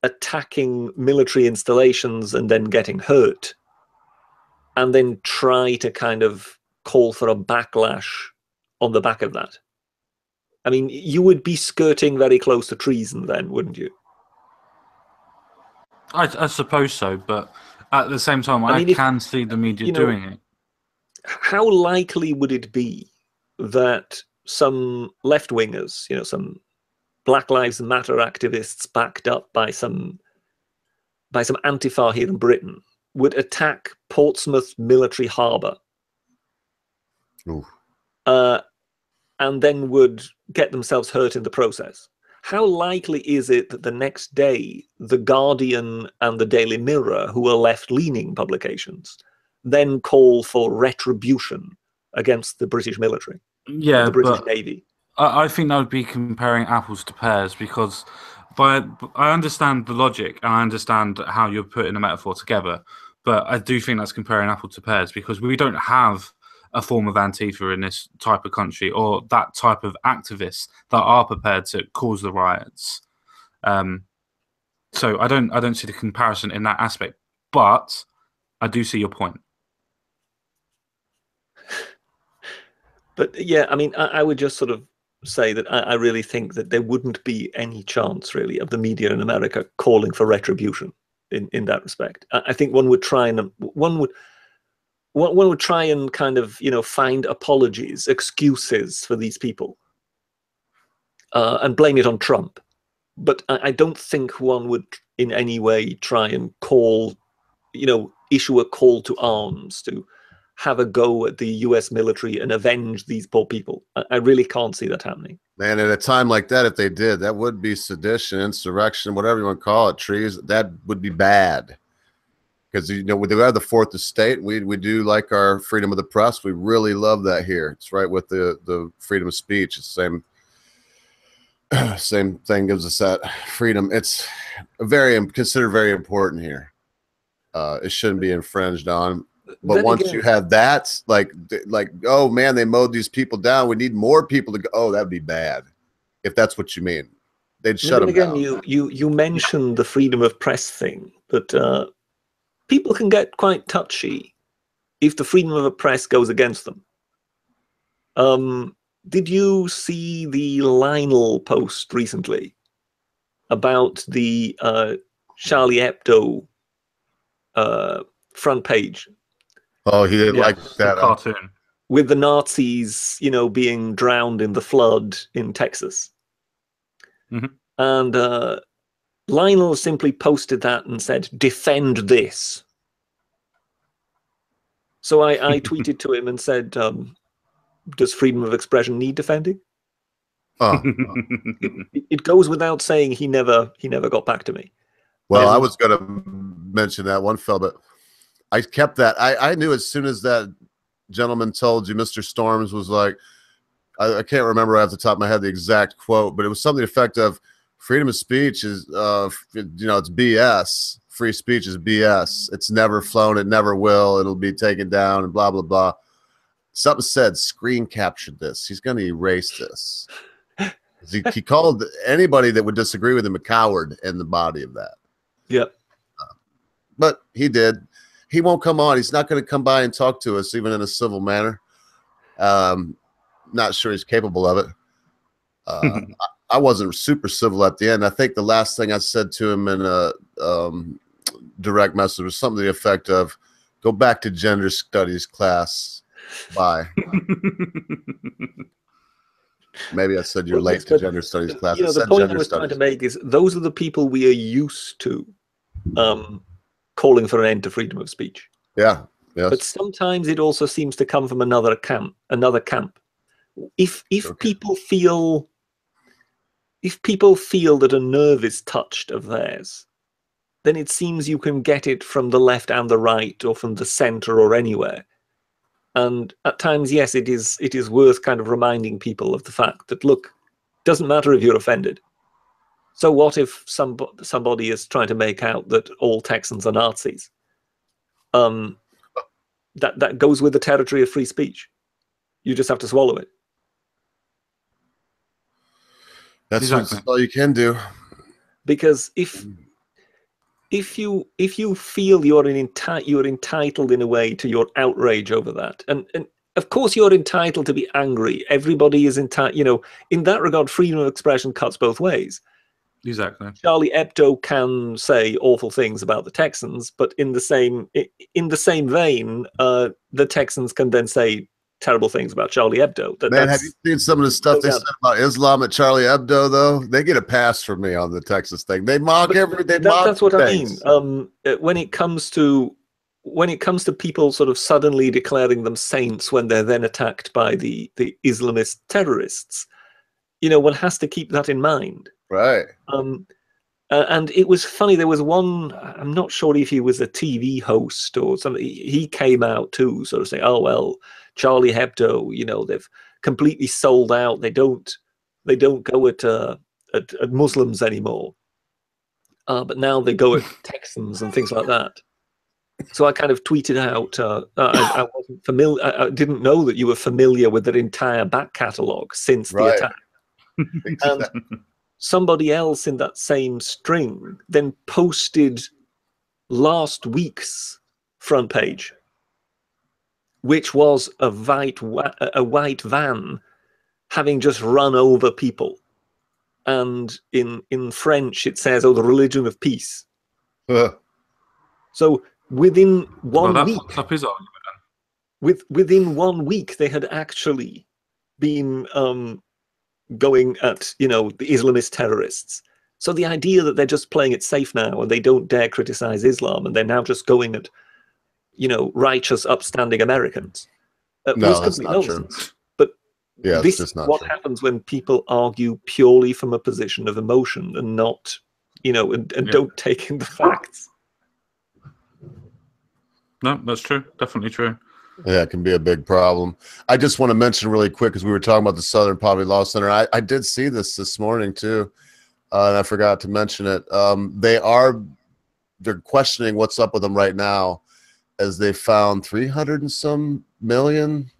attacking military installations and then getting hurt, and then try to kind of call for a backlash on the back of that. I mean, you would be skirting very close to treason then, wouldn't you? I suppose so, but at the same time, I can see the media doing it. How likely would it be that some left-wingers, some Black Lives Matter activists backed up by some Antifa here in Britain, would attack Portsmouth Military Harbour, and then would get themselves hurt in the process? How likely is it that the next day The Guardian and the Daily Mirror, who are left-leaning publications, then call for retribution against the British military, the British Navy? I think that would be comparing apples to pears, because I understand the logic and I understand how you're putting a metaphor together, but I do think that's comparing apples to pears, because we don't have a form of Antifa in this type of country, or that type of activists that are prepared to cause the riots. So I don't see the comparison in that aspect, but I do see your point. But yeah, I mean, I would just sort of say that I really think that there wouldn't be any chance, really, of the media in America calling for retribution in that respect. I think one would try and kind of, find apologies, excuses for these people, and blame it on Trump. But I don't think one would in any way try and issue a call to arms to have a go at the US military and avenge these poor people. I really can't see that happening. Man, at a time like that, if they did, that would be sedition, insurrection, whatever you want to call it, treason. That would be bad. Because, we have the Fourth Estate. We do like our freedom of the press. We really love that here. It's right with the freedom of speech. It's the same thing gives us that freedom. It's considered very important here. It shouldn't be infringed on. But then once you have that, like, oh man, they mowed these people down, we need more people to go. Oh, that'd be bad. If that's what you mean, they'd shut them down. You mentioned the freedom of press thing, but people can get quite touchy if the freedom of the press goes against them. Did you see the Lionel post recently about the Charlie Hebdo front page? Oh, he didn't like that cartoon with the Nazis, being drowned in the flood in Texas. Mm-hmm. And Lionel simply posted that and said, "Defend this." So I tweeted to him and said, "Does freedom of expression need defending?" It goes without saying he never got back to me. Well, I was going to mention that one fella, but I kept that. I knew as soon as that gentleman told you, Mr. Storms was like, I can't remember off the top of my head the exact quote, but it was something to the effect of freedom of speech is, it's BS. Free speech is BS. It's never flown. It never will. It'll be taken down and blah, blah, blah. Something said, screen captured this. He's going to erase this. He called anybody that would disagree with him a coward in the body of that. Yep. But he did. He won't come on. He's not going to come by and talk to us, even in a civil manner. Not sure he's capable of it. I wasn't super civil at the end. I think the last thing I said to him in a direct message was something to the effect of, "Go back to gender studies class. Bye." Maybe I said you're late to gender studies class. The point I was trying to make is those are the people we are used to calling for an end to freedom of speech. Yeah. Yes. But sometimes it also seems to come from another camp. If people feel if people feel that a nerve is touched of theirs, then it seems you can get it from the left and the right, or from the center, or anywhere. And at times, yes, it is worth kind of reminding people of the fact that, look, doesn't matter if you're offended. So what if somebody is trying to make out that all Texans are Nazis? That goes with the territory of free speech. You just have to swallow it. That's all you can do. Because if you feel you're entitled in a way to your outrage over that, and of course you're entitled to be angry. Everybody is entitled. In that regard, freedom of expression cuts both ways. Exactly. Charlie Hebdo can say awful things about the Texans, but in the same vein, the Texans can then say terrible things about Charlie Hebdo. Man, have you seen some of the stuff they said about Islam at Charlie Hebdo? Though they get a pass from me on the Texas thing. They mock everything. That's what things. I mean. When it comes to people sort of suddenly declaring them saints when they're then attacked by the Islamist terrorists, one has to keep that in mind. Right. And it was funny. There was one. I'm not sure if he was a TV host or something. He came out too, sort of saying, "Oh well, Charlie Hebdo. They've completely sold out. They don't go at Muslims anymore. But now they go at Texans and things like that." So I kind of tweeted out. I wasn't familiar. I didn't know that you were familiar with their entire back catalogue since the attack. And somebody else in that same string then posted last week's front page, which was a white van having just run over people. And in French, it says, "Oh, the religion of peace." So within one week, fucks up his argument. Within 1 week, they had actually been going at the Islamist terrorists. So the idea that they're just playing it safe now and they don't dare criticize Islam and they're now just going at righteous, upstanding Americans was complete nonsense. But this is what happens when people argue purely from a position of emotion and not and don't take in the facts. No, that's true. Definitely true. Yeah, it can be a big problem. I just want to mention really quick, because we were talking about the Southern Poverty Law Center. I did see this morning too, and I forgot to mention it. They're questioning what's up with them right now, as they found 300 and some million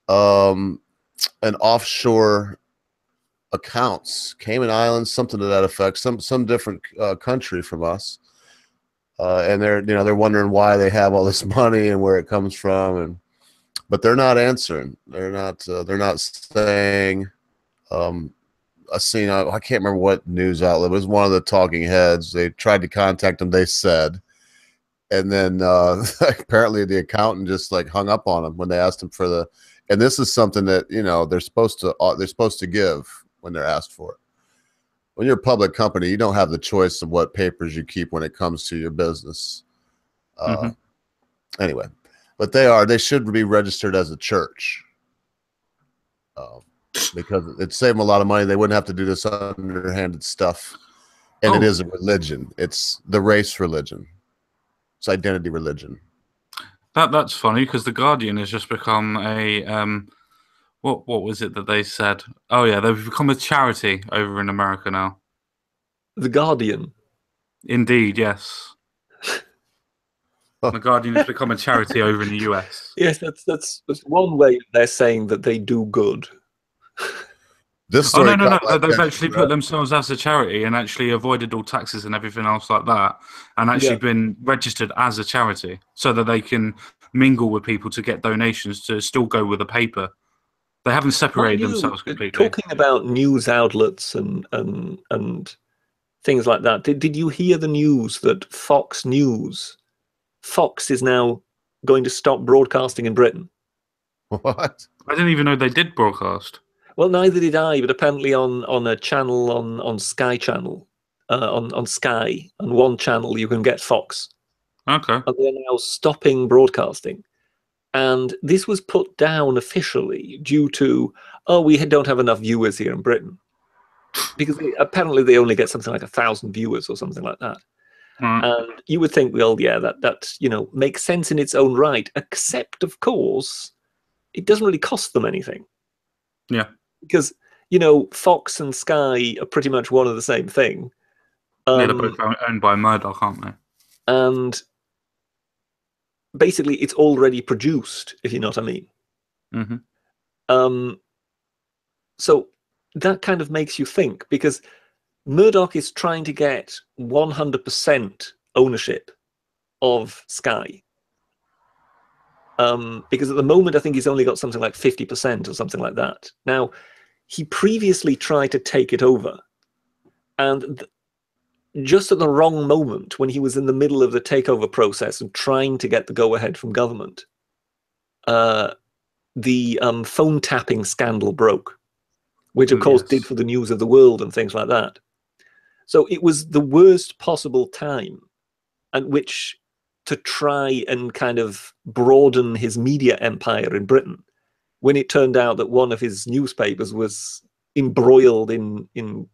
in offshore accounts, Cayman Islands, something to that effect, some different country from us. And they're wondering why they have all this money and where it comes from, but they're not answering. They're not saying. I can't remember what news outlet. It was one of the talking heads. They tried to contact them. They said, and then apparently the accountant just hung up on them when they asked him for the. And this is something that they're supposed to give when they're asked for it. When you're a public company, you don't have the choice of what papers you keep when it comes to your business. Anyway, but they should be registered as a church, because it'd save them a lot of money. They wouldn't have to do this underhanded stuff. And it is a religion. It's the race religion. It's identity religion. That's funny, because the Guardian has just become a what was it that they said? Oh yeah, they've become a charity over in America now. The Guardian. Indeed, yes. The Guardian has become a charity over in the US. Yes, that's one way they're saying that they do good. This story no. They've actually put themselves as a charity and actually avoided all taxes and everything else like that, and actually been registered as a charity so that they can mingle with people to get donations to still go with the paper. They haven't separated themselves completely. Talking about news outlets and things like that, did you hear the news that Fox is now going to stop broadcasting in Britain? What? I didn't even know they did broadcast. Well, neither did I, but apparently on a channel on Sky Channel, on Sky, on one channel you can get Fox. Okay. And they're now stopping broadcasting. And this was put down officially due to, we don't have enough viewers here in Britain. because apparently they only get something like 1,000 viewers or something like that. And you would think, well, yeah, that makes sense in its own right, except of course it doesn't really cost them anything. Yeah, because Fox and Sky are pretty much one of the same thing. Yeah, they're both owned by Murdoch, aren't they? And basically, it's already produced, if you know what I mean. Mm-hmm. So that kind of makes you think, because Murdoch is trying to get 100% ownership of Sky. Because at the moment, I think he's only got something like 50% or something like that. Now, he previously tried to take it over, and just at the wrong moment, when he was in the middle of the takeover process and trying to get the go-ahead from government, the phone tapping scandal broke, which of course did for the news of the world and things like that. So it was the worst possible time at which to try and kind of broaden his media empire in Britain, when it turned out that one of his newspapers was embroiled in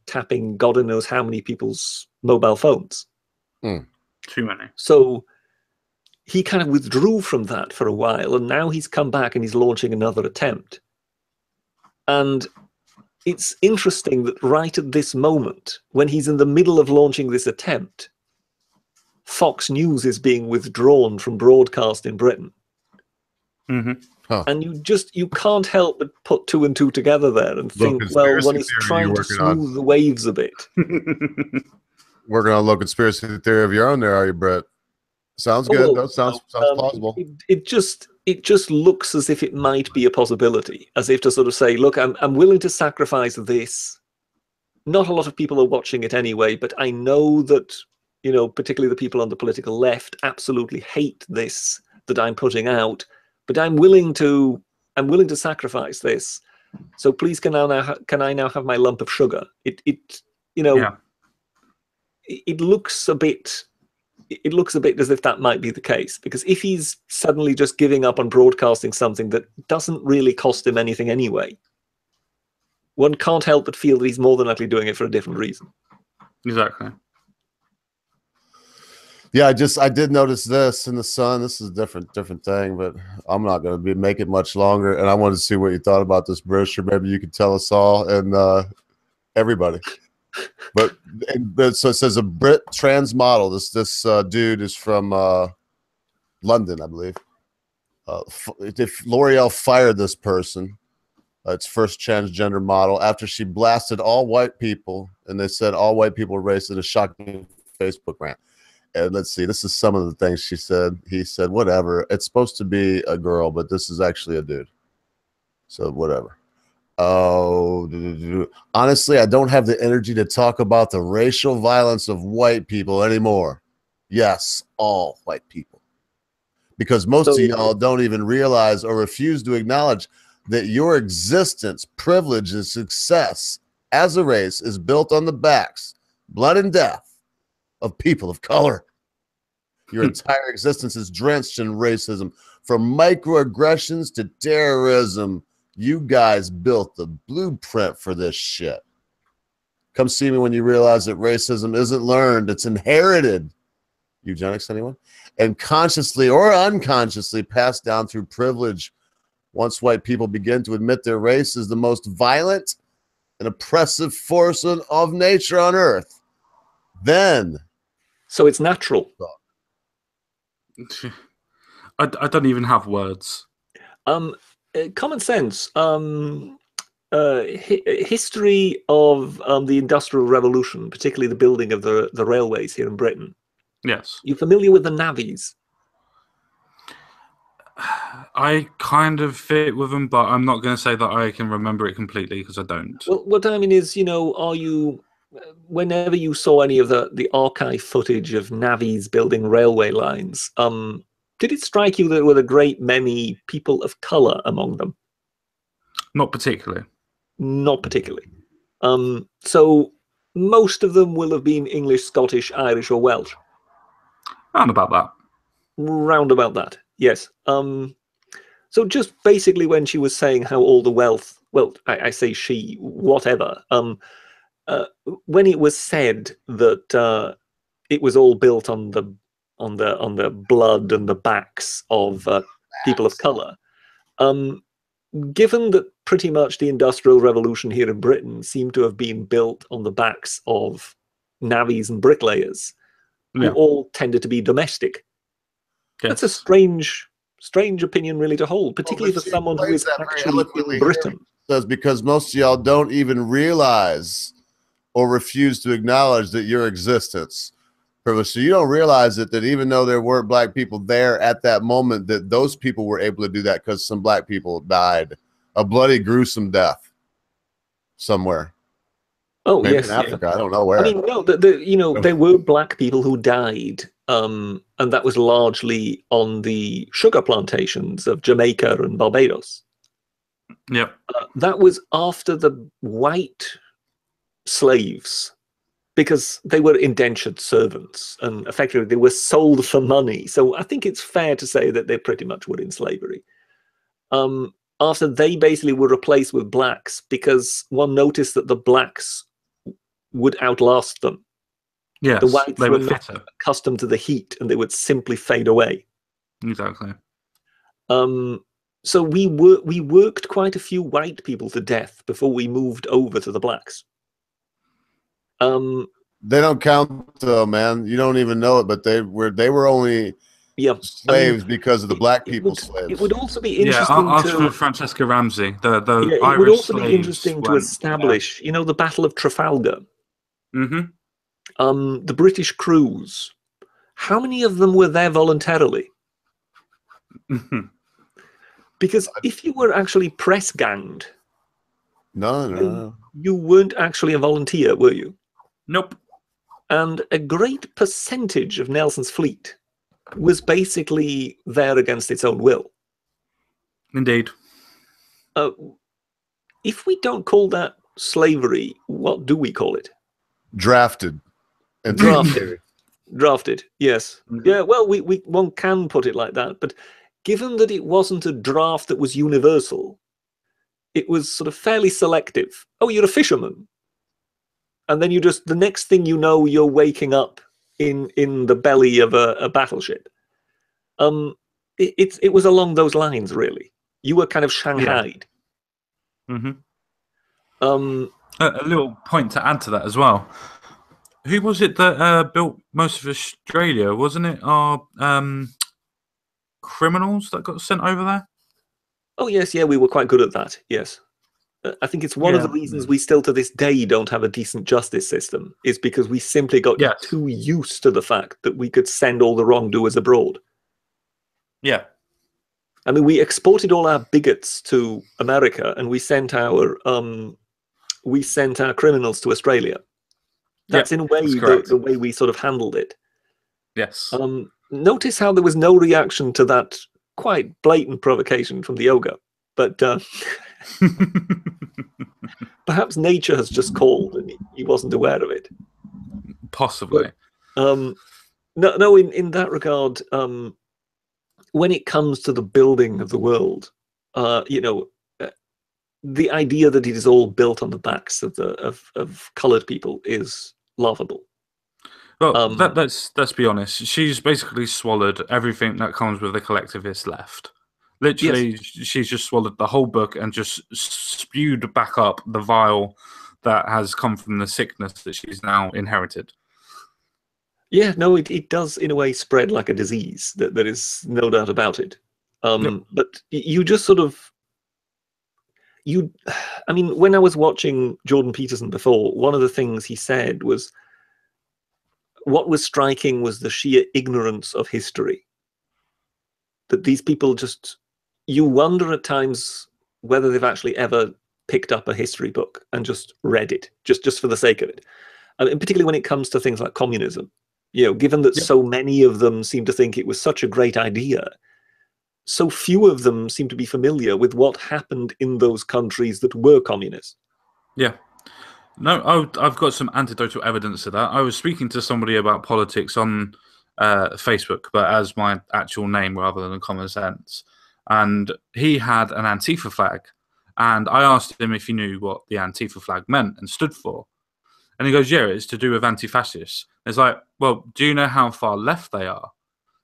tapping God knows how many people's mobile phones. Too many. So he kind of withdrew from that for a while, and now he's come back and he's launching another attempt. And it's interesting that right at this moment, when he's in the middle of launching this attempt, Fox News is being withdrawn from broadcast in Britain. And you can't help but put two and two together there and think, well, one is trying to smooth the waves a bit. Working on a low conspiracy theory of your own there, are you, Brett? Sounds good. That sounds plausible. It just looks as if it might be a possibility, as if to sort of say, look, I'm willing to sacrifice this. Not a lot of people are watching it anyway, but I know that, particularly the people on the political left absolutely hate this that I'm putting out, but I'm willing to sacrifice this. So please, can I now have my lump of sugar? It looks a bit as if that might be the case, because if he's suddenly just giving up on broadcasting something that doesn't really cost him anything anyway, one can't help but feel that he's more than likely doing it for a different reason. Exactly. Yeah, I did notice this in the Sun. This is a different thing, but I'm not going to make it much longer. And I wanted to see what you thought about this brochure. Maybe you could tell us all and everybody. But so it says a Brit trans model. This dude is from London, I believe. If L'Oreal fired this person, its first transgender model, after she blasted all white people, and they said all white people were racist in a shocking Facebook rant. And let's see, this is some of the things she said. He said, whatever, it's supposed to be a girl, but this is actually a dude. So whatever. Oh, honestly, I don't have the energy to talk about the racial violence of white people anymore. Yes, all white people. Because most of y'all don't even realize or refuse to acknowledge that your existence, privilege, and success as a race is built on the backs, blood and death of people of color. Your entire existence is drenched in racism, from microaggressions to terrorism. You guys built the blueprint for this shit. Come see me when you realize that racism isn't learned, it's inherited. Eugenics, anyone? And consciously or unconsciously passed down through privilege. Once white people begin to admit their race is the most violent and oppressive force of nature on earth, then. So it's natural. I don't even have words. Common sense. History of the Industrial Revolution, particularly the building of the railways here in Britain. Yes. You familiar with the navvies? I kind of fit with them, but I'm not going to say that I can remember it completely because I don't. Well, what I mean is, are you, whenever you saw any of the archive footage of navvies building railway lines, did it strike you that there were a great many people of colour among them? Not particularly. Not particularly. So most of them will have been English, Scottish, Irish, or Welsh. Round about that. Round about that, yes. So just basically when she was saying how all the wealth, well, I say she, whatever, when it was said that it was all built on the blood and the backs of people of color, given that pretty much the Industrial Revolution here in Britain seemed to have been built on the backs of navvies and bricklayers, who all tended to be domestic. That's a strange opinion, really, to hold, particularly for someone who is actually in Britain. Says because most of y'all don't even realize or refuse to acknowledge that your existence. So you don't realize that even though there weren't black people there at that moment, that those people were able to do that because some black people died a bloody, gruesome death somewhere. Oh, maybe yes, in Africa. I don't know where. I mean, no, there were black people who died, and that was largely on the sugar plantations of Jamaica and Barbados. Yep. That was after the white slaves, because they were indentured servants, and effectively they were sold for money. So I think it's fair to say that they pretty much were in slavery. After they basically were replaced with blacks, because one noticed that the blacks would outlast them. Yes, the whites they were were not fitter. accustomed to the heat, and they would simply fade away. Exactly. So we worked quite a few white people to death before we moved over to the blacks. They don't count though, man. You don't even know it, but they were only slaves because of the black people's slaves. It would also be interesting to Francesca Ramsey, the it Irish would also slaves be interesting to establish, the Battle of Trafalgar. Mm-hmm. The British crews. How many of them were there voluntarily? Because if you were actually press ganged, no, you weren't actually a volunteer, were you? Nope. And a great percentage of Nelson's fleet was basically there against its own will. Indeed. If we don't call that slavery, what do we call it? Drafted. Drafted, yes. Mm-hmm. Yeah, well, one can put it like that, but given that it wasn't a draft that was universal, it was sort of fairly selective. Oh, you're a fisherman. And then the next thing you know, you're waking up in the belly of a battleship. It was along those lines, really. You were kind of shanghaied. Yeah. Mm-hmm. A little point to add to that as well. Who was it that built most of Australia? Wasn't it our criminals that got sent over there? Oh, yes, yeah, we were quite good at that, yes. I think it's one of the reasons we still to this day don't have a decent justice system, is because we simply got too used to the fact that we could send all the wrongdoers abroad. Yeah. I mean, we exported all our bigots to America, and we sent our criminals to Australia. That's in a way the way we sort of handled it. Yes. Notice how there was no reaction to that quite blatant provocation from the ogre, but perhaps nature has just called and he wasn't aware of it. Possibly. But, no. In that regard, when it comes to the building of the world, the idea that it is all built on the backs of coloured people is laughable. Well, let's be honest. She's basically swallowed everything that comes with the collectivist left. Literally, she's just swallowed the whole book and just spewed back up the vial that has come from the sickness that she's now inherited. Yeah, no, it does in a way spread like a disease. There is no doubt about it. But you just sort of, I mean, when I was watching Jordan Peterson before, one of the things he said was, what was striking was the sheer ignorance of history. That these people just, you wonder at times whether they've actually ever picked up a history book and just read it, just for the sake of it. And particularly when it comes to things like communism. Given that so many of them seem to think it was such a great idea, so few of them seem to be familiar with what happened in those countries that were communist. Yeah. No, I've got some anecdotal evidence of that. I was speaking to somebody about politics on Facebook, but as my actual name rather than a common sense. And he had an Antifa flag. And I asked him if he knew what the Antifa flag meant and stood for. And he goes, yeah, it's to do with anti-fascists. It's like, well, do you know how far left they are?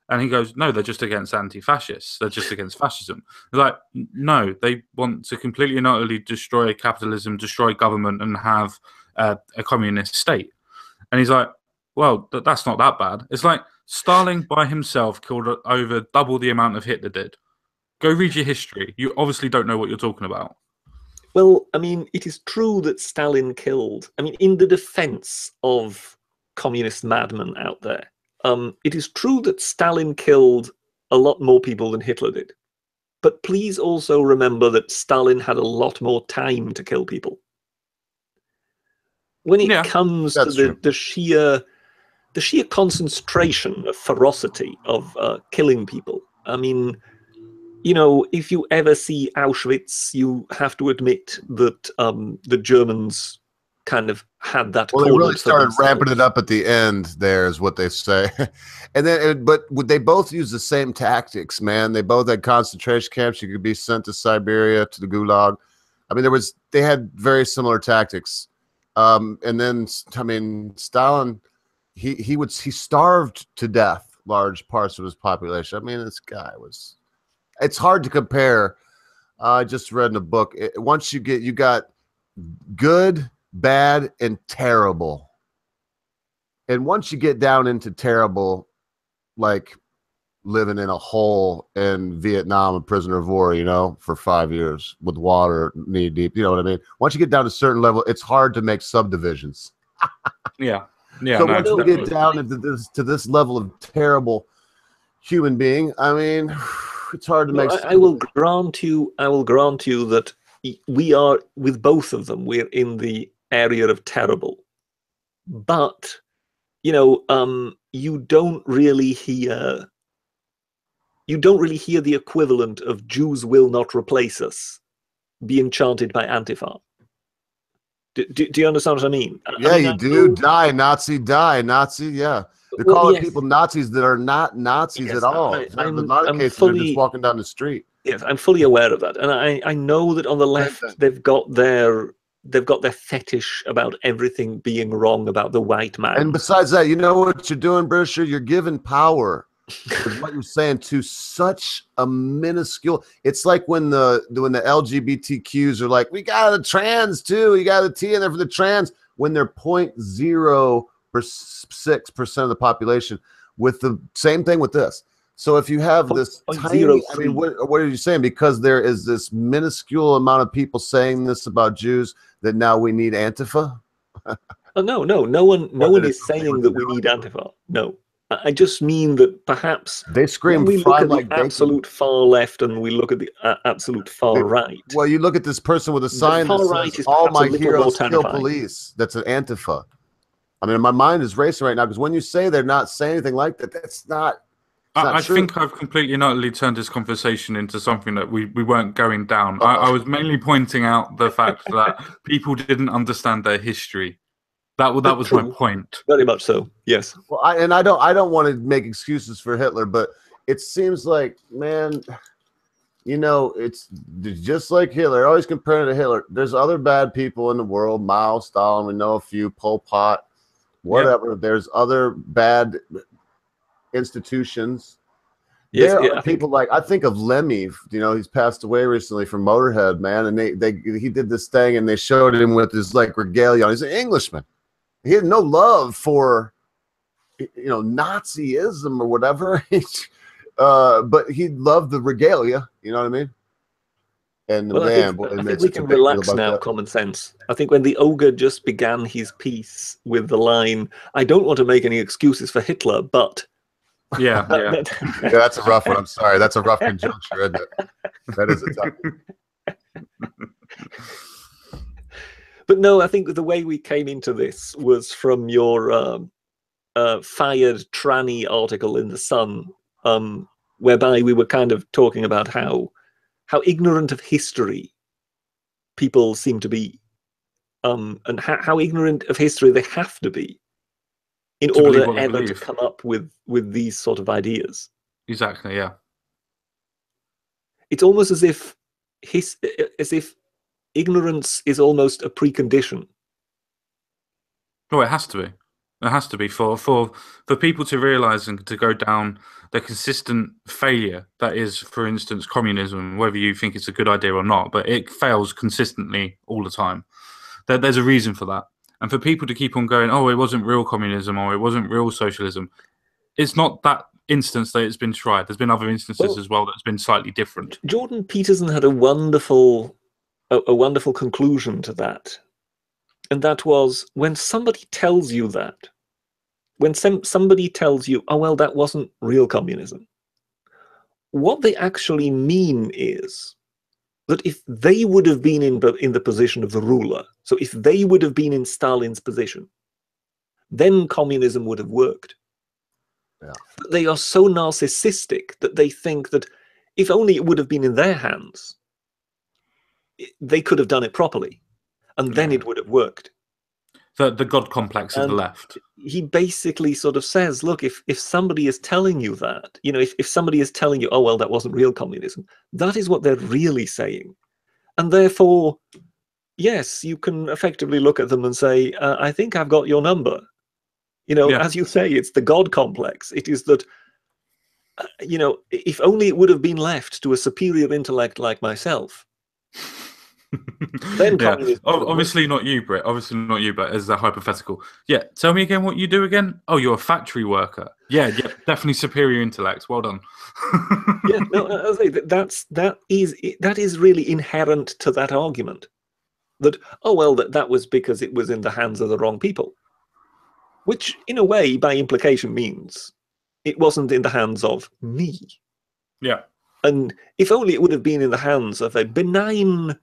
And he goes, no, they're just against anti-fascists. They're just against fascism. It's like, no, they want to completely and utterly destroy capitalism, destroy government, and have a communist state. And he's like, well, that's not that bad. It's like Stalin by himself killed over double the amount of Hitler did. Go read your history. You obviously don't know what you're talking about. Well, I mean, it is true that Stalin killed. I mean, in the defense of communist madmen out there, it is true that Stalin killed a lot more people than Hitler did. But please also remember that Stalin had a lot more time to kill people. When it comes to the sheer concentration of ferocity of killing people, I mean, you know, if you ever see Auschwitz, you have to admit that the Germans kind of had that. Well, they really started ramping it up at the end. There is what they say, and then, but they both use the same tactics, man. They both had concentration camps. You could be sent to Siberia, to the Gulag. I mean, they had very similar tactics. And then, I mean, Stalin, he starved to death large parts of his population. I mean, this guy was. It's hard to compare. I just read in a book. Once you got good, bad, and terrible. And once you get down into terrible, like living in a hole in Vietnam, a prisoner of war, you know, for 5 years with water knee deep, you know what I mean? Once you get down to a certain level, it's hard to make subdivisions. Yeah. So once you get down into this level of terrible human being, I mean, it's hard to make. I will grant you that we are, with both of them, we're in the area of terrible. But you know, you don't really hear the equivalent of "Jews will not replace us" being chanted by Antifa. Do you understand what I mean? Yeah, I mean, you do. Die, Nazi, die, Nazi. Yeah. They're calling people Nazis that are not Nazis at all. In a lot of cases, they're just walking down the street. Yes, I'm fully aware of that, and I know that on the left they've got their fetish about everything being wrong about the white man. And besides that, you know what you're doing, Britisher? You're giving power. Is what you're saying to such a minuscule. It's like when the LGBTQs are like, we got a trans too. You got a T in there for the trans. When they're 0.06% of the population, with the same thing with this. So if you have this tiny, I mean, what are you saying? Because there is this minuscule amount of people saying this about Jews that now we need Antifa? No one is saying that we need Antifa. No. I just mean that perhaps they scream. When we look at the absolute far left and we look at the absolute far right. Well, you look at this person with a sign that says, "All my heroes kill police." That's an Antifa. I mean, my mind is racing right now because when you say they're not saying anything like that, that's not. I think I've completely and utterly turned this conversation into something that we weren't going down. I was mainly pointing out the fact that people didn't understand their history. That was my point. Very much so. Yes. Well, I don't want to make excuses for Hitler, but it seems like, man, you know, it's just like Hitler. Always comparing to Hitler. There's other bad people in the world. Mao, Stalin, we know a few. Pol Pot, whatever. Yep. There's other bad institutions. Yes, there are people like, I think of Lemmy. You know, he's passed away recently from Motorhead, man, and he did this thing, and they showed him with his like regalia on. He's an Englishman. He had no love for, you know, Nazism or whatever, but he loved the regalia. You know what I mean? And well, I think we can relax now. That. Common sense. I think when the ogre just began his piece with the line, "I don't want to make any excuses for Hitler, but." Yeah, yeah, that's a rough one. I'm sorry, that's a rough conjuncture, isn't it? That is a tough one. But no, I think the way we came into this was from your fired tranny article in the Sun, whereby we were kind of talking about how ignorant of history people seem to be, and how ignorant of history they have to be in order ever to come up with these sort of ideas. Exactly. Yeah. It's almost as if ignorance is almost a precondition. Oh, it has to be. It has to be for people to realise and to go down the consistent failure that is, for instance, communism. Whether you think it's a good idea or not, but it fails consistently all the time. There's a reason for that, and for people to keep on going, oh, it wasn't real communism or it wasn't real socialism. It's not that instance that it's been tried. There's been other instances as well that's been slightly different. Jordan Peterson had a wonderful conclusion to that. And that was, when somebody tells you that, when somebody tells you, oh, well, that wasn't real communism, what they actually mean is that if they would have been in the position of the ruler, so if they would have been in Stalin's position, then communism would have worked. Yeah. But they are so narcissistic that they think that if only it would have been in their hands, they could have done it properly, and then it would have worked. The God complex of the left. He basically sort of says, look, if somebody is telling you that, if somebody is telling you, oh, well, that wasn't real communism, that is what they're really saying. And therefore, yes, you can effectively look at them and say, I think I've got your number. As you say, it's the God complex. It is that, if only it would have been left to a superior intellect like myself, then communism. Obviously not you, Britt. Obviously not you, but as a hypothetical. Yeah, tell me again what you do again. Oh, you're a factory worker. Yeah, definitely superior intellect. Well done. Yeah, no, that is really inherent to that argument. That, oh, well, that was because it was in the hands of the wrong people. Which, in a way, by implication, means it wasn't in the hands of me. Yeah. And if only it would have been in the hands of a benign,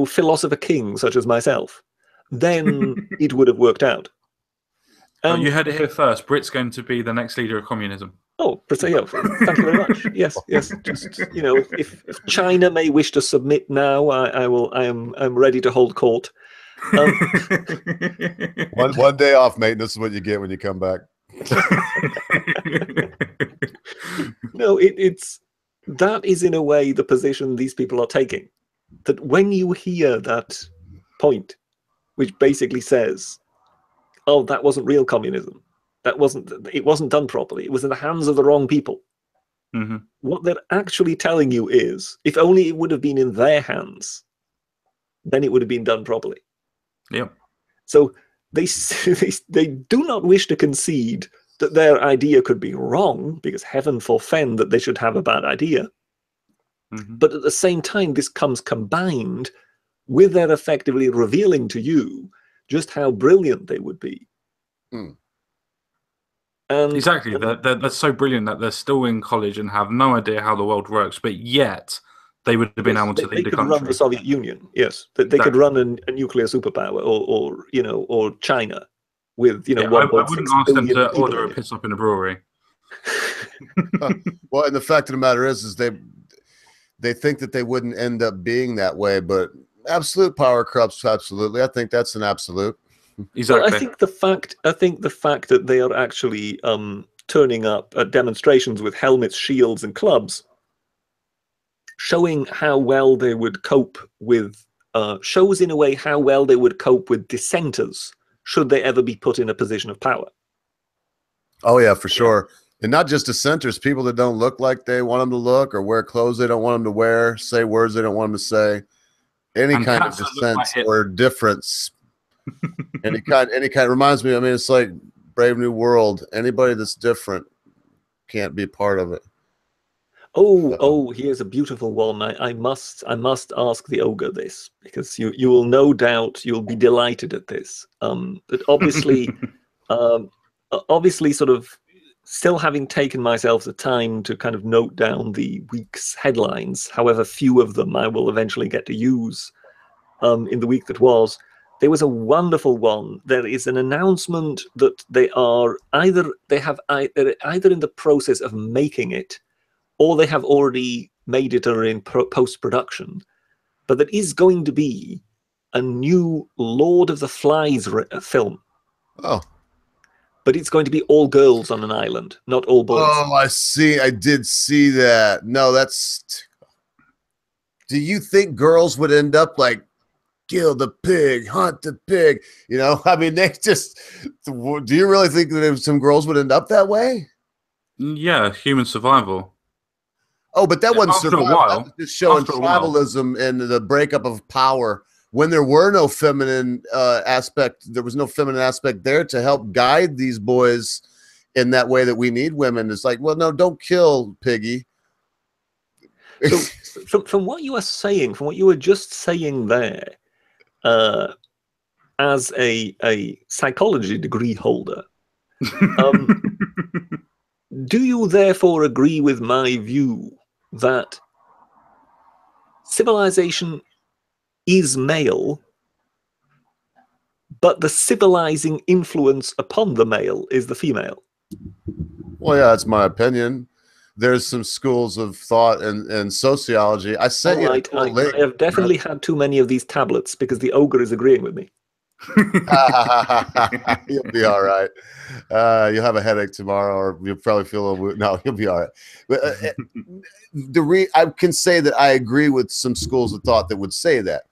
philosopher king such as myself, then it would have worked out. You heard it here first. Brit's going to be the next leader of communism. Oh, thank you very much. Yes. Just if China may wish to submit now, I'm ready to hold court. One day off, mate. This is what you get when you come back. No, that is in a way the position these people are taking. That when you hear that point, which basically says, "Oh, that wasn't real communism. It wasn't done properly. It was in the hands of the wrong people." Mm-hmm. What they're actually telling you is, if only it would have been in their hands, then it would have been done properly. Yeah. So they do not wish to concede that their idea could be wrong, because heaven forfend that they should have a bad idea. Mm-hmm. But at the same time, this comes combined with their effectively revealing to you just how brilliant they would be. Mm. Exactly. They're so brilliant that they're still in college and have no idea how the world works, but yet they would have been able to lead a country. They could run the Soviet Union, yes. They could run a nuclear superpower, or China with I wouldn't ask them to order a piss up in a brewery. Well, and the fact of the matter is they think that they wouldn't end up being that way, but absolute power corrupts absolutely. I think that's an absolute. Exactly. Well, I think the fact that they are actually turning up at demonstrations with helmets, shields, and clubs, showing how well they would cope with, shows in a way how well they would cope with dissenters should they ever be put in a position of power. Oh yeah, for sure. And not just dissenters, people that don't look like they want them to look, or wear clothes they don't want them to wear, say words they don't want them to say. Any kind of dissent or difference. any kind reminds me. I mean, it's like Brave New World. Anybody that's different can't be part of it. Oh, here's a beautiful one. I must ask the ogre this, because you will no doubt you'll be delighted at this. But obviously, sort of still having taken myself the time to kind of note down the week's headlines, however few of them I will eventually get to use in the week that was. There was a wonderful one. There is an announcement that they're either in the process of making it, or they have already made it or are in post-production, but there is going to be a new Lord of the Flies film. Oh. But it's going to be all girls on an island, not all boys. Oh, I see. I did see that. No, that's... Do you think girls would end up, like, kill the pig, hunt the pig. You know, I mean, they just. Do you really think that some girls would end up that way? Yeah, human survival. Oh, but that wasn't After a survival. while, That was just showing after a while. tribalism and the breakup of power. When there were no feminine aspect, there was no feminine aspect there to help guide these boys in that way that we need women. It's like, well, no, don't kill Piggy. So from what you are saying, from what you were just saying there, as a psychology degree holder, do you therefore agree with my view that civilization is male, but the civilizing influence upon the male is the female? Well, yeah, that's my opinion. There's some schools of thought and sociology. I sent you a cool link. I have definitely had too many of these tablets because the ogre is agreeing with me. You'll be all right. You'll have a headache tomorrow, or you'll probably feel a little. No, you'll be all right. But I can say that I agree with some schools of thought that would say that.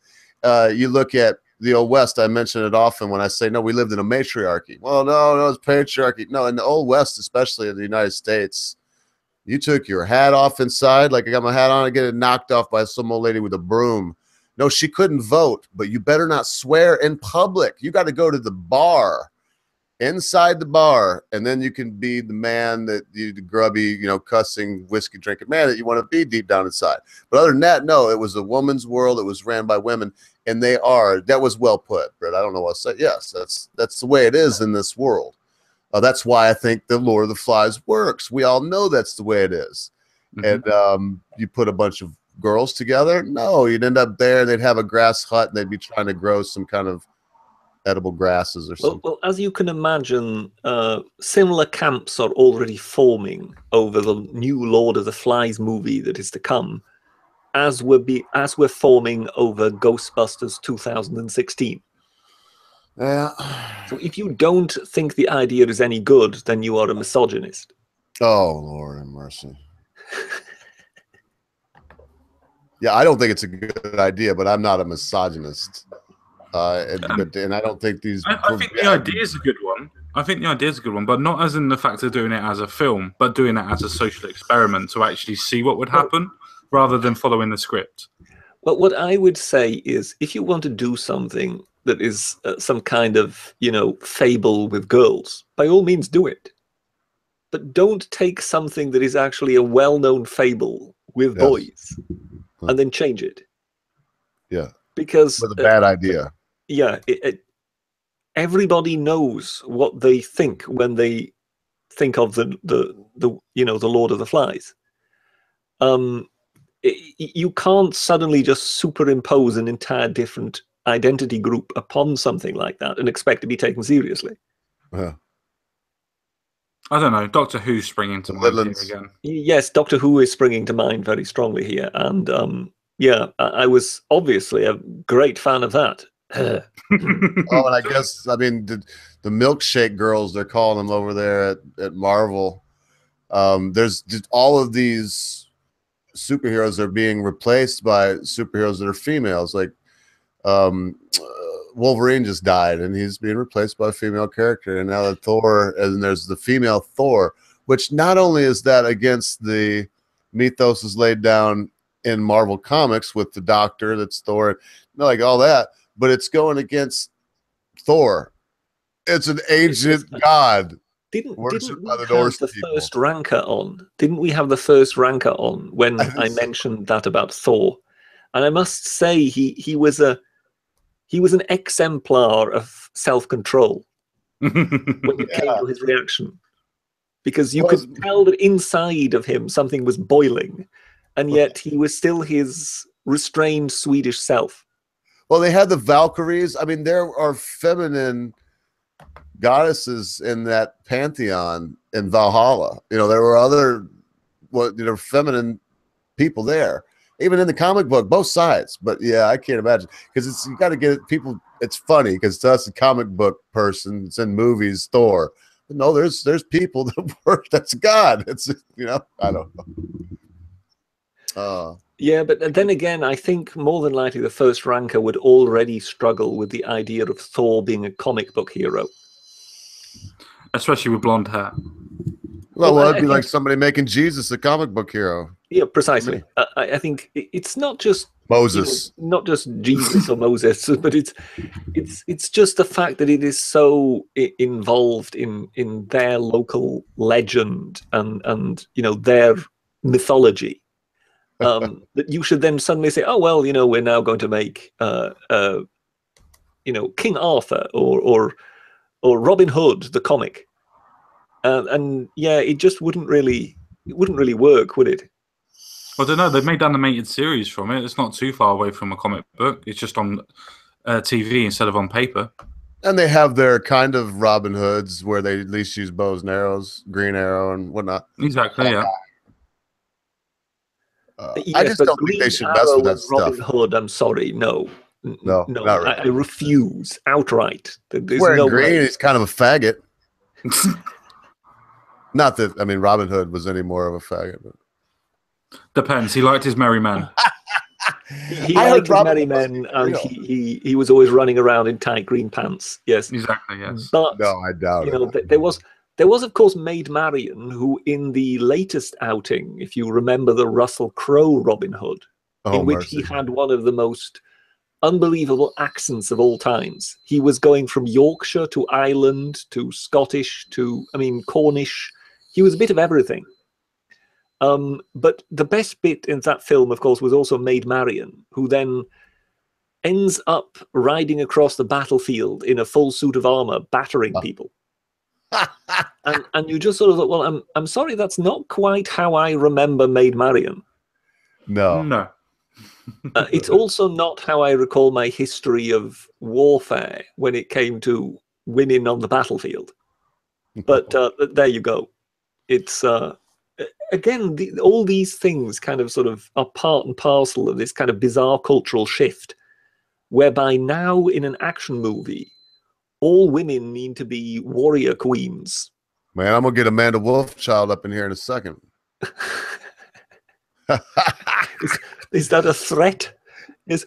You look at the Old West. I mention it often when I say, no, we lived in a matriarchy. Well, no, it's patriarchy. No, in the Old West, especially in the United States, you took your hat off inside. Like I got my hat on, I get it knocked off by some old lady with a broom. No, she couldn't vote, but you better not swear in public. You got to go to the bar, inside the bar, and then you can be the man that you, the grubby, you know, cussing, whiskey drinking man that you want to be deep down inside. But other than that, no, it was a woman's world. It was ran by women, and that was well put, Brett. I don't know what to say. Yes, that's the way it is in this world. That's why I think the Lord of the Flies works. We all know that's the way it is. Mm-hmm. And you put a bunch of girls together, no, you'd end up there, they'd have a grass hut, and they'd be trying to grow some kind of edible grasses or something. Well, as you can imagine, similar camps are already forming over the new Lord of the Flies movie that is to come, as we're forming over Ghostbusters 2016. Yeah. So if you don't think the idea is any good, then you are a misogynist. Oh, Lord have mercy. Yeah, I don't think it's a good idea, but I'm not a misogynist. And I don't think these... I think the idea is a good one. I think the idea is a good one, but not as in the fact of doing it as a film, but doing it as a social experiment to actually see what would happen, rather than following the script. Well, what I would say is, if you want to do something that is some kind of, fable with girls, by all means do it. But don't take something that is actually a well-known fable with boys and then change it. Yeah. Because... with a bad idea. Yeah. Everybody knows what they think when they think of the Lord of the Flies. You can't suddenly just superimpose an entire different identity group upon something like that and expect to be taken seriously. Yeah. I don't know. Doctor Who's springing to mind here again. Yes, Doctor Who is springing to mind very strongly here. And I was obviously a great fan of that. Oh, and I guess, the milkshake girls, they're calling them over there at Marvel. There's just all of these superheroes are being replaced by superheroes that are females. Like Wolverine just died, and he's being replaced by a female character. And now there's the female Thor, which not only is that against the mythos is laid down in Marvel Comics with the Doctor, that's Thor, like all that, but it's going against Thor. It's an ancient god. Didn't we have the first ranker on? Didn't we have the first ranker on when I mentioned that about Thor? And I must say he was an exemplar of self-control when it came to his reaction. Because you could tell that inside of him something was boiling, and yet he was still his restrained Swedish self. Well, they had the Valkyries. There are feminine goddesses in that pantheon in Valhalla. There were other feminine people there, even in the comic book, both sides. But yeah, I can't imagine, because you got to get people. It's funny because to us, a comic book person, it's in movies, Thor. But no, there's people that work. That's God. It's I don't know. Yeah, but then again, I think more than likely the first ranker would already struggle with the idea of Thor being a comic book hero. Especially with blonde hair. Well, Well, I it'd be think- like somebody making Jesus a comic book hero. Yeah, precisely. I think it's not just Moses. not just Jesus or Moses, but it's just the fact that it is so involved in their local legend and their mythology, that you should then suddenly say, oh well, we're now going to make King Arthur or Robin Hood the comic, and yeah, it just wouldn't really work, would it? I don't know. They've made animated series from it. It's not too far away from a comic book. It's just on TV instead of on paper. And they have their kind of Robin Hoods where they at least use bows and arrows, Green Arrow and whatnot. Exactly, yeah. Yes, I just but don't think they Green should mess with Arrow that and Robin stuff. Hood, I'm sorry, no, No, not really. I refuse outright. There's Wearing no green, way. he's kind of a faggot. Not that, I mean, Robin Hood was any more of a faggot. But... Depends. He liked his merry men. He I liked heard his Robin merry Hood was men, real. and he was always running around in tight green pants. Yes, Exactly, yes. but No, I doubt it. there was of course Maid Marian, who in the latest outing, if you remember the Russell Crowe Robin Hood, Oh, in which mercy. he had one of the most unbelievable accents of all times. He was going from Yorkshire to Ireland to Scottish to, Cornish. He was a bit of everything. But the best bit in that film, of course, was also Maid Marian, who then ends up riding across the battlefield in a full suit of armor, battering people. and you just sort of thought, well, I'm sorry, that's not quite how I remember Maid Marian. No. It's also not how I recall my history of warfare when it came to women on the battlefield. But there you go. It's again, all these things kind of sort of are part and parcel of this kind of bizarre cultural shift, whereby now in an action movie, all women need to be warrior queens. Man, I'm going to get Amanda Wolfchild up in here in a second. Is that a threat?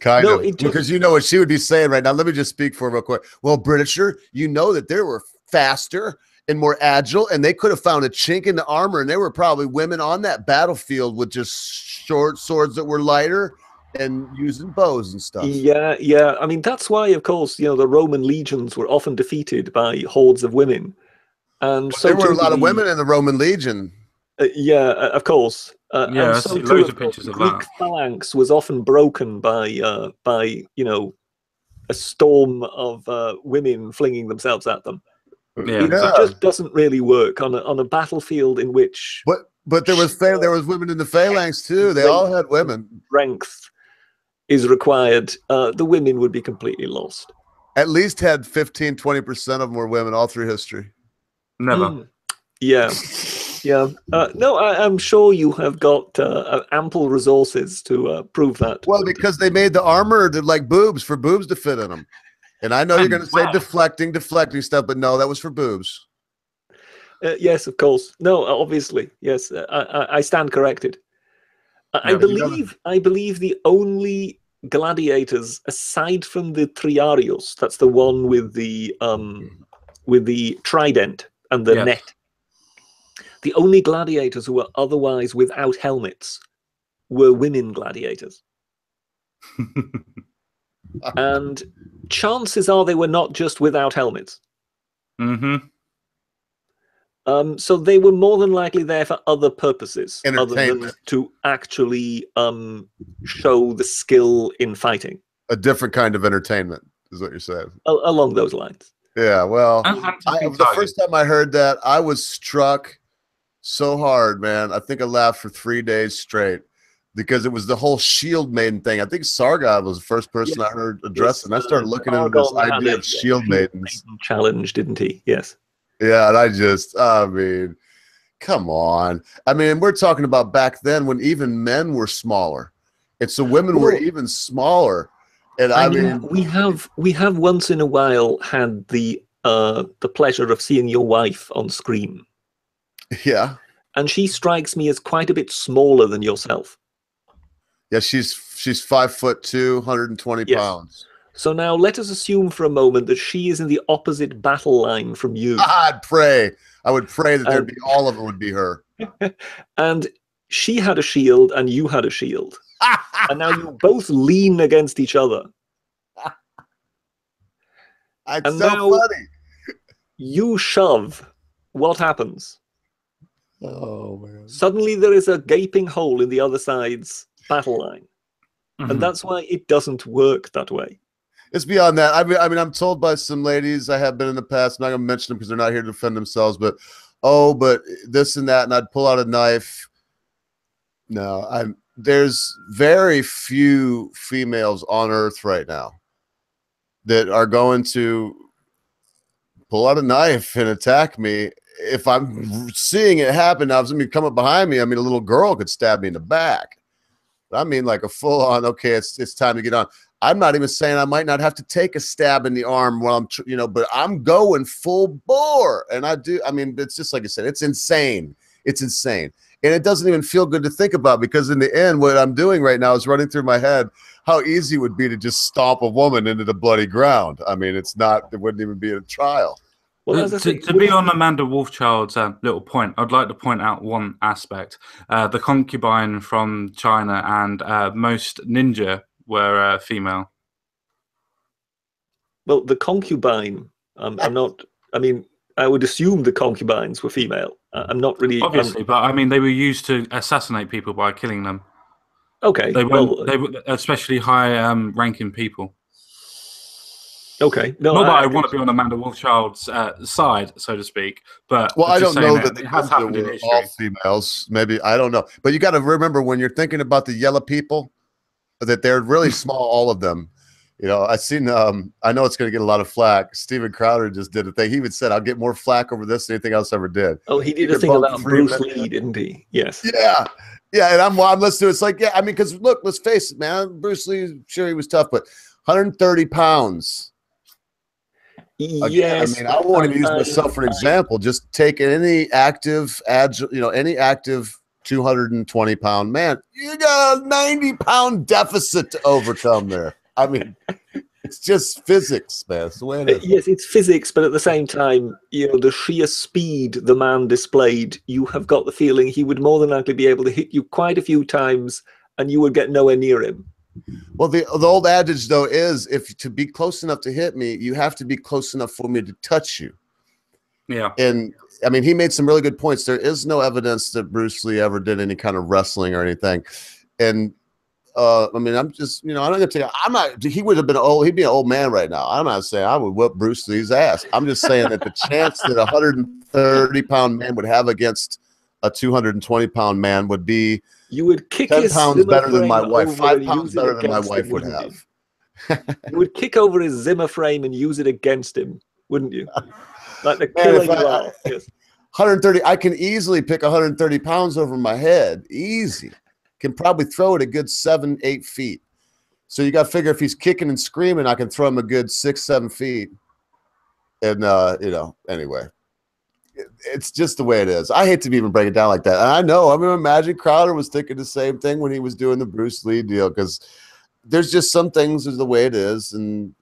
Kind of. Because you know what she would be saying right now. Let me just speak for her real quick. Well, Britisher, you know that they were faster and more agile, and they could have found a chink in the armor, and there were probably women on that battlefield with just short swords that were lighter and using bows and stuff. Yeah. I mean, that's why, of course, the Roman legions were often defeated by hordes of women. And so there were a lot of women in the Roman legion. Yeah, of course. Yeah, and I so see too, loads of of course, pictures of Greek that. phalanx was often broken by a storm of women flinging themselves at them. Yeah, It exactly. just doesn't really work on a battlefield in which But there was women in the phalanx too. They all had women. Strength is required. The women would be completely lost. At least had 15-20% of them were women all through history. Never. Yeah. No, I'm sure you have got ample resources to prove that. Well, because they made the armor like boobs for boobs to fit in them. And I know you're going to say deflecting stuff, but no, that was for boobs. Yes, of course. No, obviously, yes. I stand corrected. I believe the only gladiators aside from the Triarios, that's the one with the trident and the net. The only gladiators who were otherwise without helmets were women gladiators. And chances are they were not just without helmets. Mm-hmm. So they were more than likely there for other purposes other than to actually show the skill in fighting. A different kind of entertainment is what you're saying. Along those lines. Yeah, well, the first time I heard that, I was struck so hard, man. I think I laughed for 3 days straight because it was the whole shield maiden thing. I think Sargon was the first person I heard address, and I started looking into this idea of shield maidens. Challenge, didn't he? Yes. Yeah, and I mean, come on. I mean, we're talking about back then when even men were smaller, and so women were even smaller. And I mean, we have once in a while had the pleasure of seeing your wife on screen. Yeah. And she strikes me as quite a bit smaller than yourself. Yeah, she's 5'2", 120 Yes. pounds. So now let us assume for a moment that she is in the opposite battle line from you. I'd pray. I would pray that there'd be all of it would be her. And she had a shield and you had a shield. And now you both lean against each other. It's And so now funny. you shove. What happens? Oh man. Suddenly there is a gaping hole in the other side's battle line. And that's why it doesn't work that way. It's beyond that. I mean, I'm told by some ladies I have been in the past. I'm not going to mention them because they're not here to defend themselves. But but this and that, and I'd pull out a knife. No, there's very few females on Earth right now that are going to pull out a knife and attack me. If I'm seeing it happen, now if somebody come up behind me, I mean, a little girl could stab me in the back. But I mean, like a full-on. Okay, it's time to get on. I'm not even saying I might not have to take a stab in the arm while I'm, but I'm going full bore. And I do. I mean, it's just like I said, it's insane. It's insane. And it doesn't even feel good to think about, because in the end, what I'm doing right now is running through my head how easy it would be to just stomp a woman into the bloody ground. I mean, it wouldn't even be a trial. Well, to be on Amanda Wolfchild's little point, I'd like to point out one aspect. The concubine from China and most ninja were female. Well, the concubine, I'm not, I mean, I would assume the concubines were female. I'm not really... Obviously, but I mean, they were used to assassinate people by killing them. Okay. They were especially high-ranking people. Okay. No, Not that I want to be on Amanda Wolfchild's side, so to speak, but I don't know that it has happened in history. All females, maybe, I don't know. But you got to remember, when you're thinking about the yellow people, that they're really small, all of them. I've seen, I know it's going to get a lot of flack. Steven Crowder just did a thing. He even said, I'll get more flack over this than anything else ever did. Oh, he did a thing about Bruce Lee, didn't he? Yes. Yeah. Yeah. And I'm listening to it. It's like, yeah, I mean, because look, let's face it, man. Bruce Lee, sure, he was tough, but 130 pounds. Again, Yes. I mean, I won't even use myself for an example. Just take any active, any active 220-pound man. You got a 90-pound deficit to overcome there. I mean, it's just physics, man. It's the way it is. Yes, it's physics, but at the same time, the sheer speed the man displayed, you have got the feeling he would more than likely be able to hit you quite a few times, and you would get nowhere near him. Well, the old adage, though, is if to be close enough to hit me, you have to be close enough for me to touch you. Yeah. And I mean, he made some really good points. There is no evidence that Bruce Lee ever did any kind of wrestling or anything. And I mean, I'm just, I'm not gonna tell you, he would have been old. He'd be an old man right now. I'm not saying I would whip Bruce Lee's ass. I'm just saying that the chance that a 130-pound man would have against a 220-pound man would be, you would kick 10 his pounds better than my wife, 5 and pounds better than my wife would have. You would kick over his Zimmer frame and use it against him, wouldn't you? Like the killer you are. Yes. 130, I can easily pick 130 pounds over my head. Easy. Can probably throw it a good 7-8 feet. So you got to figure if he's kicking and screaming, I can throw him a good 6-7 feet. And, anyway. It's just the way it is. I hate to even break it down like that. And I know, I mean, imagine Crowder was thinking the same thing when he was doing the Bruce Lee deal, because there's just some things is the way it is, and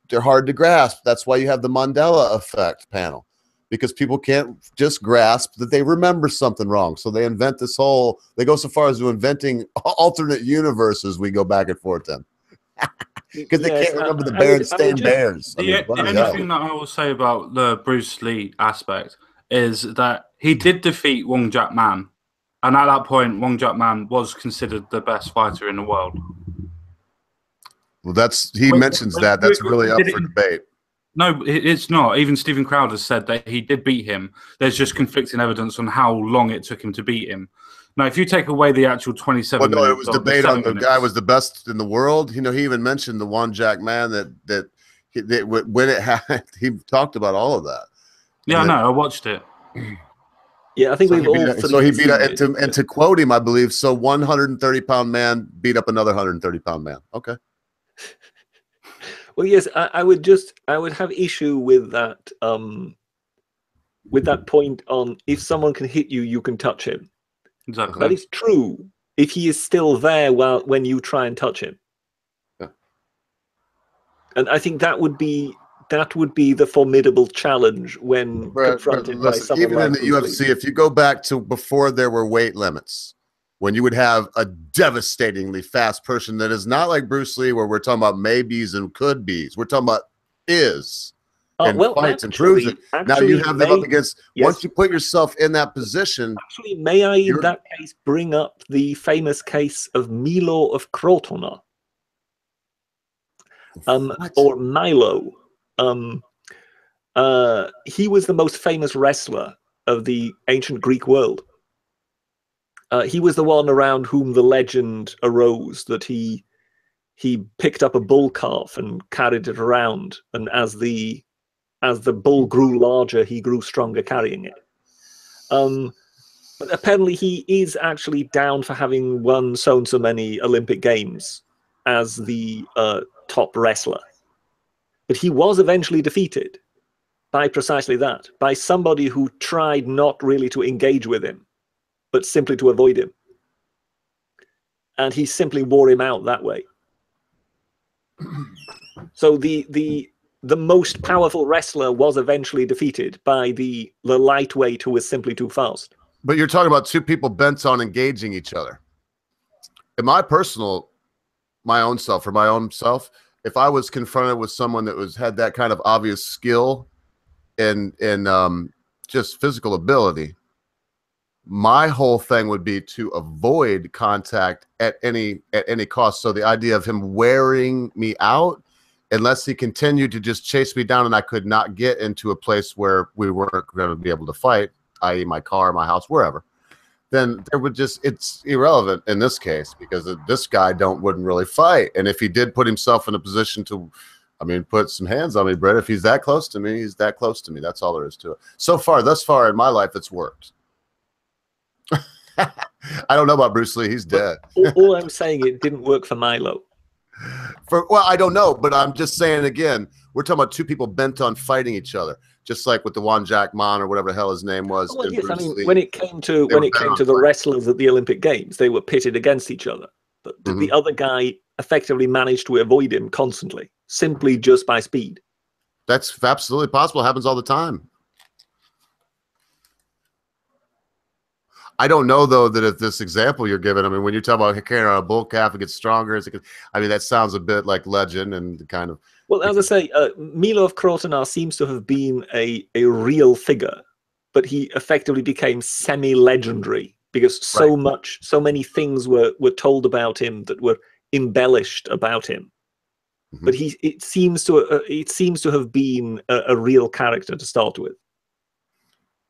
they're hard to grasp. That's why you have the Mandela effect panel, because people can't just grasp that they remember something wrong. So they invent they go so far as to inventing alternate universes we go back and forth in. Because they can't remember the Berenstain Bears. The only thing that I will say about the Bruce Lee aspect is that he did defeat Wong Jack Man, and at that point, Wong Jack Man was considered the best fighter in the world. Well, he mentions that. That's really up for debate. No, it's not. Even Steven Crowder said that he did beat him. There's just conflicting evidence on how long it took him to beat him. Now, if you take away the actual 27 minutes... Well, no, it was debate on the guy was the best in the world. He even mentioned the Wong Jack Man that when it happened, he talked about all of that. Yeah, I know. I watched it. Yeah, I think we've all... So he beat and to quote him, I believe, so 130-pound man beat up another 130-pound man. Okay. Well, yes, I would have issue with that point on if someone can hit you, you can touch him. Exactly. That is true, if he is still there when you try and touch him. Yeah. And I think that would be the formidable challenge when confronted by listen, someone even like in the Bruce Lee. UFC, if you go back to before there were weight limits, when you would have a devastatingly fast person that is not like Bruce Lee, where we're talking about maybes and could be's, we're talking about is and Well, fights and proves it. Now you have them up against. Yes. Once you put yourself in that position. Actually, may I in that case bring up the famous case of Milo of Crotona, or Milo? He was the most famous wrestler of the ancient Greek world. He was the one around whom the legend arose that he picked up a bull calf and carried it around, and as the bull grew larger, he grew stronger carrying it. But apparently he is actually down for having won so and so many Olympic Games as the top wrestler. But he was eventually defeated by precisely that, by somebody who tried not really to engage with him, but simply to avoid him. And he simply wore him out that way. So the most powerful wrestler was eventually defeated by the lightweight who was simply too fast. But you're talking about two people bent on engaging each other. In my own self, if I was confronted with someone that had that kind of obvious skill and just physical ability, my whole thing would be to avoid contact at any cost. So the idea of him wearing me out, unless he continued to just chase me down and I could not get into a place where we weren't going to be able to fight, i.e. my car, my house, wherever, then it's irrelevant in this case, because this guy wouldn't really fight. And if he did put himself in a position to, put some hands on me, Brett, if he's that close to me, he's that close to me. That's all there is to it. Thus far in my life, it's worked. I don't know about Bruce Lee. He's dead. All I'm saying, it didn't work for Milo. I don't know, but I'm just saying again, we're talking about two people bent on fighting each other, just like with the Juan Jack Man or whatever the hell his name was. Well, yes, when it came to the wrestlers at the Olympic Games, they were pitted against each other. But the other guy effectively managed to avoid him constantly, simply just by speed. That's absolutely possible. It happens all the time. I don't know, though, that if this example you're giving, when you talk about carrying on a bull calf, it gets stronger. That sounds a bit like legend and kind of. Well, as I say, Milo of Crotona seems to have been a real figure, but he effectively became semi-legendary because so many things were told about him that were embellished about him. But it seems to have been a real character to start with.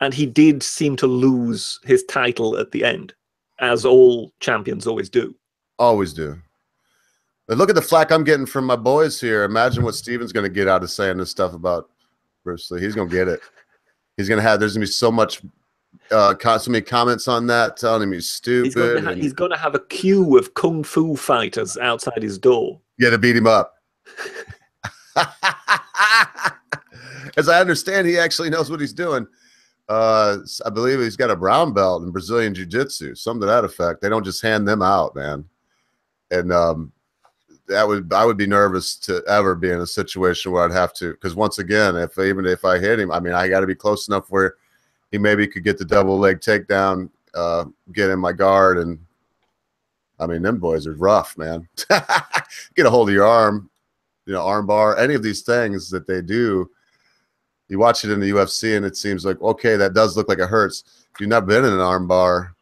And he did seem to lose his title at the end, as all champions always do. Always do. But look at the flack I'm getting from my boys here. Imagine what Steven's going to get out of saying this stuff about Bruce Lee. He's going to get it. There's going to be so many comments on that telling him he's stupid. He's going to have a queue of kung fu fighters outside his door. Yeah, to beat him up. As I understand, he actually knows what he's doing. I believe he's got a brown belt in Brazilian Jiu-Jitsu, something to that effect. They don't just hand them out, man. And I would be nervous to ever be in a situation where I'd have to, because once again, even if I hit him, I got to be close enough where he maybe could get the double leg takedown, get in my guard, and them boys are rough, man. Get a hold of your arm, arm bar, any of these things that they do. You watch it in the UFC and it seems like, okay, that does look like it hurts. If you've not been in an arm bar,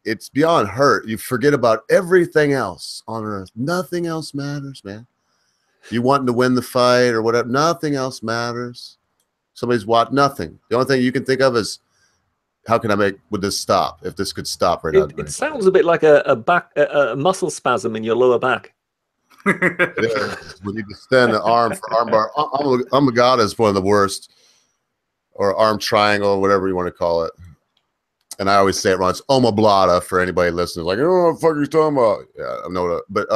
it's beyond hurt. You forget about everything else on earth. Nothing else matters, man. You wanting to win the fight or whatever, nothing else matters. Somebody's watching, nothing. The only thing you can think of is, how can would this stop? If this could stop right now. It sounds a bit like a muscle spasm in your lower back. It is. When you extend the arm for arm bar, Amagata is one of the worst, or arm triangle, whatever you want to call it. And I always say it wrong. It's omoplata for anybody listening. Like, oh, what the fuck are you talking about? Yeah, I know that. But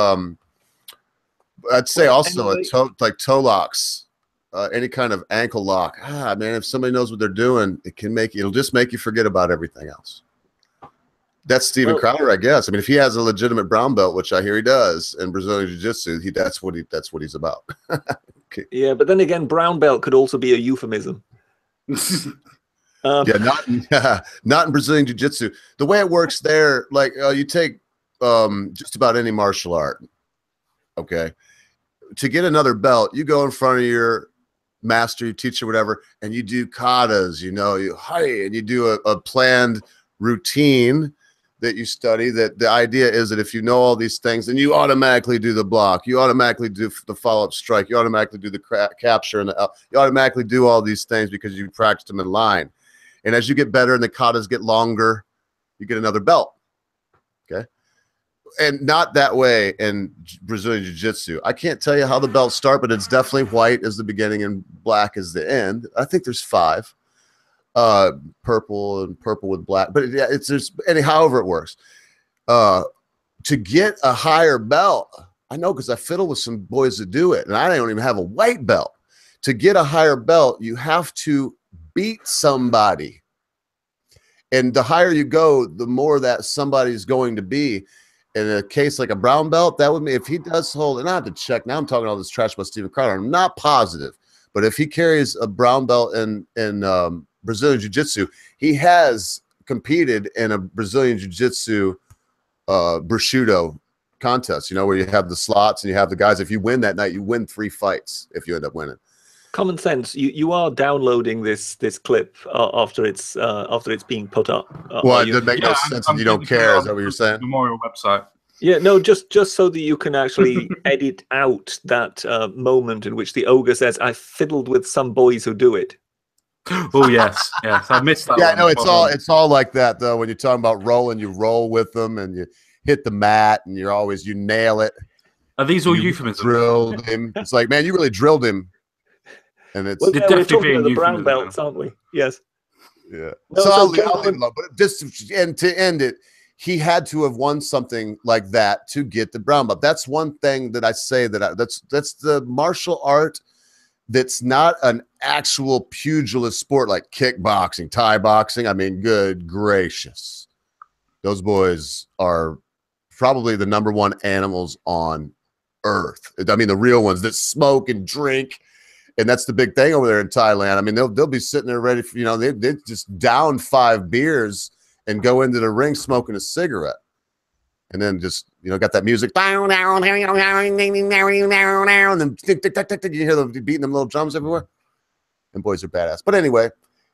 I'd say also like toe locks, any kind of ankle lock. Man, if somebody knows what they're doing, it'll just make you forget about everything else. That's Steven Crowder, I guess. I mean, if he has a legitimate brown belt, which I hear he does, in Brazilian Jiu-Jitsu, that's what he's about. Okay. Yeah, but then again, brown belt could also be a euphemism. Yeah, not in Brazilian Jiu-Jitsu. The way it works there, like you take just about any martial art, okay? To get another belt, you go in front of your master, you teach or whatever, and you do katas, and you do a planned routine that you study. That the idea is that if you know all these things, then you automatically do the block, you automatically do the follow-up strike, you automatically do the capture, and you automatically do all these things because you practiced them in line. And as you get better and the katas get longer, you get another belt. Okay. And not that way in Brazilian Jiu-Jitsu. I can't tell you how the belts start, but it's definitely white as the beginning and black as the end. I think there's 5. Purple with black. But yeah, however it works. To get a higher belt, I know because I fiddle with some boys that do it, and I don't even have a white belt. To get a higher belt, you have to beat somebody. And the higher you go, the more that somebody's going to be. In a case like a brown belt, that would be if he does hold, and I have to check. Now I'm talking all this trash about Steven Crowder. I'm not positive, but if he carries a brown belt in Brazilian Jiu-Jitsu, he has competed in a Brazilian Jiu-Jitsu prosciutto contest, where you have the slots and you have the guys. If you win that night, you win 3 fights if you end up winning. Common sense. You are downloading this clip after it's being put up. Well, it doesn't make no sense if you don't care. Is that what you're saying? Memorial website. Yeah, no, just so that you can actually edit out that moment in which the ogre says, "I fiddled with some boys who do it." Oh yes, I missed that. Yeah, no, it's all like that though. When you're talking about rolling, you roll with them and you hit the mat and you nail it. Are these all euphemisms? Drilled him. It's like, man, you really drilled him. And it's we're talking about the brown belts, aren't we? Yes. Yeah. No, so I'll leave it alone. But to end it, he had to have won something like that to get the brown belt. That's one thing that I say that's the martial art that's not an actual pugilist sport like kickboxing, Thai boxing. I mean, good gracious. Those boys are probably the #1 animals on earth. I mean, the real ones that smoke and drink. And that's the big thing over there in Thailand. I mean, they'll be sitting there ready for, they just down 5 beers and go into the ring smoking a cigarette. And then just, got that music. And then you hear them beating them little drums everywhere. And boys are badass. But anyway,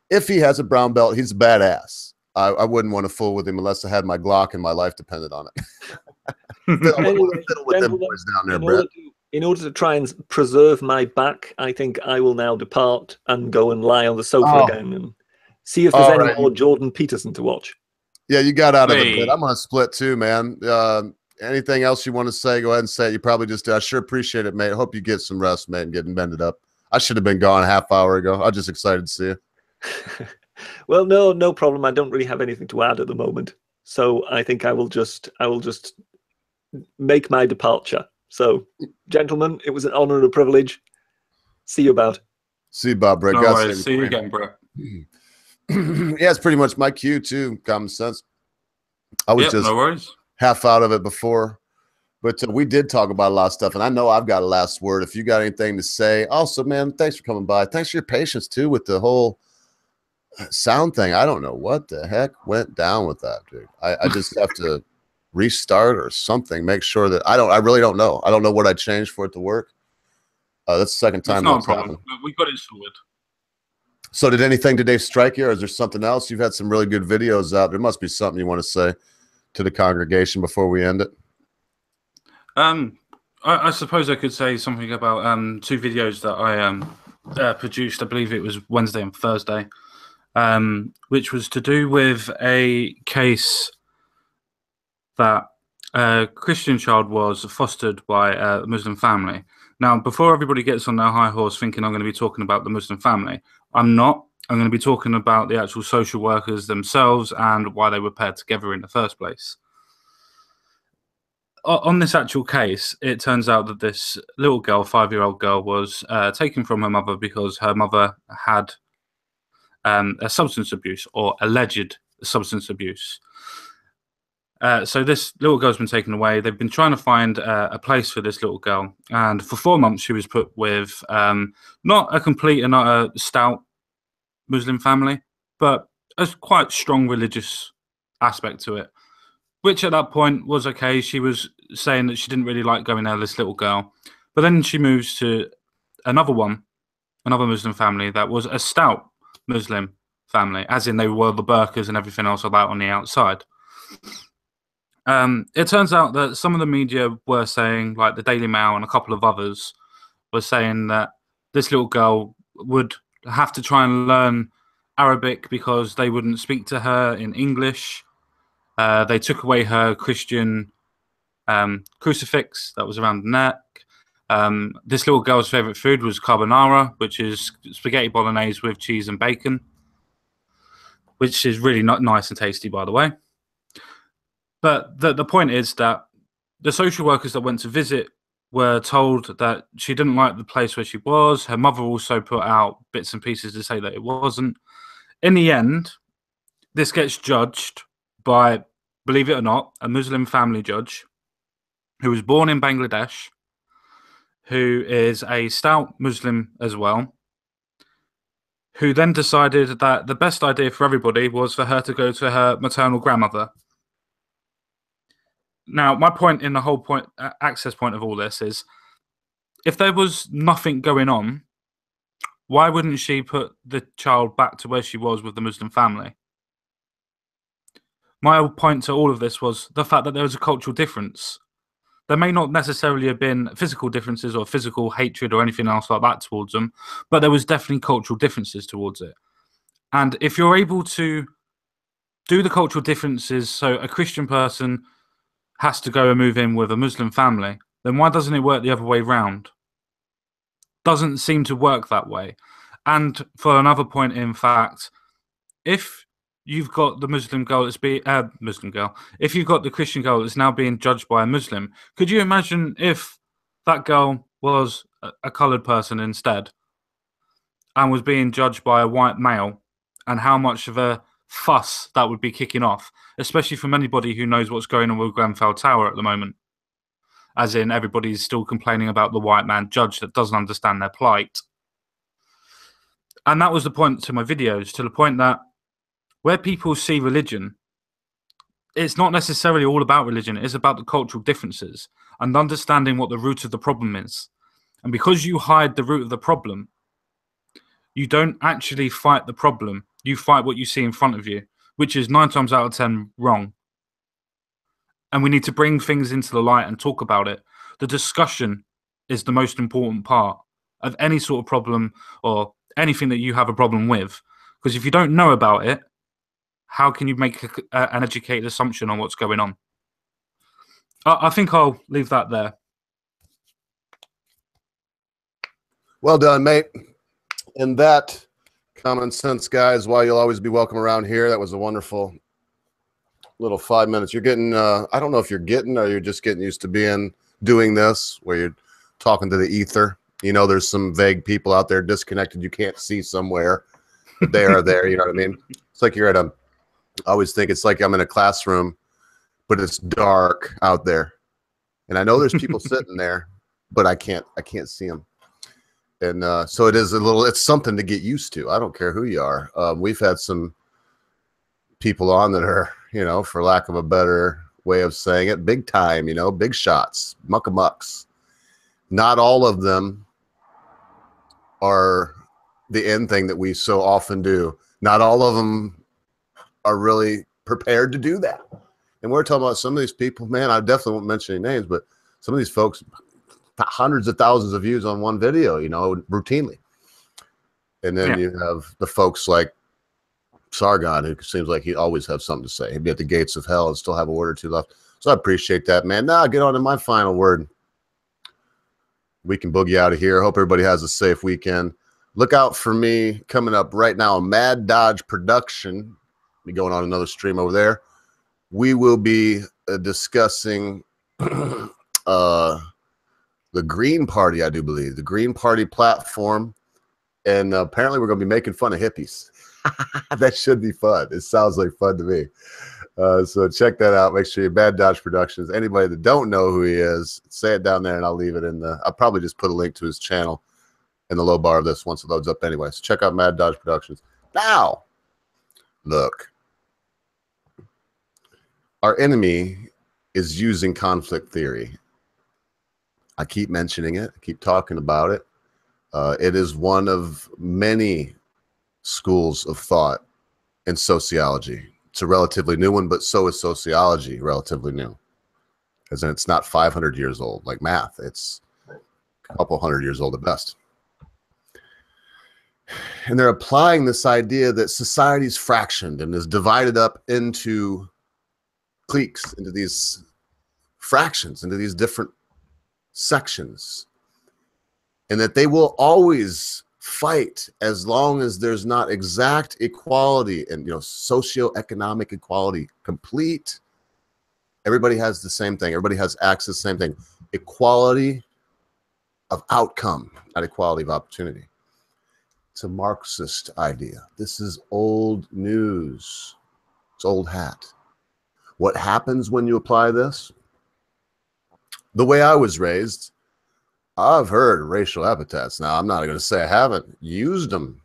if he has a brown belt, he's badass. I wouldn't want to fool with him unless I had my Glock and my life depended on it. With them boys down there, Brett. In order to try and preserve my back, I think I will now depart and go and lie on the sofa again and see if there's any more Jordan Peterson to watch. Yeah, you got out of it, but I'm going to split too, man. Anything else you want to say, go ahead and say it. You probably just did. I sure appreciate it, mate. I hope you get some rest, mate, and getting bended up. I should have been gone a half hour ago. I'm just excited to see you. Well, no problem. I don't really have anything to add at the moment. So I think I will just make my departure. So, gentlemen, it was an honor and a privilege. See you about. See you, Bob, Brett. No worries. See you again, Brett. Yeah, it's pretty much my cue, too. Common sense. I was just no worries. half out of it before. But we did talk about a lot of stuff, and I know I've got a last word. If you got anything to say. Also, man, thanks for coming by. Thanks for your patience, too, with the whole sound thing. I don't know what the heck went down with that, dude. I just have to restart or something, make sure that I really don't know. I don't know what I changed for it to work. That's the second time that's not a problem. We got it sorted. So did anything today strike you, or is there something else? You've had some really good videos out. There must be something you want to say to the congregation before we end it. I suppose I could say something about 2 videos that I produced. I believe it was Wednesday and Thursday, which was to do with a case that a Christian child was fostered by a Muslim family. Now, before everybody gets on their high horse thinking I'm going to be talking about the Muslim family, I'm not. I'm going to be talking about the actual social workers themselves and why they were paired together in the first place. On this actual case, it turns out that this little girl, 5-year-old girl, was taken from her mother because her mother had a substance abuse or alleged substance abuse. So this little girl's been taken away. They've been trying to find a place for this little girl, and for 4 months she was put with not a complete and not a stout Muslim family, but a quite strong religious aspect to it, which at that point was okay. She was saying that she didn't really like going there, this little girl, but then she moves to another Muslim family that was a stout Muslim family, as in they wore the burqas and everything else like that on the outside. It turns out that some of the media were saying, like the Daily Mail and a couple of others, were saying that this little girl would have to try and learn Arabic because they wouldn't speak to her in English. They took away her Christian crucifix that was around the neck. This little girl's favorite food was carbonara, which is spaghetti bolognese with cheese and bacon, which is really not nice and tasty, by the way. But the point is that the social workers that went to visit were told that she didn't like the place where she was. Her mother also put out bits and pieces to say that it wasn't. In the end, this gets judged by, believe it or not, a Muslim family judge who was born in Bangladesh, who is a stout Muslim as well, who then decided that the best idea for everybody was for her to go to her maternal grandmother. Now, my point in the whole access point of all this is, if there was nothing going on, why wouldn't she put the child back to where she was with the Muslim family? My whole point to all of this was the fact that there was a cultural difference. There may not necessarily have been physical differences or physical hatred or anything else like that towards them, but there was definitely cultural differences towards it. And if you're able to do the cultural differences, so a Christian person has to go and move in with a Muslim family, then why doesn't it work the other way round? Doesn't seem to work that way. And for another point, in fact, if you've got the Muslim girl that's if you've got the Christian girl that's now being judged by a Muslim, could you imagine if that girl was a coloured person instead and was being judged by a white male, and how much of a fuss that would be kicking off, especially from anybody who knows what's going on with Grenfell Tower at the moment, as in everybody's still complaining about the white man judge that doesn't understand their plight. And that was the point to my videos, to the point that where people see religion, it's not necessarily all about religion, it's about the cultural differences and understanding what the root of the problem is. And because you hide the root of the problem, you don't actually fight the problem. You fight what you see in front of you, which is 9 times out of 10 wrong. And we need to bring things into the light and talk about it. The discussion is the most important part of any sort of problem or anything that you have a problem with. Because if you don't know about it, how can you make an educated assumption on what's going on? I think I'll leave that there. Well done, mate. And that, common sense, guys, why you'll always be welcome around here. That was a wonderful little 5 minutes. You're getting, I don't know if you're getting or you're just getting used to doing this, where you're talking to the ether. You know, there's some vague people out there disconnected you can't see somewhere, but they are there. You know what I mean? It's like you're at I always think it's like I'm in a classroom, but it's dark out there. And I know there's people sitting there, but I can't see them. And so it's something to get used to. I don't care who you are. We've had some people on that are, you know, for lack of a better way of saying it, big time, you know, big shots, muckamucks. Not all of them are the end thing that we so often do. Not all of them are really prepared to do that. And we're talking about some of these people, man, I definitely won't mention any names, but some of these folks, hundreds of thousands of views on one video, you know, routinely. And then you have the folks like Sargon, who seems like he'd always have something to say. He'd be at the gates of hell and still have a word or two left. So I appreciate that, man. Now get on to my final word. We can boogie out of here. Hope everybody has a safe weekend. Look out for me coming up right now. Mad Dodge Production. Be going on another stream over there. We will be discussing the Green Party, I do believe. The Green Party platform. And apparently we're going to be making fun of hippies. That should be fun. It sounds like fun to me. So check that out. Make sure you Bad Dodge Productions. Anybody that don't know who he is, say it down there, and I'll leave it in the. I'll probably just put a link to his channel in the low bar of this once it loads up anyway. So check out Mad Dodge Productions. Now, look, our enemy is using conflict theory. I keep mentioning it. I keep talking about it. It is one of many schools of thought in sociology. It's a relatively new one, but so is sociology relatively new. Because it's not 500 years old like math. It's a couple hundred years old at best. And they're applying this idea that society's fractioned and is divided up into cliques, into these fractions, into these different sections. And that they will always fight as long as there's not exact equality and, socioeconomic equality, complete. Everybody has the same thing. Everybody has access to the same thing. Equality of outcome, not equality of opportunity. It's a Marxist idea. This is old news. It's old hat. What happens when you apply this? The way I was raised, I've heard racial epithets. Now, I'm not going to say I haven't used them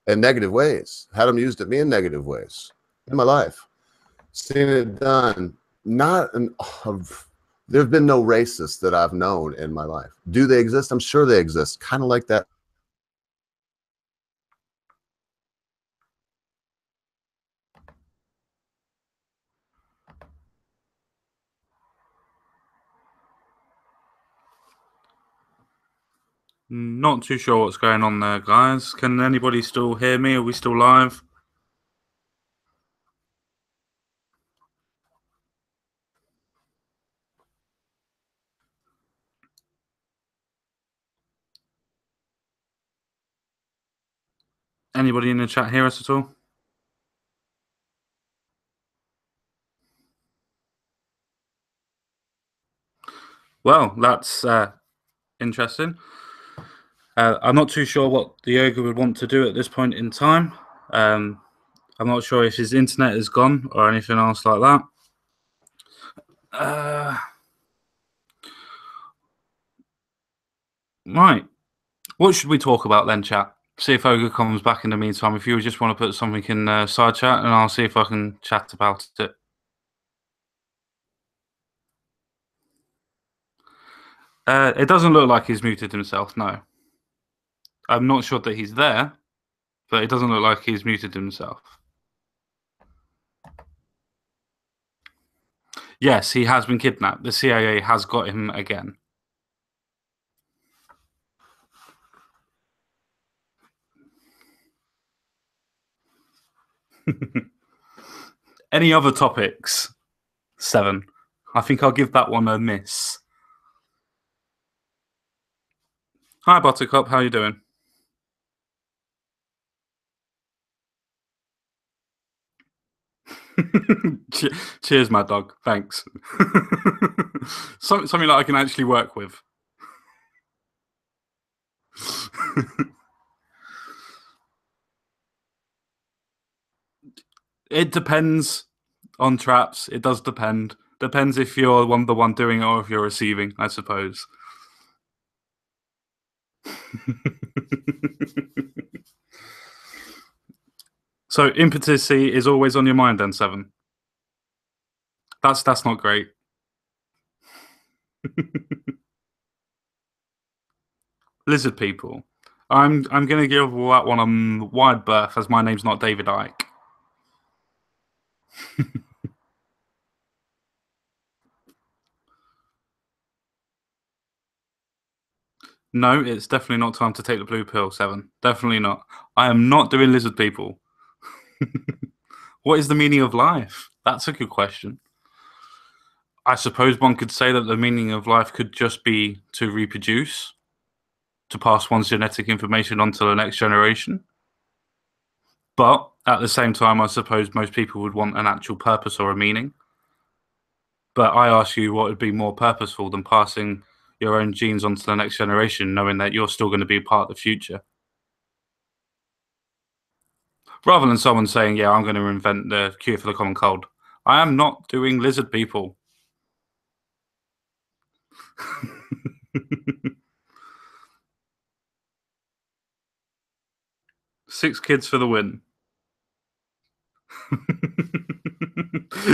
in negative ways. Had them used at me in negative ways in my life. Seen it done. There have been no racists that I've known in my life. Do they exist? I'm sure they exist. Kind of like that. Not too sure what's going on there, guys. Can anybody still hear me? Are we still live? Anybody in the chat hear us at all? Well, that's interesting. I'm not too sure what the ogre would want to do at this point in time. I'm not sure if his internet is gone or anything else like that. Right. What should we talk about then, chat? See if Ogre comes back in the meantime. If you just want to put something in side chat, and I'll see if I can chat about it. It doesn't look like he's muted himself, no. I'm not sure that he's there, but it doesn't look like he's muted himself. Yes, he has been kidnapped. The CIA has got him again. Any other topics? 7. I think I'll give that one a miss. Hi, Buttercup. How you doing? Cheers, Mad Dog. Thanks. Something that I can actually work with. It depends on traps. It does depend. Depends if you're the one doing it or if you're receiving, I suppose. So impotency is always on your mind then, 7. That's not great. Lizard people. I'm gonna give that one a wide berth as my name's not David Icke. No, it's definitely not time to take the blue pill, 7. Definitely not. I am not doing lizard people. What is the meaning of life? That's a good question. I suppose one could say that the meaning of life could just be to reproduce, to pass one's genetic information on to the next generation. But at the same time, I suppose most people would want an actual purpose or a meaning. But I ask you, what would be more purposeful than passing your own genes onto the next generation, knowing that you're still going to be part of the future? Rather than someone saying, yeah, I'm going to invent the cure for the common cold. I am not doing lizard people. Six kids for the win.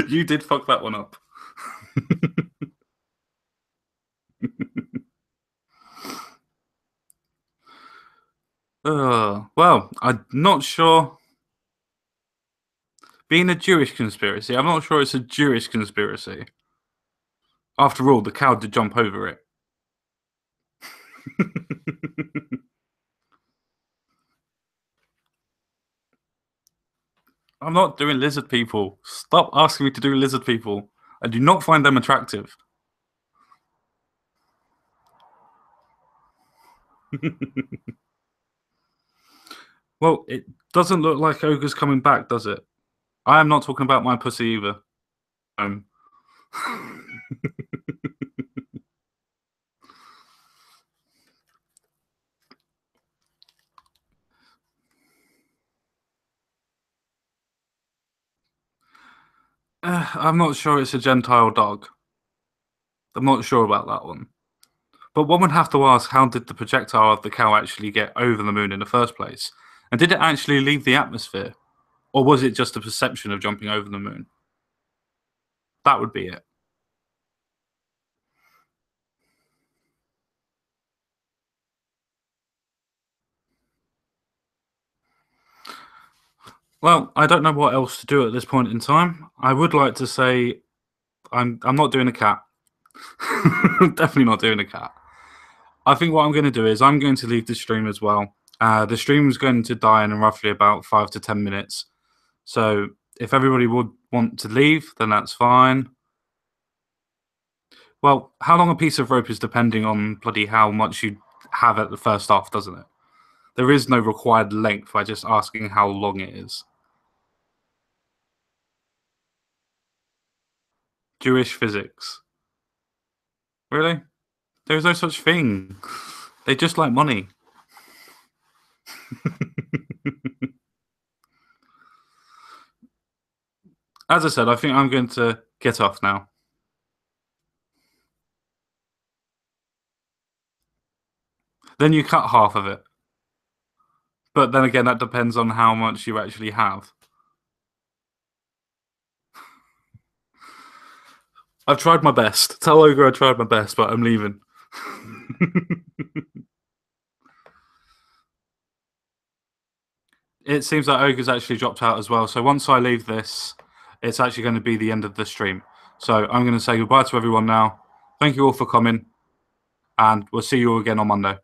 You did fuck that one up. Well, I'm not sure. Being a Jewish conspiracy, I'm not sure it's a Jewish conspiracy. After all, the cow did jump over it. I'm not doing lizard people. Stop asking me to do lizard people. I do not find them attractive. Well, it doesn't look like Ogre's coming back, does it? I am not talking about my pussy either. I'm not sure it's a Gentile dog. I'm not sure about that one. But one would have to ask, how did the projectile of the cow actually get over the moon in the first place? And did it actually leave the atmosphere? Or was it just a perception of jumping over the moon? That would be it. Well, I don't know what else to do at this point in time. I would like to say I'm not doing a cat. Definitely not doing a cat. I think what I'm going to do is I'm going to leave the stream as well. The stream is going to die in roughly about 5 to 10 minutes. So if everybody would want to leave, then that's fine. Well, how long a piece of rope is depending on bloody how much you have at the first off, doesn't it? There is no required length by just asking how long it is. Jewish physics. Really? There's no such thing. They just like money. As I said, I think I'm going to get off now. Then you cut half of it. But then again, that depends on how much you actually have. I've tried my best. Tell Ogre I tried my best, but I'm leaving. It seems that Ogre's actually dropped out as well. So once I leave this, it's actually going to be the end of the stream. So I'm going to say goodbye to everyone now. Thank you all for coming. And we'll see you all again on Monday.